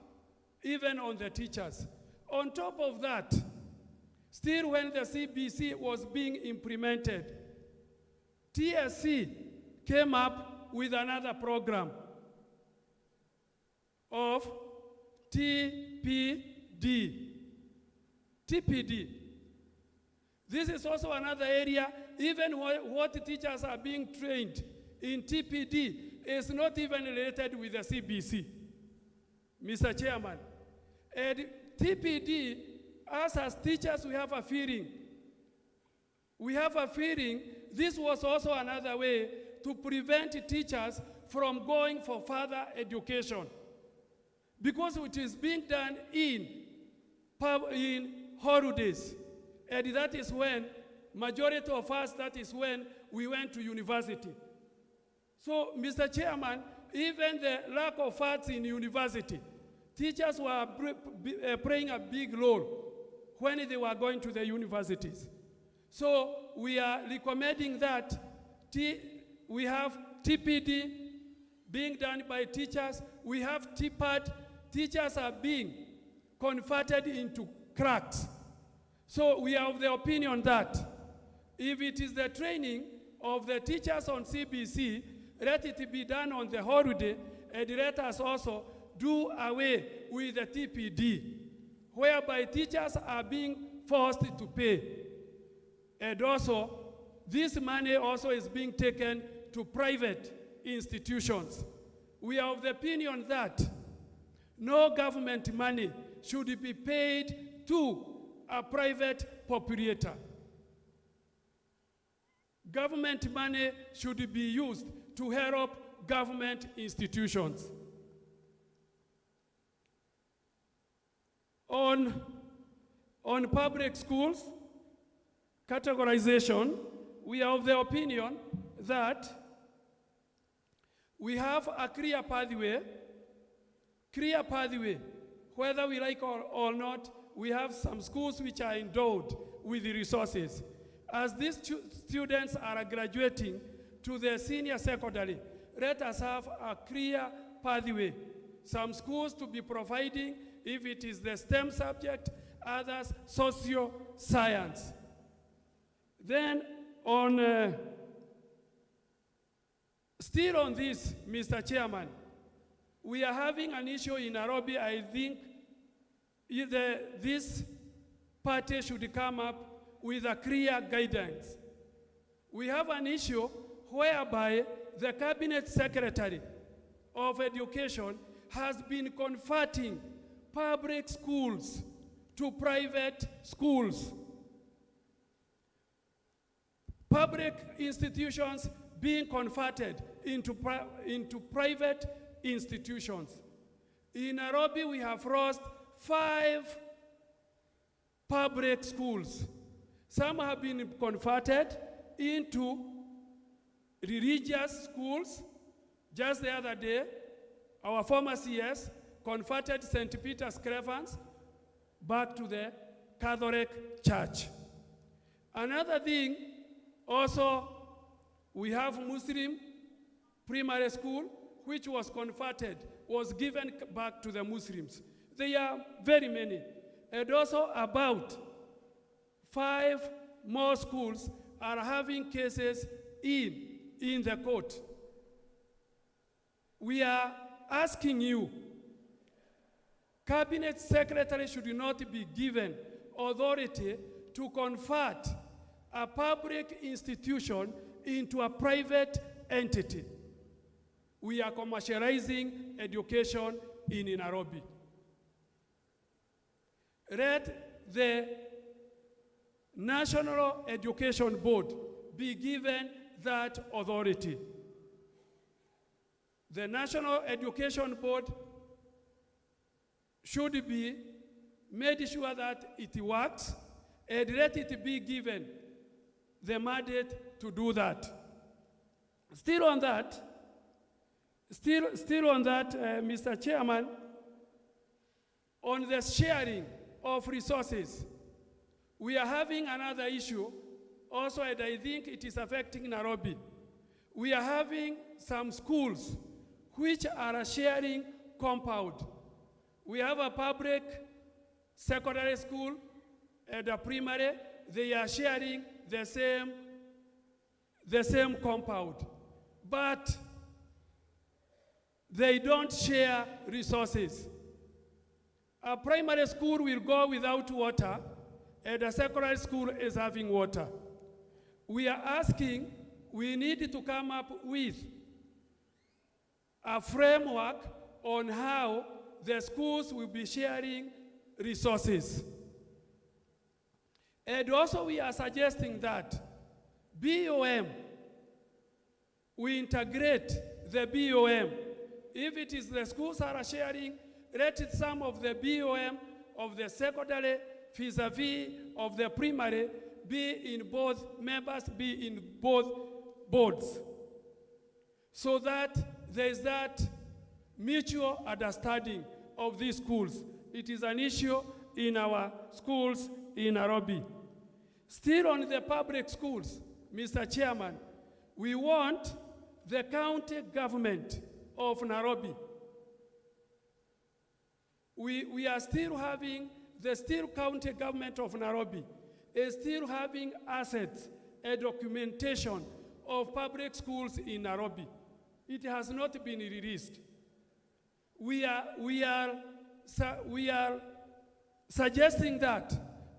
[SPEAKER 16] even on the teachers. On top of that, still when the CBC was being implemented, TSC came up with another program of TPD. This is also another area, even what teachers are being trained in TPD is not even related with the CBC, Mr. Chairman. And TPD, us as teachers, we have a feeling this was also another way to prevent teachers from going for further education. Because it is being done in holidays. And that is when, majority of us, that is when we went to university. So, Mr. Chairman, even the lack of funds in university, teachers were playing a big role when they were going to the universities. So we are recommending that we have TPD being done by teachers. We have TPAD. Teachers are being converted into cracks. So we are of the opinion that if it is the training of the teachers on CBC, let it be done on the holiday, and let us also do away with the TPD, whereby teachers are being forced to pay. And also, this money also is being taken to private institutions. We are of the opinion that no government money should be paid to a private populator. Government money should be used to help government institutions. On public schools, categorization, we are of the opinion that we have a clear pathway, whether we like or not. We have some schools which are endowed with the resources. As these students are graduating to the senior secondary, let us have a clear pathway. Some schools to be providing, if it is the STEM subject, others social science. Then still on this, Mr. Chairman, we are having an issue in Nairobi. I think this party should come up with a clear guidance. We have an issue whereby the Cabinet Secretary of Education has been converting public schools to private schools. Public institutions being converted into private institutions. In Nairobi, we have lost 5 public schools. Some have been converted into religious schools. Just the other day, our former CS converted St. Peter's Crevans back to the Catholic Church. Another thing, also, we have Muslim primary school, which was converted, was given back to the Muslims. They are very many. And also about 5 more schools are having cases in the court. We are asking you, Cabinet Secretary should not be given authority to convert a public institution into a private entity. We are commercializing education in Nairobi. Let the National Education Board be given that authority. The National Education Board should be made sure that it works, and let it be given the mandate to do that. Still on that, Mr. Chairman, on the sharing of resources, we are having another issue also, and I think it is affecting Nairobi. We are having some schools which are sharing compound. We have a public secondary school and a primary. They are sharing the same compound, but they don't share resources. A primary school will go without water, and a secondary school is having water. We are asking, we need to come up with a framework on how the schools will be sharing resources. And also we are suggesting that BOM, we integrate the BOM. If it is the schools are sharing, let it some of the BOM of the secondary vis-a-vis of the primary be in both members, be in both boards, so that there is that mutual understanding of these schools. It is an issue in our schools in Nairobi. Still on the public schools, Mr. Chairman, we want the county government of Nairobi. We are still having, the still county government of Nairobi is still having assets and documentation of public schools in Nairobi. It has not been released. We are suggesting that,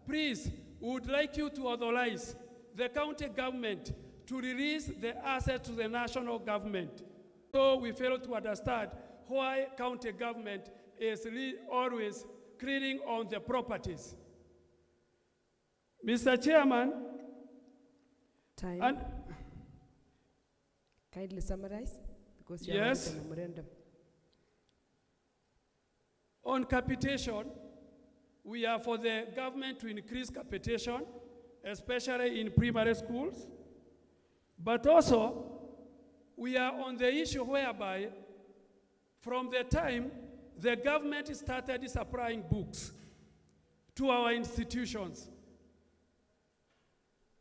[SPEAKER 16] please, we would like you to authorize the county government to release the assets to the national government. So we fail to understand why county government is always clearing on the properties. Mr. Chairman.
[SPEAKER 15] Time. Kindly summarize, because you
[SPEAKER 16] yes.
[SPEAKER 15] have the memorandum.
[SPEAKER 16] On capitation, we are for the government to increase capitation, especially in primary schools. But also, we are on the issue whereby, from the time the government started supplying books to our institutions,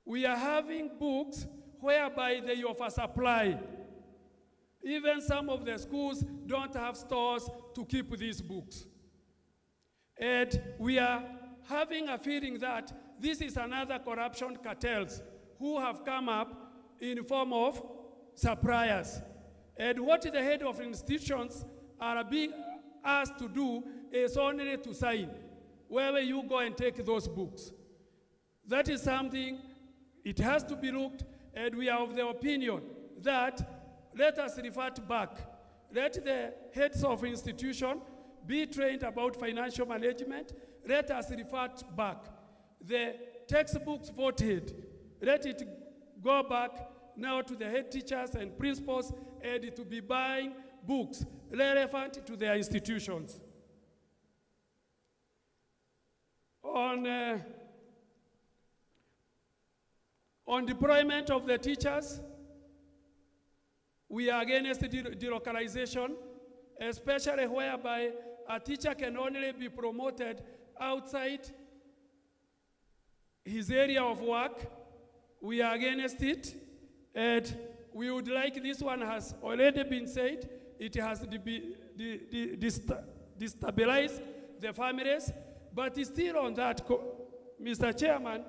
[SPEAKER 16] we are having books whereby they oversupply. Even some of the schools don't have stores to keep these books. And we are having a feeling that this is another corruption cartels who have come up in form of suppliers. And what the head of institutions are being asked to do is only to sign wherever you go and take those books. That is something, it has to be looked, and we are of the opinion that let us revert back. Let the heads of institution be trained about financial management. Let us revert back. The textbooks voted, let it go back now to the head teachers and principals, and to be buying books relevant to their institutions. On deployment of the teachers, we are against delocalization, especially whereby a teacher can only be promoted outside his area of work. We are against it, and we would like, this one has already been said, it has to be destabilized the families, but it's still on that, Mr. Chairman,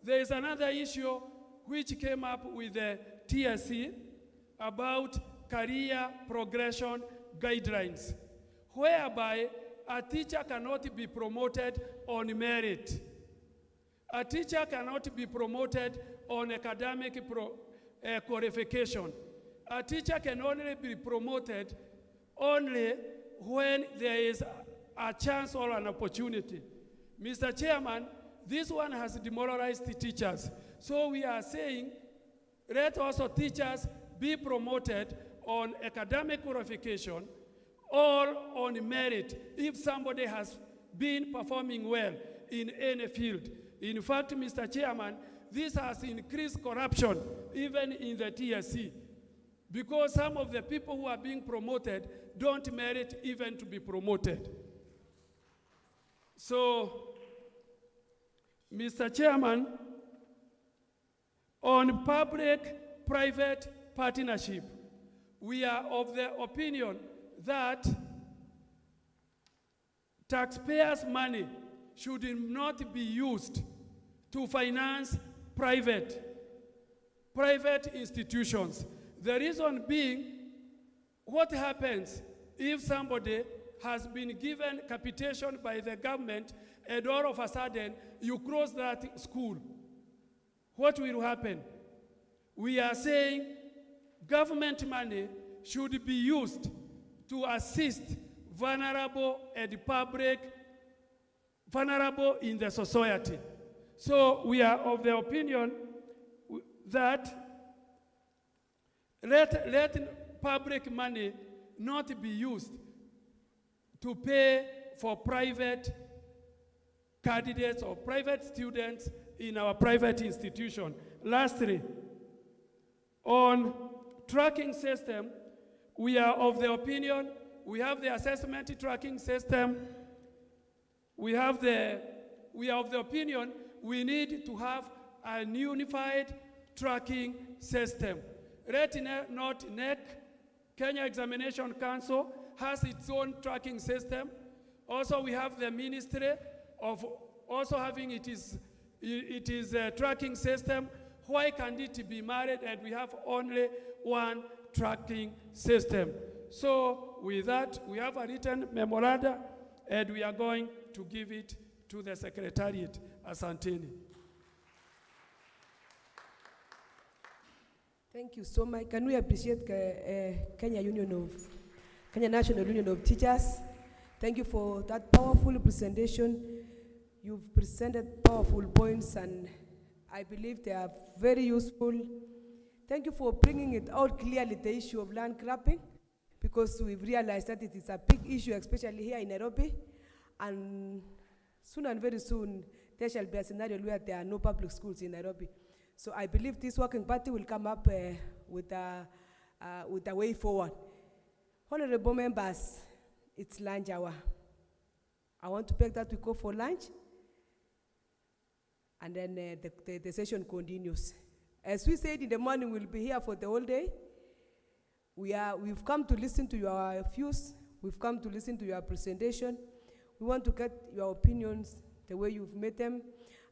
[SPEAKER 16] there is another issue which came up with the TSC about career progression guidelines, whereby a teacher cannot be promoted on merit. A teacher cannot be promoted on academic qualification. A teacher can only be promoted only when there is a chance or an opportunity. Mr. Chairman, this one has demoralized the teachers. So we are saying, let also teachers be promoted on academic qualification or on merit if somebody has been performing well in any field. In fact, Mr. Chairman, this has increased corruption even in the TSC, because some of the people who are being promoted don't merit even to be promoted. So, Mr. Chairman, on public-private partnership, we are of the opinion that taxpayers' money should not be used to finance private institutions. The reason being, what happens if somebody has been given capitation by the government and all of a sudden you close that school? What will happen? We are saying government money should be used to assist vulnerable in the society. So we are of the opinion that let public money not be used to pay for private candidates or private students in our private institution. Lastly, on tracking system, we are of the opinion, we have the assessment tracking system, we are of the opinion we need to have a unified tracking system. Let not NEC, Kenya Examination Council, has its own tracking system. Also, we have the Ministry of also having it is a tracking system. Why can't it be married and we have only one tracking system? So with that, we have a written memoranda and we are going to give it to the Secretariat. Asanteni.
[SPEAKER 15] Thank you so much. Can we appreciate Kenya National Union of Teachers? Thank you for that powerful presentation. You've presented powerful points and I believe they are very useful. Thank you for bringing it out clearly, the issue of land grabbing, because we've realized that it is a big issue, especially here in Nairobi. And soon and very soon, there shall be a scenario where there are no public schools in Nairobi. So I believe this working party will come up with a way forward. Honorable members, it's lunch hour. I want to beg that we go for lunch, and then the session continues. As we said in the morning, we'll be here for the whole day. We've come to listen to your views. We've come to listen to your presentation. We want to get your opinions the way you've made them,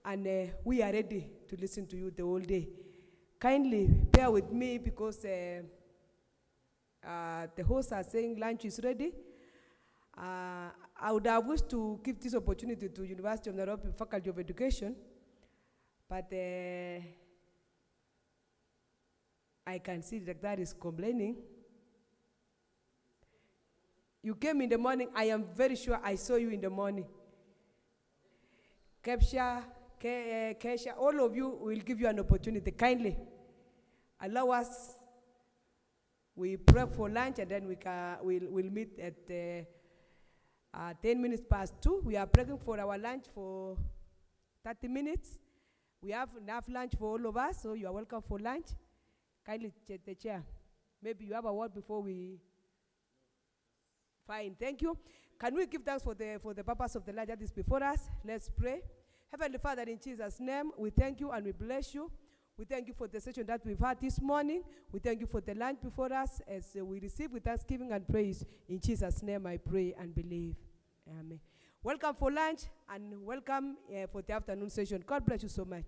[SPEAKER 15] and we are ready to listen to you the whole day. Kindly bear with me because the hosts are saying lunch is ready. I would have wished to give this opportunity to University of Nairobi Faculty of Education, but I can see that is complaining. You came in the morning. I am very sure I saw you in the morning. Kesha, all of you will give you an opportunity. Kindly allow us. We prep for lunch and then we'll meet at 10 minutes past 2. We are breaking for our lunch for 30 minutes. We have enough lunch for all of us, so you are welcome for lunch. Kindly check the chair. Maybe you have a word before we... Fine, thank you. Can we give thanks for the purpose of the lunch that is before us? Let's pray. Heavenly Father, in Jesus' name, we thank you and we bless you. We thank you for the session that we've had this morning. We thank you for the lunch before us as we receive with thanksgiving and praise. In Jesus' name I pray and believe. Amen. Welcome for lunch and welcome for the afternoon session. God bless you so much.